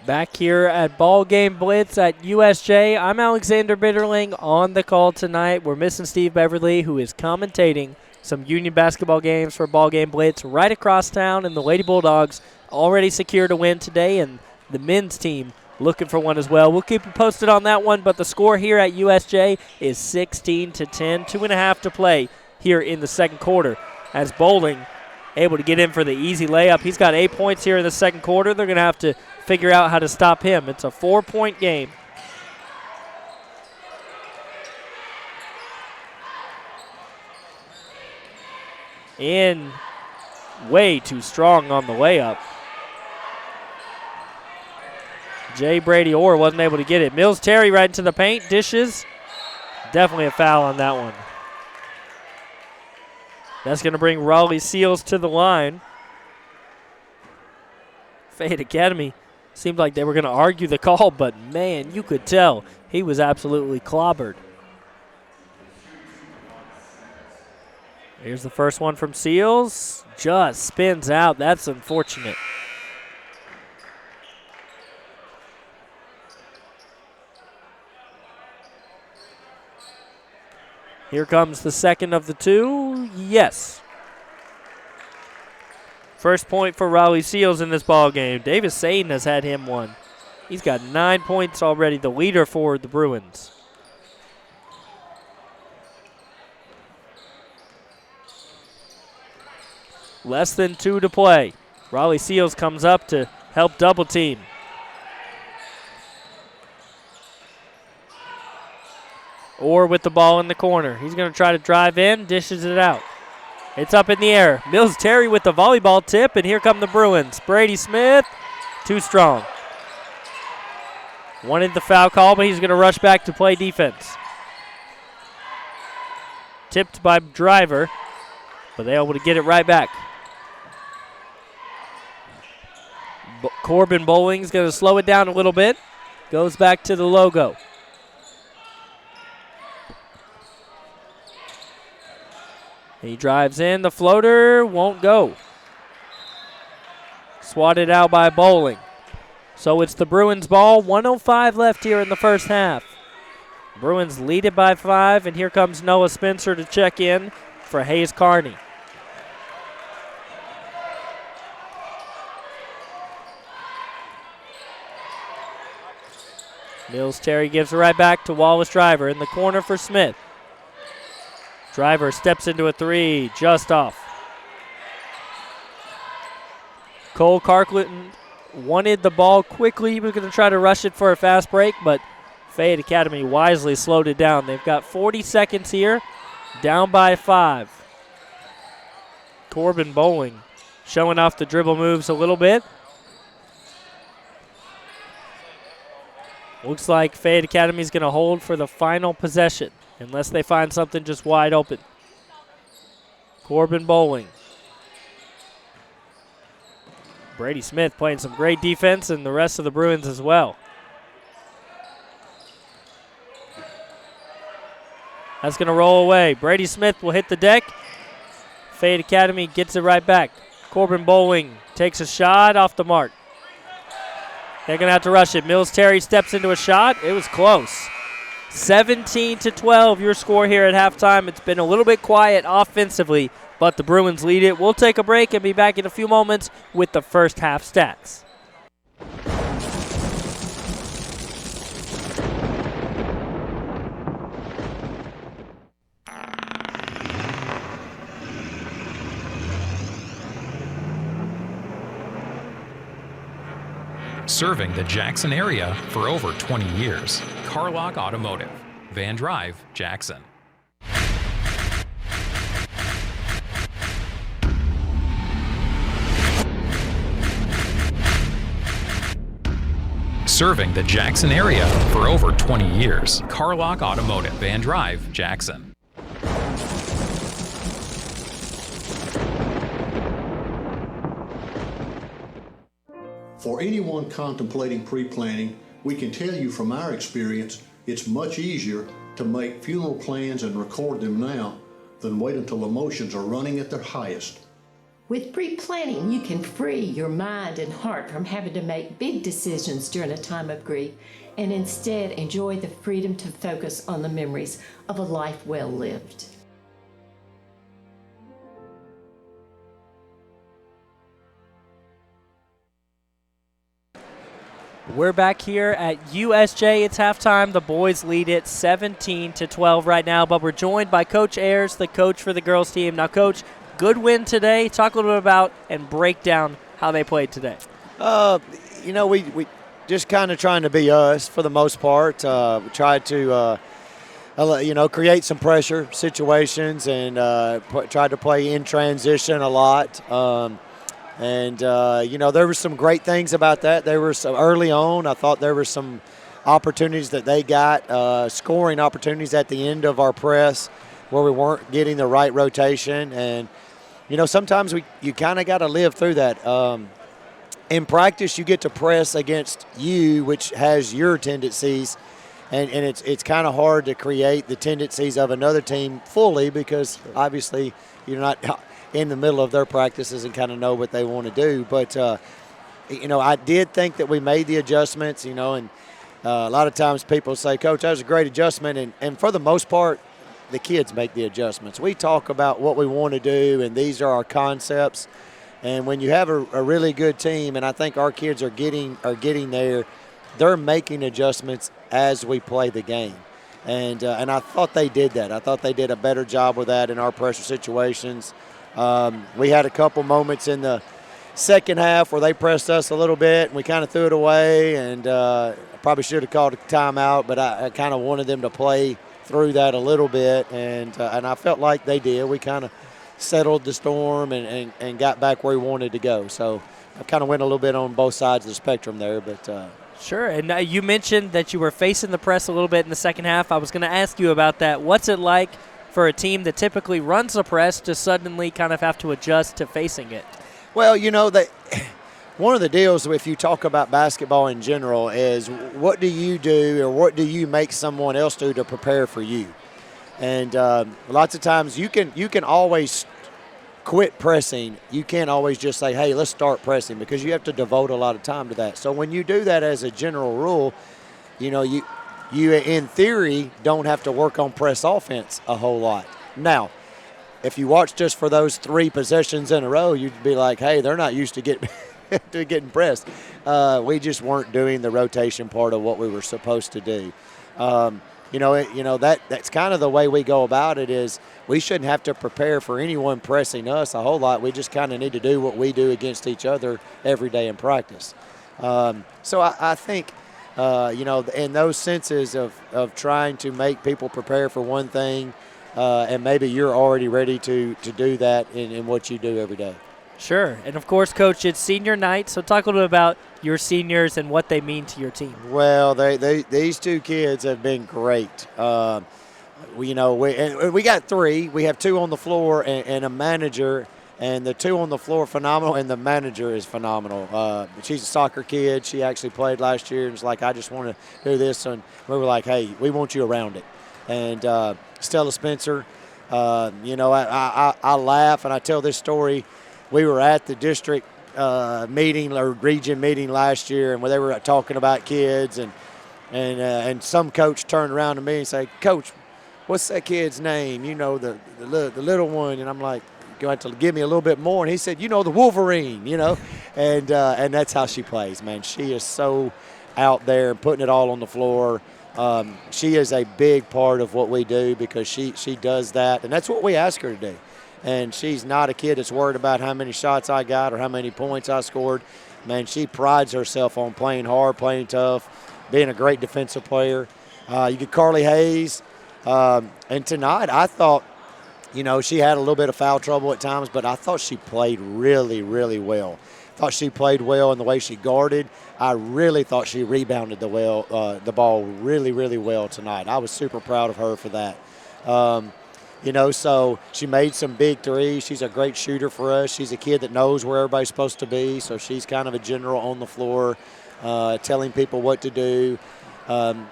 Back here at BallGame Blitz at USJ, I'm Alexander Bitterling on the call tonight. We're missing Steve Beverly, who is commentating some Union basketball games for BallGame Blitz right across town, and the Lady Bulldogs already secured a win today, and the men's team looking for one as well. We'll keep you posted on that one, but the score here at USJ is 16-10, 2.5 to play here in the second quarter, as Bowling able to get in for the easy layup. He's got 8 points here in the second quarter. They're going to have to figure out how to stop him. It's a 4-point game. In way too strong on the layup. Jay Brady Orr wasn't able to get it. Mills Terry right into the paint, dishes. Definitely a foul on that one. That's going to bring Raleigh Seals to the line. Fayette Academy seemed like they were going to argue the call, but man, you could tell he was absolutely clobbered. Here's the first one from Seals. Just spins out. That's unfortunate. Here comes the second of the two. Yes. First point for Raleigh Seals in this ball game. Davis Satan has had him one. He's got 9 points already, the leader for the Bruins. Less than 2 to play. Raleigh Seals comes up to help double team. Orr with the ball in the corner. He's going to try to drive in, dishes it out. It's up in the air. Mills Terry with the volleyball tip, and here come the Bruins. Brady Smith, too strong. Wanted the foul call, but he's going to rush back to play defense. Tipped by Driver, but they're able to get it right back. Corbin Bowling's going to slow it down a little bit. Goes back to the logo. He drives in. The floater won't go. Swatted out by Bowling. So it's the Bruins ball. 1:05 left here in the first half. Bruins lead it by 5, and here comes Noah Spencer to check in for Hayes Carney. Mills Terry gives it right back to Wallace Driver in the corner for Smith. Driver steps into a 3, just off. Cole Carkland wanted the ball quickly. He was going to try to rush it for a fast break, but Fayette Academy wisely slowed it down. They've got 40 seconds here, down by 5. Corbin Bowling showing off the dribble moves a little bit. Looks like Fayette Academy is going to hold for the final possession, unless they find something just wide open. Corbin Bowling. Brady Smith playing some great defense, and the rest of the Bruins as well. That's going to roll away. Brady Smith will hit the deck. Fayette Academy gets it right back. Corbin Bowling takes a shot off the mark. They're going to have to rush it. Mills Terry steps into a shot. It was close. 17-12, your score here at halftime. It's been a little bit quiet offensively, but the Bruins lead it. We'll take a break and be back in a few moments with the first half stats. Serving the Jackson area for over 20 years. Carlock Automotive, Van Drive, Jackson. Serving the Jackson area for over 20 years. Carlock Automotive, Van Drive, Jackson. For anyone contemplating pre-planning, we can tell you from our experience, it's much easier to make funeral plans and record them now than wait until emotions are running at their highest. With pre-planning, you can free your mind and heart from having to make big decisions during a time of grief and instead enjoy the freedom to focus on the memories of a life well lived. We're back here at USJ. It's halftime. The boys lead it 17-12 right now, but we're joined by Coach Ayers, the coach for the girls team. Now, Coach, good win today. Talk a little bit about and break down how they played today. You know, we just kind of trying to be us for the most part. We tried to create some pressure situations and tried to play in transition a lot. There were some great things about that. There were some early on. I thought there were some opportunities that they got, scoring opportunities at the end of our press where we weren't getting the right rotation. And, sometimes you kind of got to live through that. In practice, you get to press against you, which has your tendencies. And it's kind of hard to create the tendencies of another team fully because obviously you're not in the middle of their practices and kind of know what they want to do. But, I did think that we made the adjustments, and a lot of times people say, Coach, that was a great adjustment. And for the most part, the kids make the adjustments. We talk about what we want to do, and these are our concepts. And when you have a really good team, and I think our kids are getting there, they're making adjustments as we play the game. And I thought they did that. I thought they did a better job with that in our pressure situations. We had a couple moments in the second half where they pressed us a little bit, and we kind of threw it away. And I probably should have called a timeout, but I kind of wanted them to play through that a little bit. And I felt like they did. We kind of settled the storm and got back where we wanted to go. So I kind of went a little bit on both sides of the spectrum there, but sure. And you mentioned that you were facing the press a little bit in the second half. I was going to ask you about that. What's it like for a team that typically runs the press to suddenly kind of have to adjust to facing it? Well, one of the deals if you talk about basketball in general is what do you do or what do you make someone else do to prepare for you? And lots of times you can always quit pressing. You can't always just say, hey, let's start pressing, because you have to devote a lot of time to that. So when you do that as a general rule, you in theory don't have to work on press offense a whole lot. Now, if you watch just for those 3 possessions in a row, you'd be like, hey, they're not used to getting pressed. We just weren't doing the rotation part of what we were supposed to do. That's kind of the way we go about it is we shouldn't have to prepare for anyone pressing us a whole lot. We just kind of need to do what we do against each other every day in practice. So I think, in those senses of trying to make people prepare for one thing, and maybe you're already ready to do that in what you do every day. Sure. And, of course, Coach, it's senior night, so talk a little bit about your seniors and what they mean to your team. Well, these 2 kids have been great. We got 3. We have 2 on the floor and a manager, and the 2 on the floor are phenomenal, and the manager is phenomenal. She's a soccer kid. She actually played last year and was like, I just want to do this. And we were like, hey, we want you around it. And Stella Spencer, I laugh and I tell this story. We were at the district meeting or region meeting last year, and they were talking about kids, and some coach turned around to me and said, Coach, what's that kid's name? The little one. And I'm like, you have to give me a little bit more. And he said, the Wolverine, and that's how she plays, man. She is so out there and putting it all on the floor. She is a big part of what we do because she does that, and that's what we ask her to do. And she's not a kid that's worried about how many shots I got or how many points I scored. Man, she prides herself on playing hard, playing tough, being a great defensive player. You get Carly Hayes. And tonight I thought, she had a little bit of foul trouble at times, but I thought she played really, really well. I thought she played well in the way she guarded. I really thought she rebounded the ball really, really well tonight. I was super proud of her for that. So she made some big threes. She's a great shooter for us. She's a kid that knows where everybody's supposed to be, so she's kind of a general on the floor, telling people what to do. And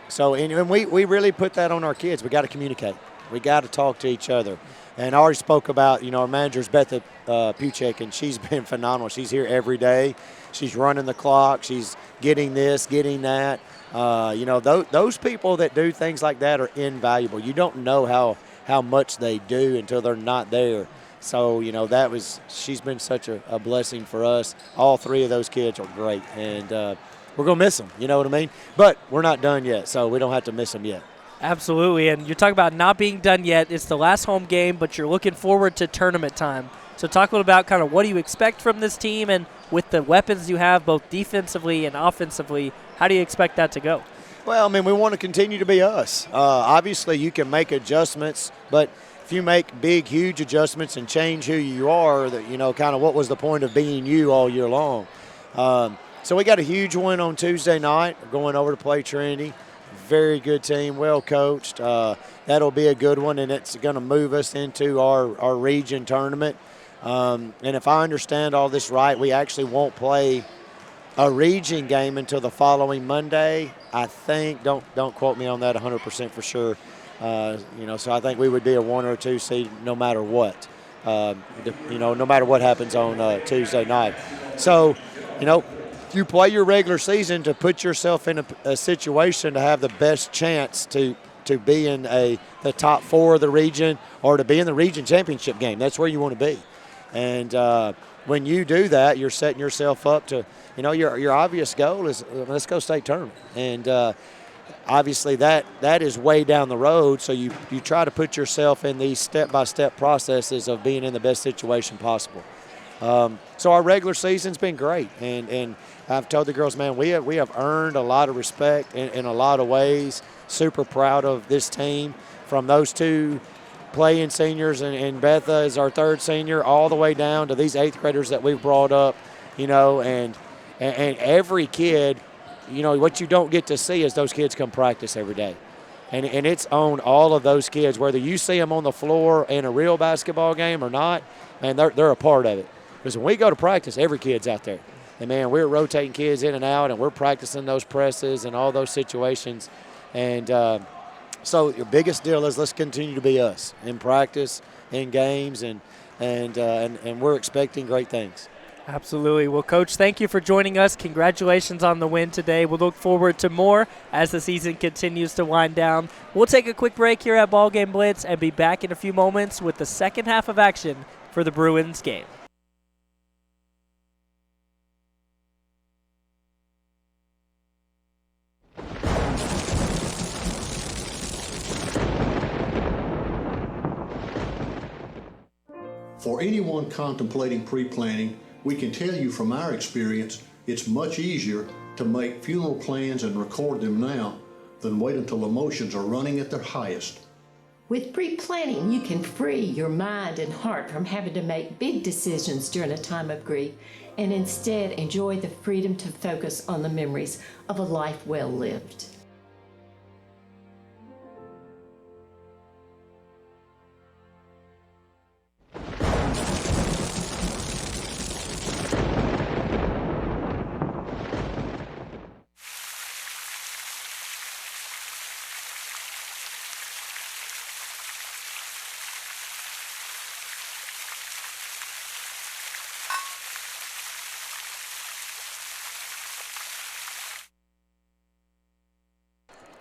we really put that on our kids. We got to communicate. We got to talk to each other. And I already spoke about, our manager's Beth Puchek, and she's been phenomenal. She's here every day. She's running the clock. She's getting this, getting that. Those people that do things like that are invaluable. You don't know how much they do until they're not there. So, she's been such a blessing for us. All 3 of those kids are great, and we're going to miss them, you know what I mean? But we're not done yet, so we don't have to miss them yet. Absolutely, and you're talking about not being done yet. It's the last home game, but you're looking forward to tournament time. So talk a little about kind of what do you expect from this team, and with the weapons you have both defensively and offensively, how do you expect that to go? Well, I mean, we want to continue to be us. Obviously, you can make adjustments, but if you make big, huge adjustments and change who you are, that kind of what was the point of being you all year long? So we got a huge win on Tuesday night. We're going over to play Trinity. Very good team, well coached. That'll be a good one, and it's going to move us into our region tournament. And if I understand all this right, we actually won't play a region game until the following Monday. I think, don't quote me on that 100% for sure. So I think we would be a 1 or a 2 seed no matter what. No matter what happens on Tuesday night. So, you play your regular season to put yourself in a situation to have the best chance to be in the top 4 of the region or to be in the region championship game. That's where you want to be. And when you do that, you're setting yourself up to, your obvious goal is let's go state tournament. And obviously that is way down the road, so you try to put yourself in these step-by-step processes of being in the best situation possible. So our regular season's been great, and I've told the girls, man, we have earned a lot of respect in a lot of ways. Super proud of this team, from those 2 playing seniors and Betha is our 3rd senior, all the way down to these 8th graders that we've brought up, and every kid, what you don't get to see is those kids come practice every day. And it's on all of those kids, whether you see them on the floor in a real basketball game or not, man, they're a part of it. Because when we go to practice, every kid's out there. And, man, we're rotating kids in and out, and we're practicing those presses and all those situations. And so your biggest deal is let's continue to be us in practice, in games, and we're expecting great things. Absolutely. Well, Coach, thank you for joining us. Congratulations on the win today. We'll look forward to more as the season continues to wind down. We'll take a quick break here at BallGame Blitz and be back in a few moments with the second half of action for the Bruins game. For anyone contemplating pre-planning, we can tell you from our experience, it's much easier to make funeral plans and record them now than wait until emotions are running at their highest. With pre-planning, you can free your mind and heart from having to make big decisions during a time of grief and instead enjoy the freedom to focus on the memories of a life well lived.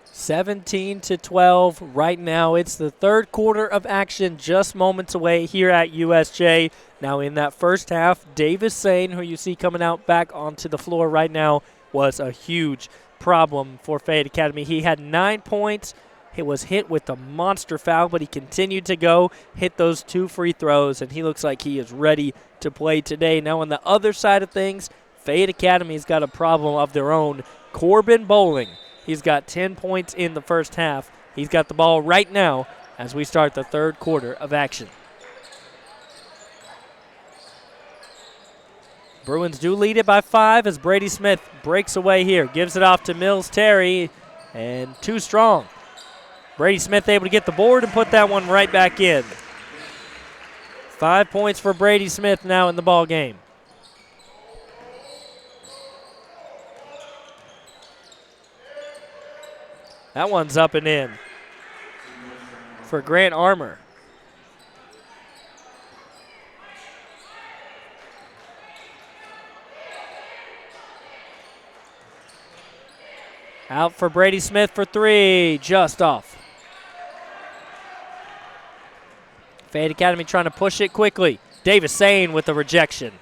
(17-12) right now. It's the third quarter of action, just moments away here at USJ. Now in that first half, Davis Sane, who you see coming out back onto the floor right now, was a huge problem for Fayette Academy. He had 9 points. He was hit with a monster foul, but he continued to go, hit those 2 free throws, and he looks like he is ready to play today. Now on the other side of things, Fayette Academy's got a problem of their own. Corbin Bowling. He's got 10 points in the first half. He's got the ball right now as we start the third quarter of action. Bruins do lead it by 5 as Brady Smith breaks away here. Gives it off to Mills Terry, and too strong. Brady Smith able to get the board and put that one right back in. 5 points for Brady Smith now in the ball game. That one's up and in for Grant Armour. Out for Brady Smith for 3, just off. Fayette Academy trying to push it quickly. Davis Sane with the rejection.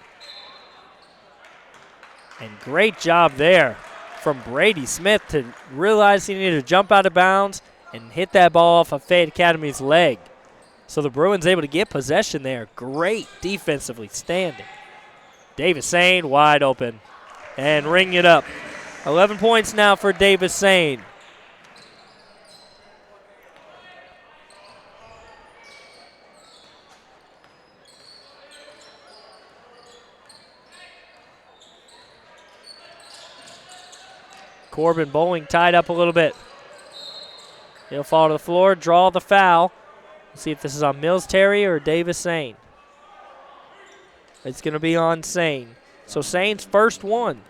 And great job there from Brady Smith to realize he needed to jump out of bounds and hit that ball off of Fayette Academy's leg. So the Bruins able to get possession there. Great defensively standing. Davis Sane wide open and ring it up. 11 points now for Davis Sane. Corbin Bowling tied up a little bit. He'll fall to the floor, draw the foul. Let's see if this is on Mills Terry or Davis Sane. It's going to be on Sane. So Sane's first one.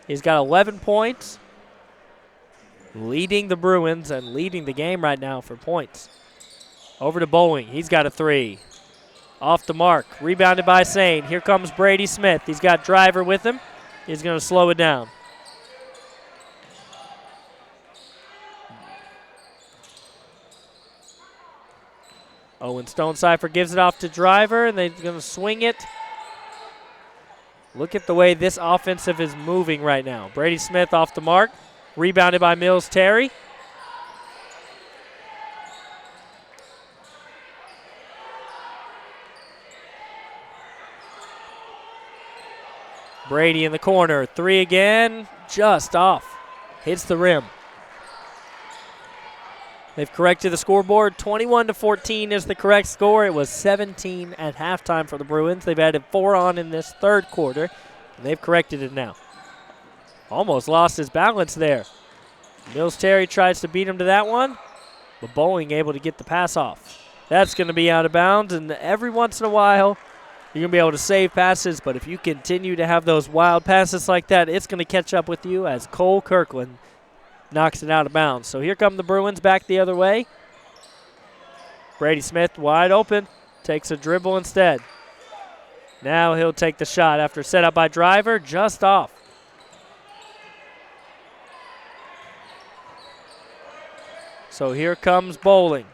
He's got 11 points, leading the Bruins and leading the game right now for points. Over to Bowling. He's got a three. Off the mark. Rebounded by Sane. Here comes Brady Smith. He's got Driver with him. He's going to slow it down. Owen Stonecipher gives it off to Driver, and they're going to swing it. Look at the way this offensive is moving right now. Brady Smith off the mark. Rebounded by Mills Terry. Brady in the corner. Three again. Just off. Hits the rim. They've corrected the scoreboard. 21-14 is the correct score. It was 17 at halftime for the Bruins. They've added 4 on in this third quarter, and they've corrected it now. Almost lost his balance there. Mills Terry tries to beat him to that one, but Bowling able to get the pass off. That's going to be out of bounds, and every once in a while, you're going to be able to save passes, but if you continue to have those wild passes like that, it's going to catch up with you as Cole Kirkland knocks it out of bounds. So here come the Bruins back the other way. Brady Smith wide open, takes a dribble instead. Now he'll take the shot after set up by Driver, just off. So here comes Bowling.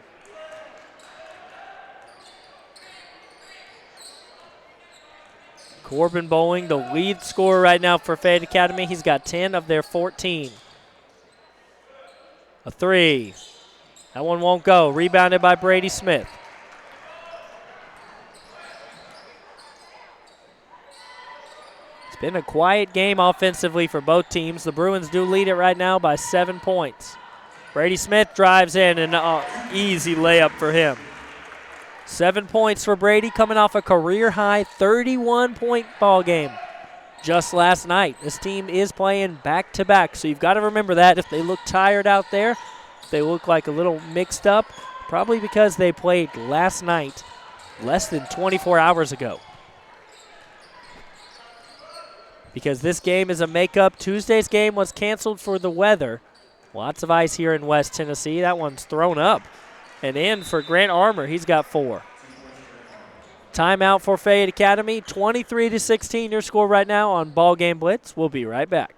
Corbin Bowling, the lead scorer right now for Fayette Academy. He's got 10 of their 14. A three. That one won't go. Rebounded by Brady Smith. It's been a quiet game offensively for both teams. The Bruins do lead it right now by 7 points. Brady Smith drives in, and easy layup for him. 7 points for Brady, coming off a career-high 31-point ball game just last night. This team is playing back-to-back, so you've got to remember that. If they look tired out there, if they look like a little mixed up, probably because they played last night less than 24 hours ago. Because this game is a makeup. Tuesday's game was canceled for the weather. Lots of ice here in West Tennessee. That one's thrown up and in for Grant Armour. He's got 4. Timeout for Fayette Academy. 23-16 your score right now on BallGame Blitz. We'll be right back.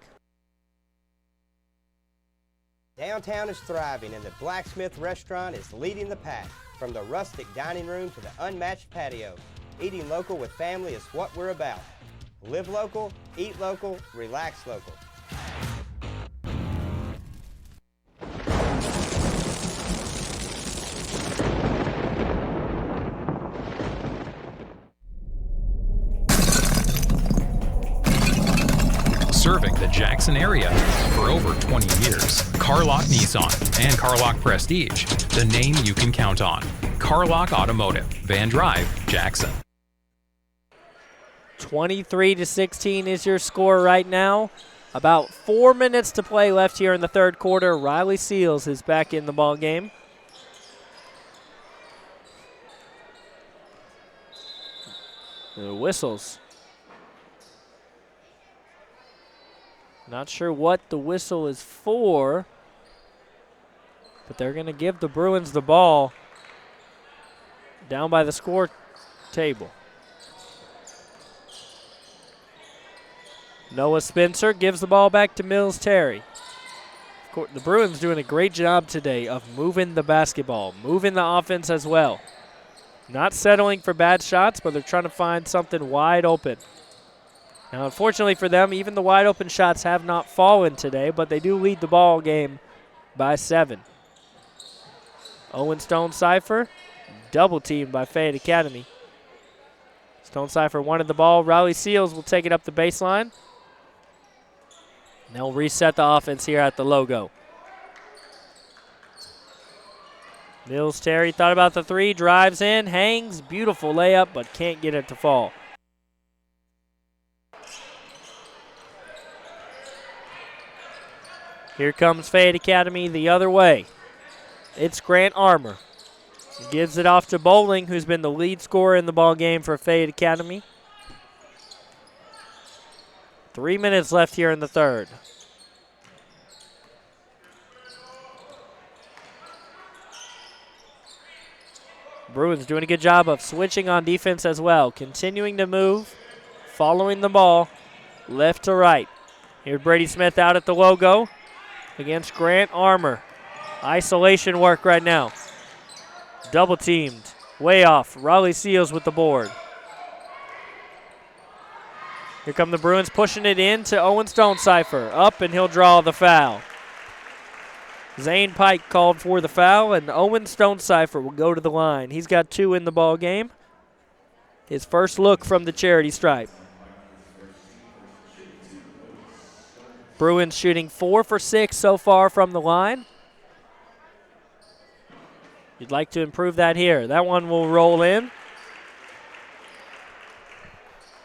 Downtown is thriving, and the Blacksmith Restaurant is leading the pack. From the rustic dining room to the unmatched patio, eating local with family is what we're about. Live local, eat local, relax local. Serving the Jackson area for over 20 years. Carlock Nissan and Carlock Prestige, the name you can count on. Carlock Automotive, Van Drive, Jackson. 23-16 is your score right now. About 4 minutes to play left here in the third quarter. Riley Seals is back in the ball game. The whistles. Not sure what the whistle is for, but they're going to give the Bruins the ball down by the score table. Noah Spencer gives the ball back to Mills Terry. Of course, the Bruins doing a great job today of moving the basketball, moving the offense as well. Not settling for bad shots, but they're trying to find something wide open. Now, unfortunately for them, even the wide open shots have not fallen today, but they do lead the ball game by 7. Owen Stonecipher, double teamed by Fayette Academy. Stonecipher wanted the ball. Riley Seals will take it up the baseline. And they'll reset the offense here at the logo. Mills Terry thought about the three, drives in, hangs, beautiful layup, but can't get it to fall. Here comes Fayette Academy the other way. It's Grant Armour. He gives it off to Bowling, who's been the lead scorer in the ball game for Fayette Academy. 3 minutes left here in the third. Bruins doing a good job of switching on defense as well, continuing to move, following the ball left to right. Here's Brady Smith out at the logo against Grant Armour. Isolation work right now. Double teamed, way off. Raleigh Seals with the board. Here come the Bruins pushing it in to Owen Stonecipher. Up, and he'll draw the foul. Zane Pike called for the foul, and Owen Stonecipher will go to the line. He's got 2 in the ball game. His first look from the charity stripe. Bruins shooting 4 for 6 so far from the line. You'd like to improve that here. That one will roll in.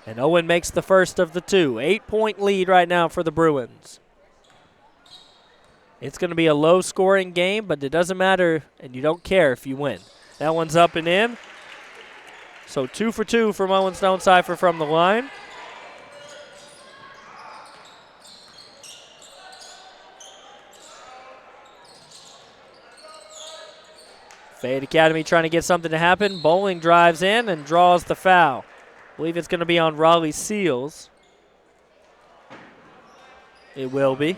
And Owen makes the first of the 2. 8-point lead right now for the Bruins. It's going to be a low-scoring game, but it doesn't matter, and you don't care if you win. That one's up and in. So 2 for 2 from Owen Stonecipher from the line. Fayette Academy trying to get something to happen. Bowling drives in and draws the foul. I believe it's going to be on Raleigh Seals. It will be.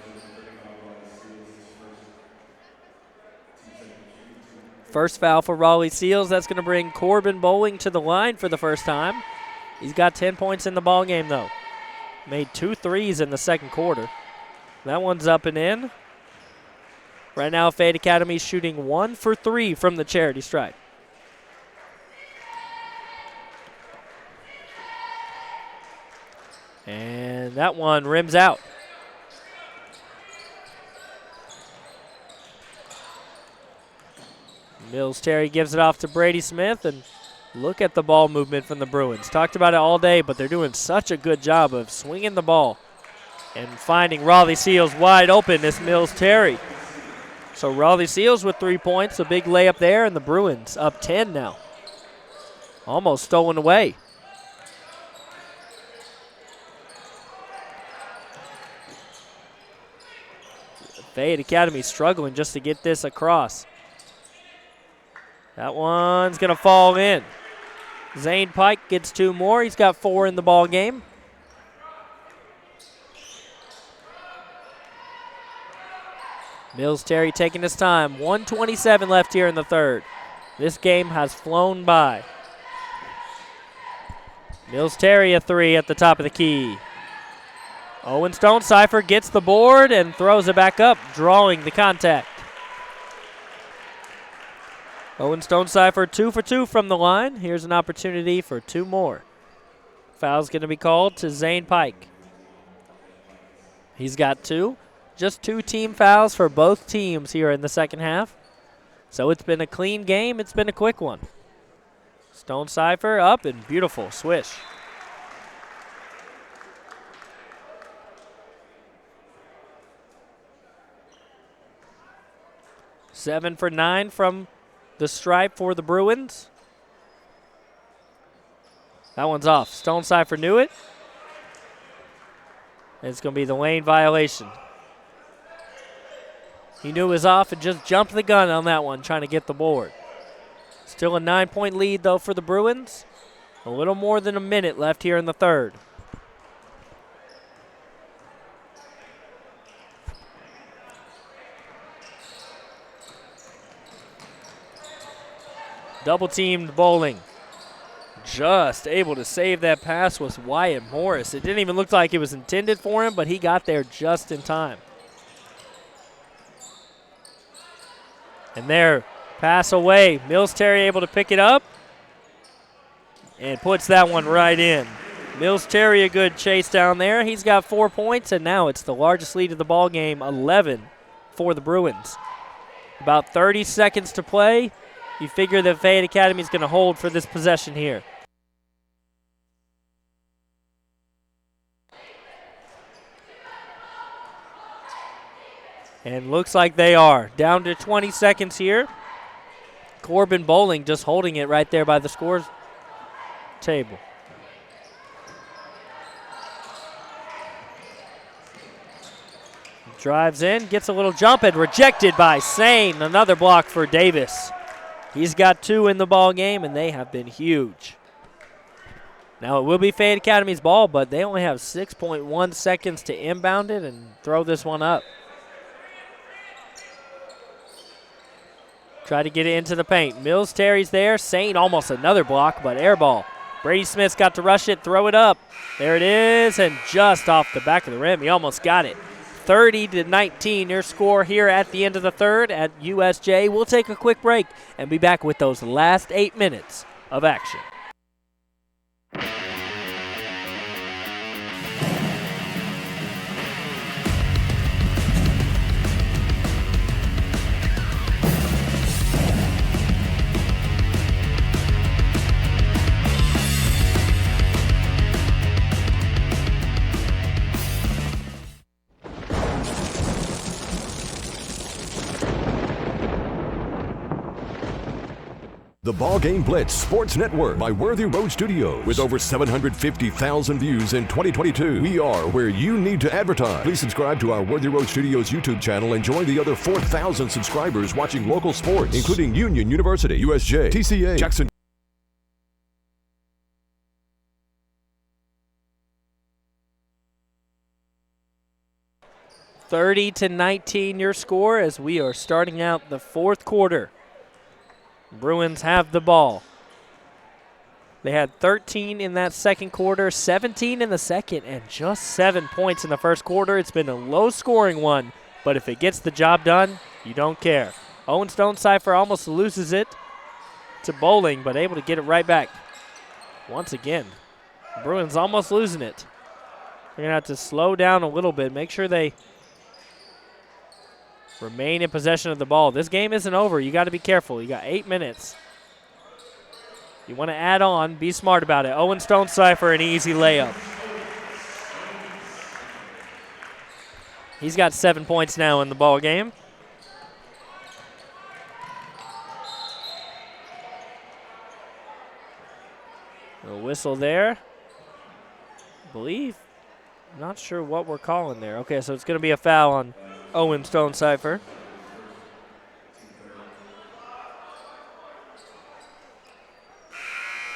First foul for Raleigh Seals. That's going to bring Corbin Bowling to the line for the first time. He's got 10 points in the ball game, though. Made 2 threes in the second quarter. That one's up and in. Right now, Fayette Academy shooting 1 for 3 from the charity stripe. And that one rims out. Mills Terry gives it off to Brady Smith, and look at the ball movement from the Bruins. Talked about it all day, but they're doing such a good job of swinging the ball and finding Raleigh Seals wide open. This Mills Terry. So Raleigh Seals with 3 points, a big layup there, and the Bruins up 10 now. Almost stolen away. Fayette Academy struggling just to get this across. That one's going to fall in. Zane Pike gets 2 more. He's got 4 in the ball game. Mills Terry taking his time. 1:27 left here in the third. This game has flown by. Mills Terry a 3 at the top of the key. Owen Stonecipher gets the board and throws it back up, drawing the contact. Owen Stonecipher 2 for 2 from the line. Here's an opportunity for 2 more. Foul's going to be called to Zane Pike. He's got 2. Just 2 team fouls for both teams here in the second half. So it's been a clean game. It's been a quick one. Stonecipher up and beautiful swish. Seven for 9 from the stripe for the Bruins. That one's off. Stonecipher knew it. It's going to be the lane violation. He knew it was off and just jumped the gun on that one, trying to get the board. Still a 9-point lead, though, for the Bruins. A little more than a minute left here in the third. Double-teamed Bowling. Just able to save that pass was Wyatt Morris. It didn't even look like it was intended for him, but he got there just in time. And there, pass away. Mills Terry able to pick it up and puts that one right in. Mills Terry a good chase down there. He's got 4 points, and now it's the largest lead of the ball game, 11 for the Bruins. About 30 seconds to play. You figure that Fayette Academy is going to hold for this possession here. And looks like they are. Down to 20 seconds here. Corbin Bowling just holding it right there by the scores table. Drives in, gets a little jump, and rejected by Sane. Another block for Davis. He's got 2 in the ball game, and they have been huge. Now it will be Fayette Academy's ball, but they only have 6.1 seconds to inbound it and throw this one up. Try to get it into the paint. Mills Terry's there. Sane almost another block, but air ball. Brady Smith's got to rush it, throw it up. There it is, and just off the back of the rim. He almost got it. 30-19, your score here at the end of the third at USJ. We'll take a quick break and be back with those last 8 minutes of action. The BallGame Blitz Sports Network by Worthy Road Studios. With over 750,000 views in 2022, we are where you need to advertise. Please subscribe to our Worthy Road Studios YouTube channel and join the other 4,000 subscribers watching local sports, including Union University, USJ, TCA, Jackson. (30-19) your score as we are starting out the fourth quarter. Bruins have the ball. They had 13 in that second quarter, 17 in the second, and just 7 points in the first quarter. It's been a low-scoring one, but if it gets the job done, you don't care. Owen Stonecipher almost loses it to Bowling, but able to get it right back. Once again, Bruins almost losing it. They're going to have to slow down a little bit, make sure they remain in possession of the ball. This game isn't over. You got to be careful. You got 8 minutes. You want to add on. Be smart about it. Owen Stonecipher, an easy layup. He's got 7 points now in the ball game. A whistle there. I believe. Not sure what we're calling there. Okay, so it's going to be a foul on Owen Stonecipher.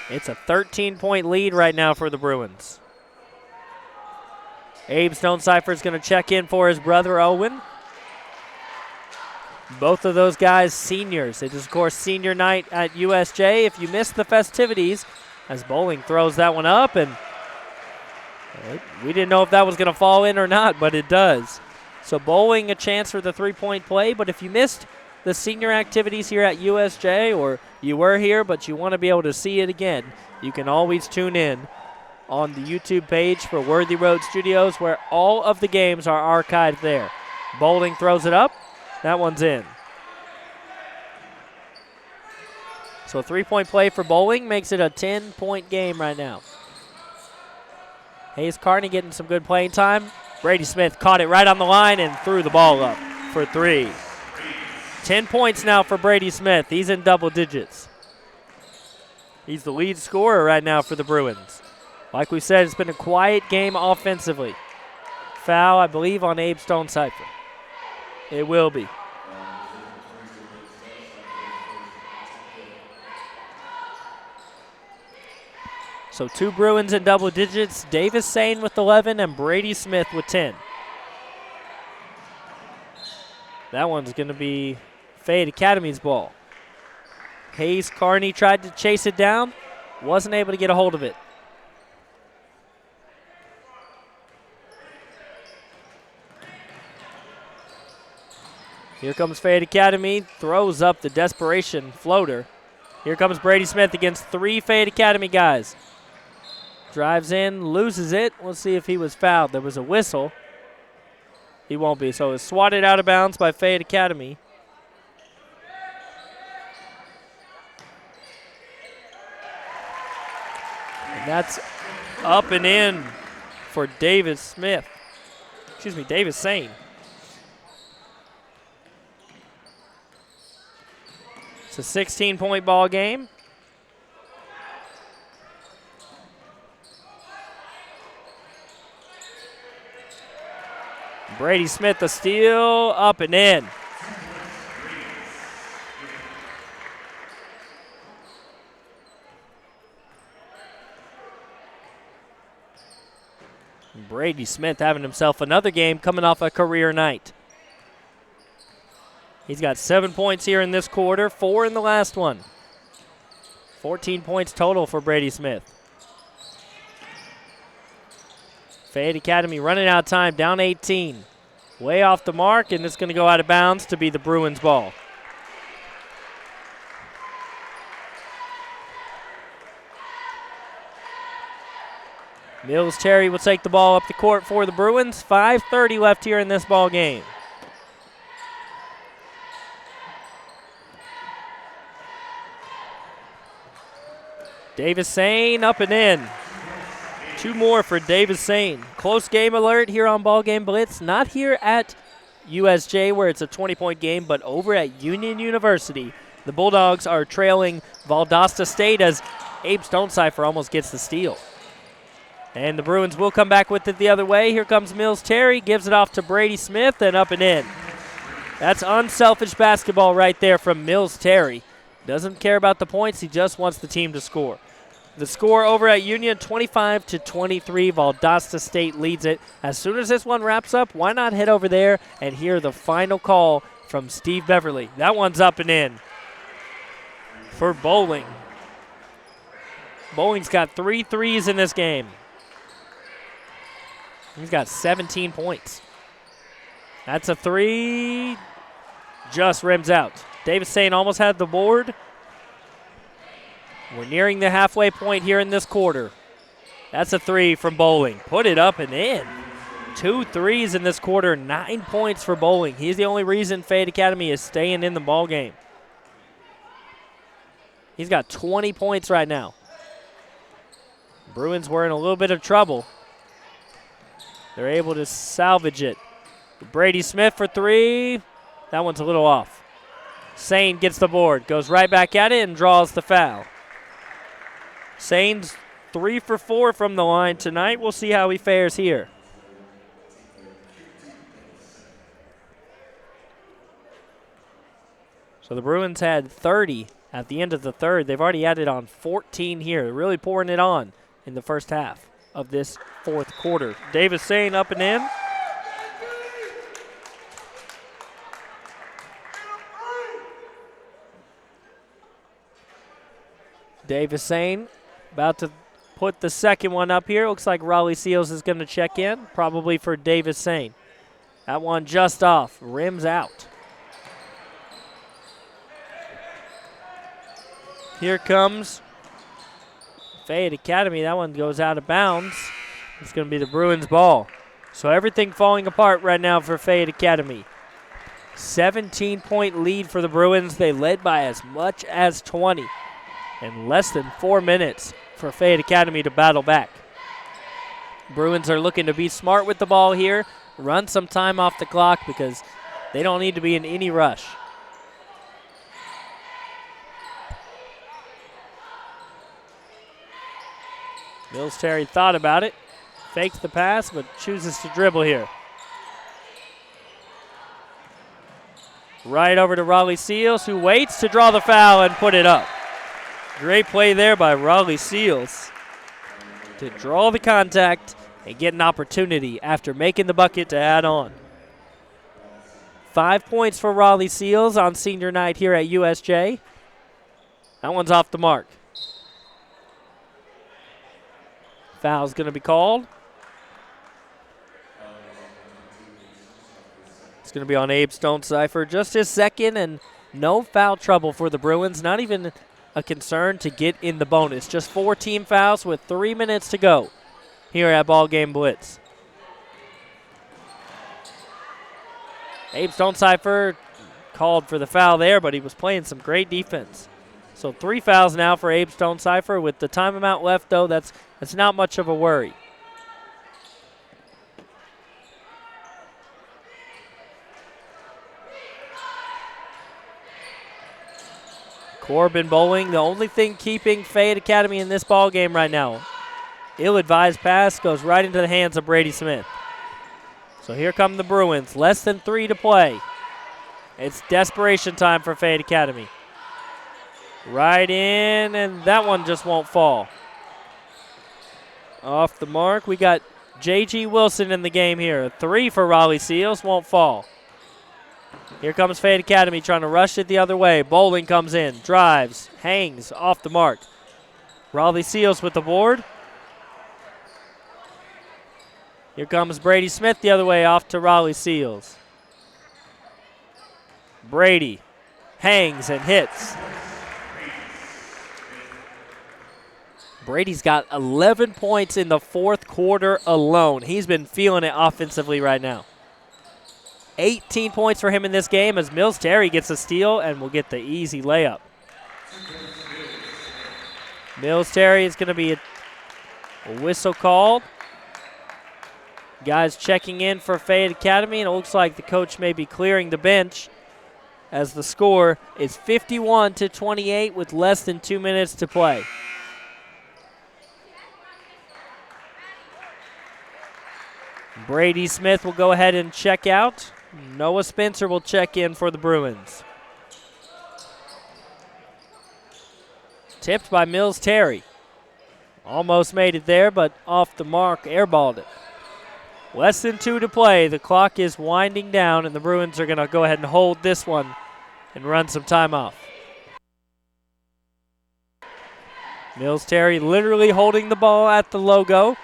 It's a 13-point lead right now for the Bruins. Abe Stonecipher is going to check in for his brother Owen. Both of those guys seniors. It is, of course, senior night at USJ. If you missed the festivities, as Bowling throws that one up, and we didn't know if that was going to fall in or not, but it does. So Bowling a chance for the three-point play, but if you missed the senior activities here at USJ, or you were here but you want to be able to see it again, you can always tune in on the YouTube page for Worthy Road Studios, where all of the games are archived there. Bowling throws it up. That one's in. So a three-point play for Bowling makes it a 10-point game right now. Hayes Carney getting some good playing time. Brady Smith caught it right on the line and threw the ball up for 3. 10 points now for Brady Smith. He's in double digits. He's the lead scorer right now for the Bruins. Like we said, it's been a quiet game offensively. Foul, I believe, on Abe Stonecipher. It will be. So 2 Bruins in double digits. Davis Sane with 11 and Brady Smith with 10. That one's going to be Fayette Academy's ball. Hayes Carney tried to chase it down. Wasn't able to get a hold of it. Here comes Fayette Academy. Throws up the desperation floater. Here comes Brady Smith against 3 Fayette Academy guys. Drives in, loses it. We'll see if he was fouled. There was a whistle. He won't be. So it's swatted out of bounds by Fayette Academy. And that's up and in for Davis Smith. Excuse me, Davis Sane. It's a 16-point ball game. Brady Smith, the steal, up and in. Brady Smith having himself another game coming off a career night. He's got 7 points here in this quarter, 4 in the last one. 14 points total for Brady Smith. Fayette Academy running out of time, down 18. Way off the mark, and it's going to go out of bounds to be the Bruins ball. Mills Terry will take the ball up the court for the Bruins. 5:30 left here in this ball game. Davis Sane up and in. 2 more for Davis Sane. Close game alert here on BallGame Blitz. Not here at USJ where it's a 20-point game, but over at Union University. The Bulldogs are trailing Valdosta State as Abe Stonecipher almost gets the steal. And the Bruins will come back with it the other way. Here comes Mills Terry, gives it off to Brady Smith, and up and in. That's unselfish basketball right there from Mills Terry. Doesn't care about the points, he just wants the team to score. The score over at Union, 25-23. Valdosta State leads it. As soon as this one wraps up, why not head over there and hear the final call from Steve Beverly. That one's up and in for Bowling. Bowling's got 3 threes in this game. He's got 17 points. That's a 3. Just rims out. Davis Sane almost had the board. We're nearing the halfway point here in this quarter. That's a 3 from Bowling. Put it up and in. 2 threes in this quarter, 9 points for Bowling. He's the only reason Fayette Academy is staying in the ball game. He's got 20 points right now. Bruins were in a little bit of trouble. They're able to salvage it. Brady Smith for 3. That one's a little off. Sane gets the board, goes right back at it and draws the foul. Sane's 3 for 4 from the line tonight. We'll see how he fares here. So the Bruins had 30 at the end of the third. They've already added on 14 here. They're really pouring it on in the first half of this fourth quarter. Davis Sane up and in. Davis Sane about to put the second one up here. Looks like Raleigh Seals is going to check in, probably for Davis Sane. That one just off, rims out. Here comes Fayette Academy. That one goes out of bounds. It's going to be the Bruins ball. So everything falling apart right now for Fayette Academy. 17-point lead for the Bruins. They led by as much as 20. And less than 4 minutes for Fayette Academy to battle back. Bruins are looking to be smart with the ball here, run some time off the clock because they don't need to be in any rush. Mills Terry thought about it, fakes the pass, but chooses to dribble here. Right over to Raleigh Seals, who waits to draw the foul and put it up. Great play there by Raleigh Seals to draw the contact and get an opportunity after making the bucket to add on. 5 points for Raleigh Seals on senior night here at USJ. That one's off the mark. Foul's going to be called. It's going to be on Abe Stonecipher. Just his second, and no foul trouble for the Bruins. Not even a concern to get in the bonus. Just 4 team fouls with 3 minutes to go here at BallGame Blitz. Abe Stonecipher called for the foul there, but he was playing some great defense. So 3 fouls now for Abe Stonecipher. With the time amount left, though, that's not much of a worry. Corbin bowling, the only thing keeping Fayette Academy in this ball game right now. Ill-advised pass goes right into the hands of Brady Smith. So here come the Bruins. Less than 3 to play. It's desperation time for Fayette Academy. Right in, and that one just won't fall. Off the mark, we got J.G. Wilson in the game here. A 3 for Raleigh Seals, won't fall. Here comes Fayette Academy trying to rush it the other way. Bowling comes in, drives, hangs, off the mark. Raleigh Seals with the board. Here comes Brady Smith the other way, off to Raleigh Seals. Brady hangs and hits. Brady's got 11 points in the fourth quarter alone. He's been feeling it offensively right now. 18 points for him in this game as Mills Terry gets a steal and will get the easy layup. Mills Terry is going to be a whistle called. Guys checking in for Fayette Academy, and it looks like the coach may be clearing the bench as the score is 51-28 with less than 2 minutes to play. Brady Smith will go ahead and check out. Noah Spencer will check in for the Bruins. Tipped by Mills Terry. Almost made it there, but off the mark, airballed it. Less than 2 to play. The clock is winding down, and the Bruins are going to go ahead and hold this one and run some time off. Mills Terry literally holding the ball at the logo.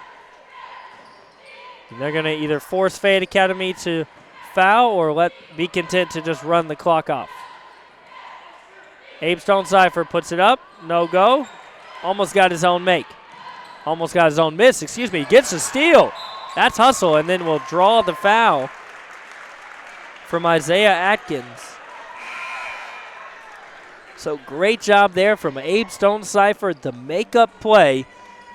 And they're going to either force Fayette Academy to foul or be content to just run the clock off. Abe Stone-Cipher puts it up. No go. Almost got his own make. Almost got his own miss, excuse me. Gets a steal. That's hustle, and then we'll draw the foul from Isaiah Atkins. So great job there from Abe Stone-Cipher. The makeup play.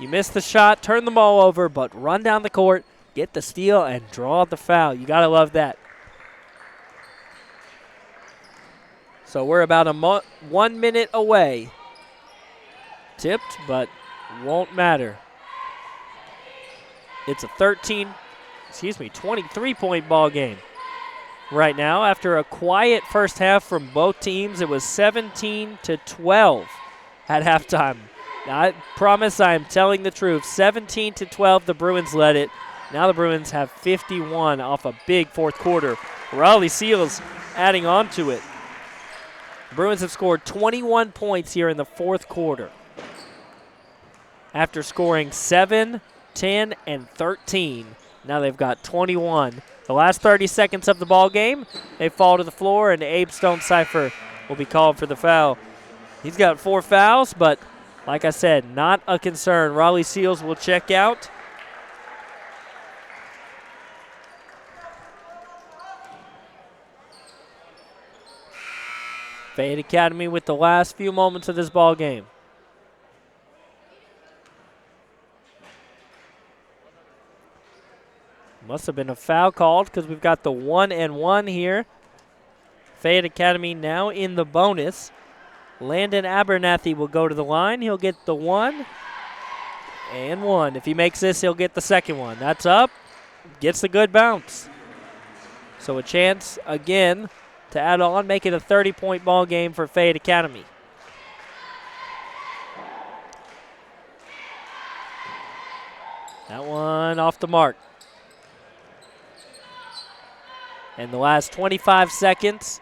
You missed the shot, turn the ball over, but run down the court, get the steal, and draw the foul. You got to love that. So we're about 1 minute away. Tipped, but won't matter. It's a 23-point ball game right now. After a quiet first half from both teams, it was 17-12 at halftime. Now, I promise I am telling the truth. 17-12, the Bruins led it. Now the Bruins have 51 off a big fourth quarter. Raleigh Seals adding on to it. The Bruins have scored 21 points here in the fourth quarter after scoring 7, 10, and 13. Now they've got 21. The last 30 seconds of the ball game, they fall to the floor, and Abe Stone-Cipher will be called for the foul. He's got 4 fouls, but like I said, not a concern. Raleigh Seals will check out. Fayette Academy with the last few moments of this ball game. Must have been a foul called because we've got the 1-and-1 here. Fayette Academy now in the bonus. Landon Abernathy will go to the line. He'll get the 1 and 1. If he makes this, he'll get the second one. That's up. Gets the good bounce. So a chance again to add on, make it a 30-point ball game for Fayette Academy. That one off the mark. And the last 25 seconds.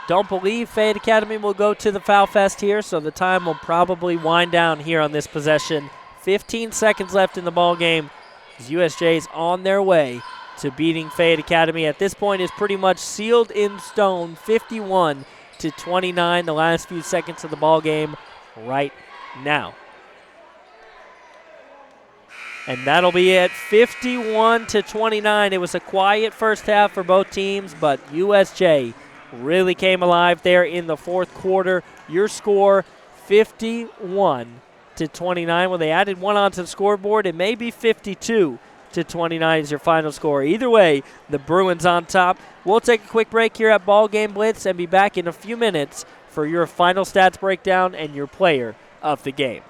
Don't believe Fayette Academy will go to the foul fest here, so the time will probably wind down here on this possession. 15 seconds left in the ball game as USJ's on their way to beating Fayette Academy. At this point, is pretty much sealed in stone, 51-29, the last few seconds of the ball game right now. And that'll be it, 51-29. It was a quiet first half for both teams, but USJ really came alive there in the fourth quarter. Your score, 51-29. Well, they added one onto the scoreboard. It may be 52-29 is your final score. Either way, the Bruins on top. We'll take a quick break here at BallGame Blitz and be back in a few minutes for your final stats breakdown and your player of the game.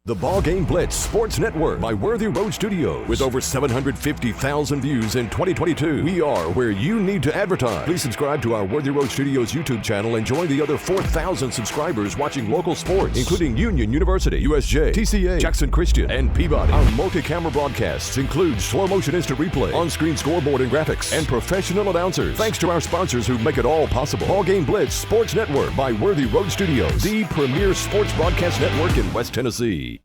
The BallGame Blitz Sports Network by Worthy Road Studios. With over 750,000 views in 2022, we are where you need to advertise. Please subscribe to our Worthy Road Studios YouTube channel and join the other 4,000 subscribers watching local sports, including Union University, USJ, TCA, Jackson Christian, and Peabody. Our multi-camera broadcasts include slow motion instant replay, on-screen scoreboard and graphics, and professional announcers. Thanks to our sponsors who make it all possible. BallGame Blitz Sports Network by Worthy Road Studios, the premier sports broadcast network in West Tennessee.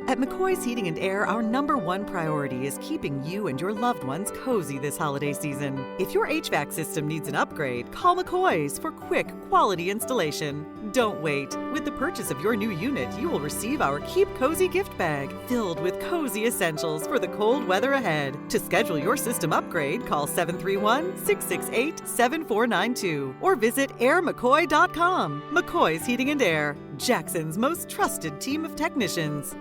At McCoy's Heating and Air, our #1 priority is keeping you and your loved ones cozy this holiday season. If your HVAC system needs an upgrade, call McCoy's for quick, quality installation. Don't wait. With the purchase of your new unit, you will receive our Keep Cozy gift bag filled with cozy essentials for the cold weather ahead. To schedule your system upgrade, call 731-668-7492 or visit airmccoy.com. McCoy's Heating and Air, Jackson's most trusted team of technicians.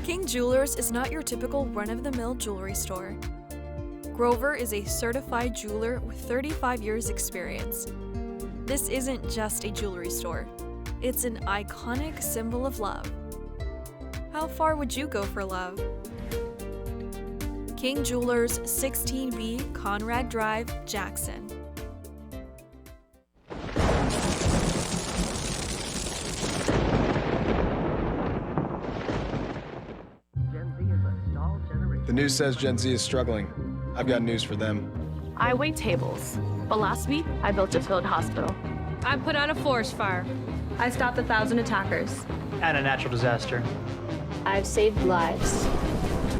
King Jewelers is not your typical run-of-the-mill jewelry store. Grover is a certified jeweler with 35 years experience. This isn't just a jewelry store. It's an iconic symbol of love. How far would you go for love? King Jewelers, 16B Conrad Drive, Jackson. The news says Gen Z is struggling. I've got news for them. I wait tables, but last week I built a field hospital. I put out a forest fire. I stopped 1,000 attackers. And a natural disaster. I've saved lives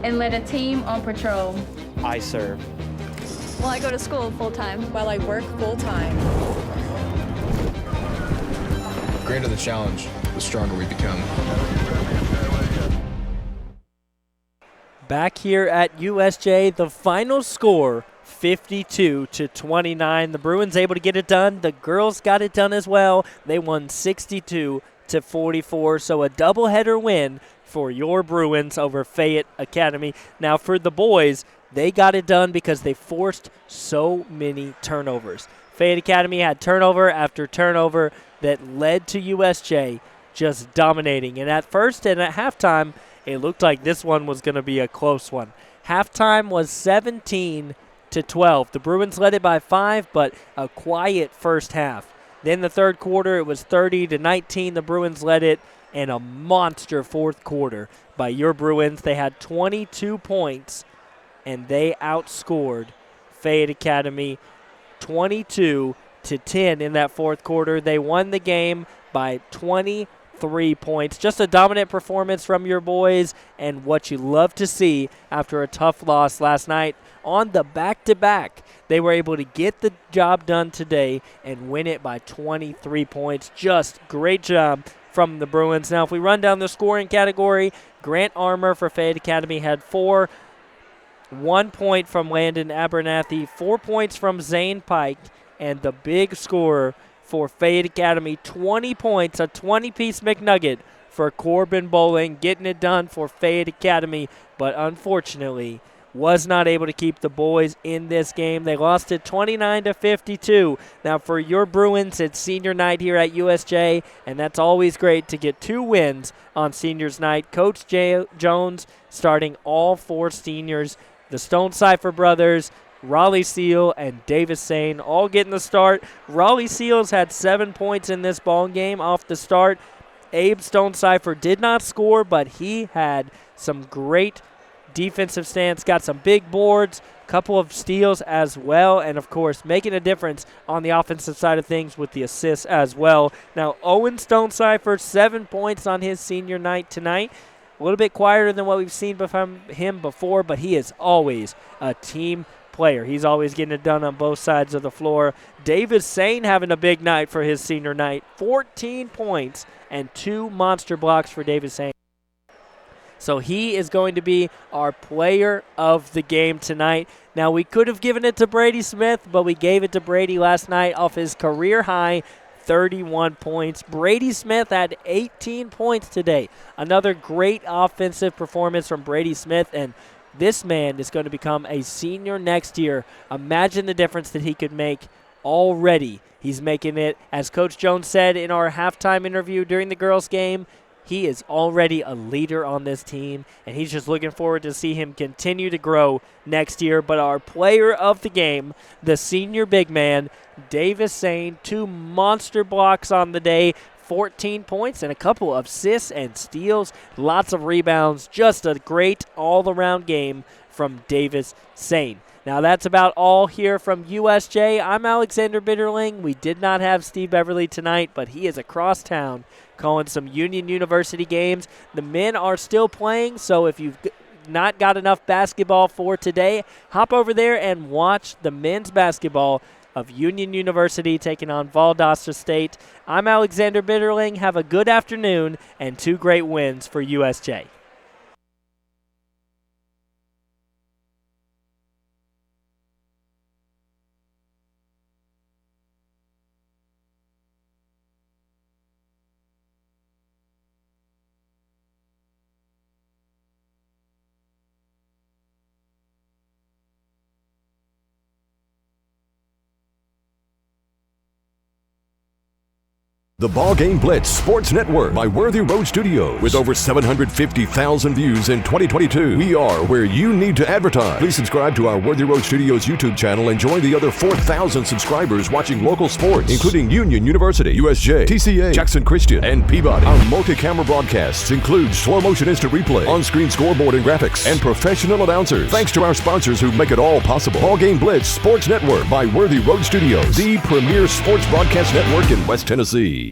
and led a team on patrol. I serve. While I go to school full-time. While I work full-time. The greater the challenge, the stronger we become. Back here at USJ, the final score, 52-29. The Bruins able to get it done. The girls got it done as well. They won 62-44, so a doubleheader win for your Bruins over Fayette Academy. Now for the boys, they got it done because they forced so many turnovers. Fayette Academy had turnover after turnover that led to USJ just dominating. And at first and at halftime, it looked like this one was going to be a close one. Halftime was 17-12. The Bruins led it by 5, but a quiet first half. Then the third quarter, it was 30-19. The Bruins led it, and a monster fourth quarter by your Bruins. They had 22 points, and they outscored Fayette Academy 22-10 in that fourth quarter. They won the game by 23 points. Just a dominant performance from your boys, and what you love to see after a tough loss last night. On the back-to-back, they were able to get the job done today and win it by 23 points. Just great job from the Bruins. Now, if we run down the scoring category, Grant Armour for Fayette Academy had 4. 1 point from Landon Abernathy, 4 points from Zane Pike, and the big scorer for Fayette Academy, 20 points, a 20-piece McNugget for Corbin Bowling, getting it done for Fayette Academy, but unfortunately was not able to keep the boys in this game. They lost it 29-52. Now for your Bruins, it's senior night here at USJ, and that's always great to get 2 wins on seniors night. Coach Jones starting all 4 seniors. The Stone Cipher brothers, Raleigh Seal, and Davis Sane all getting the start. Raleigh Seals had 7 points in this ball game off the start. Abe Stone Cipher did not score, but he had some great defensive stance, got some big boards, couple of steals as well, and of course making a difference on the offensive side of things with the assists as well. Now Owen Stonecipher, 7 points on his senior night tonight. A little bit quieter than what we've seen from him before, but he is always a team player. He's always getting it done on both sides of the floor. Davis Sane having a big night for his senior night. 14 points and 2 monster blocks for Davis Sane. So he is going to be our player of the game tonight. Now, we could have given it to Brady Smith, but we gave it to Brady last night off his career high 31 points. Brady Smith had 18 points today. Another great offensive performance from Brady Smith, and this man is going to become a senior next year. Imagine the difference that he could make already. He's making it, as Coach Jones said in our halftime interview during the girls' game, he is already a leader on this team, and he's just looking forward to see him continue to grow next year. But our player of the game, the senior big man, Davis Sane, 2 monster blocks on the day, 14 points and a couple of assists and steals, lots of rebounds, just a great all-around game from Davis Sane. Now that's about all here from USJ. I'm Alexander Bitterling. We did not have Steve Beverly tonight, but he is across town calling some Union University games. The men are still playing, so if you've not got enough basketball for today, hop over there and watch the men's basketball of Union University taking on Valdosta State. I'm Alexander Bitterling. Have a good afternoon and 2 great wins for USJ. The BallGame Blitz Sports Network by Worthy Road Studios. With over 750,000 views in 2022, we are where you need to advertise. Please subscribe to our Worthy Road Studios YouTube channel and join the other 4,000 subscribers watching local sports, including Union University, USJ, TCA, Jackson Christian, and Peabody. Our multi-camera broadcasts include slow motion instant replay, on-screen scoreboard and graphics, and professional announcers. Thanks to our sponsors who make it all possible. BallGame Blitz Sports Network by Worthy Road Studios, the premier sports broadcast network in West Tennessee.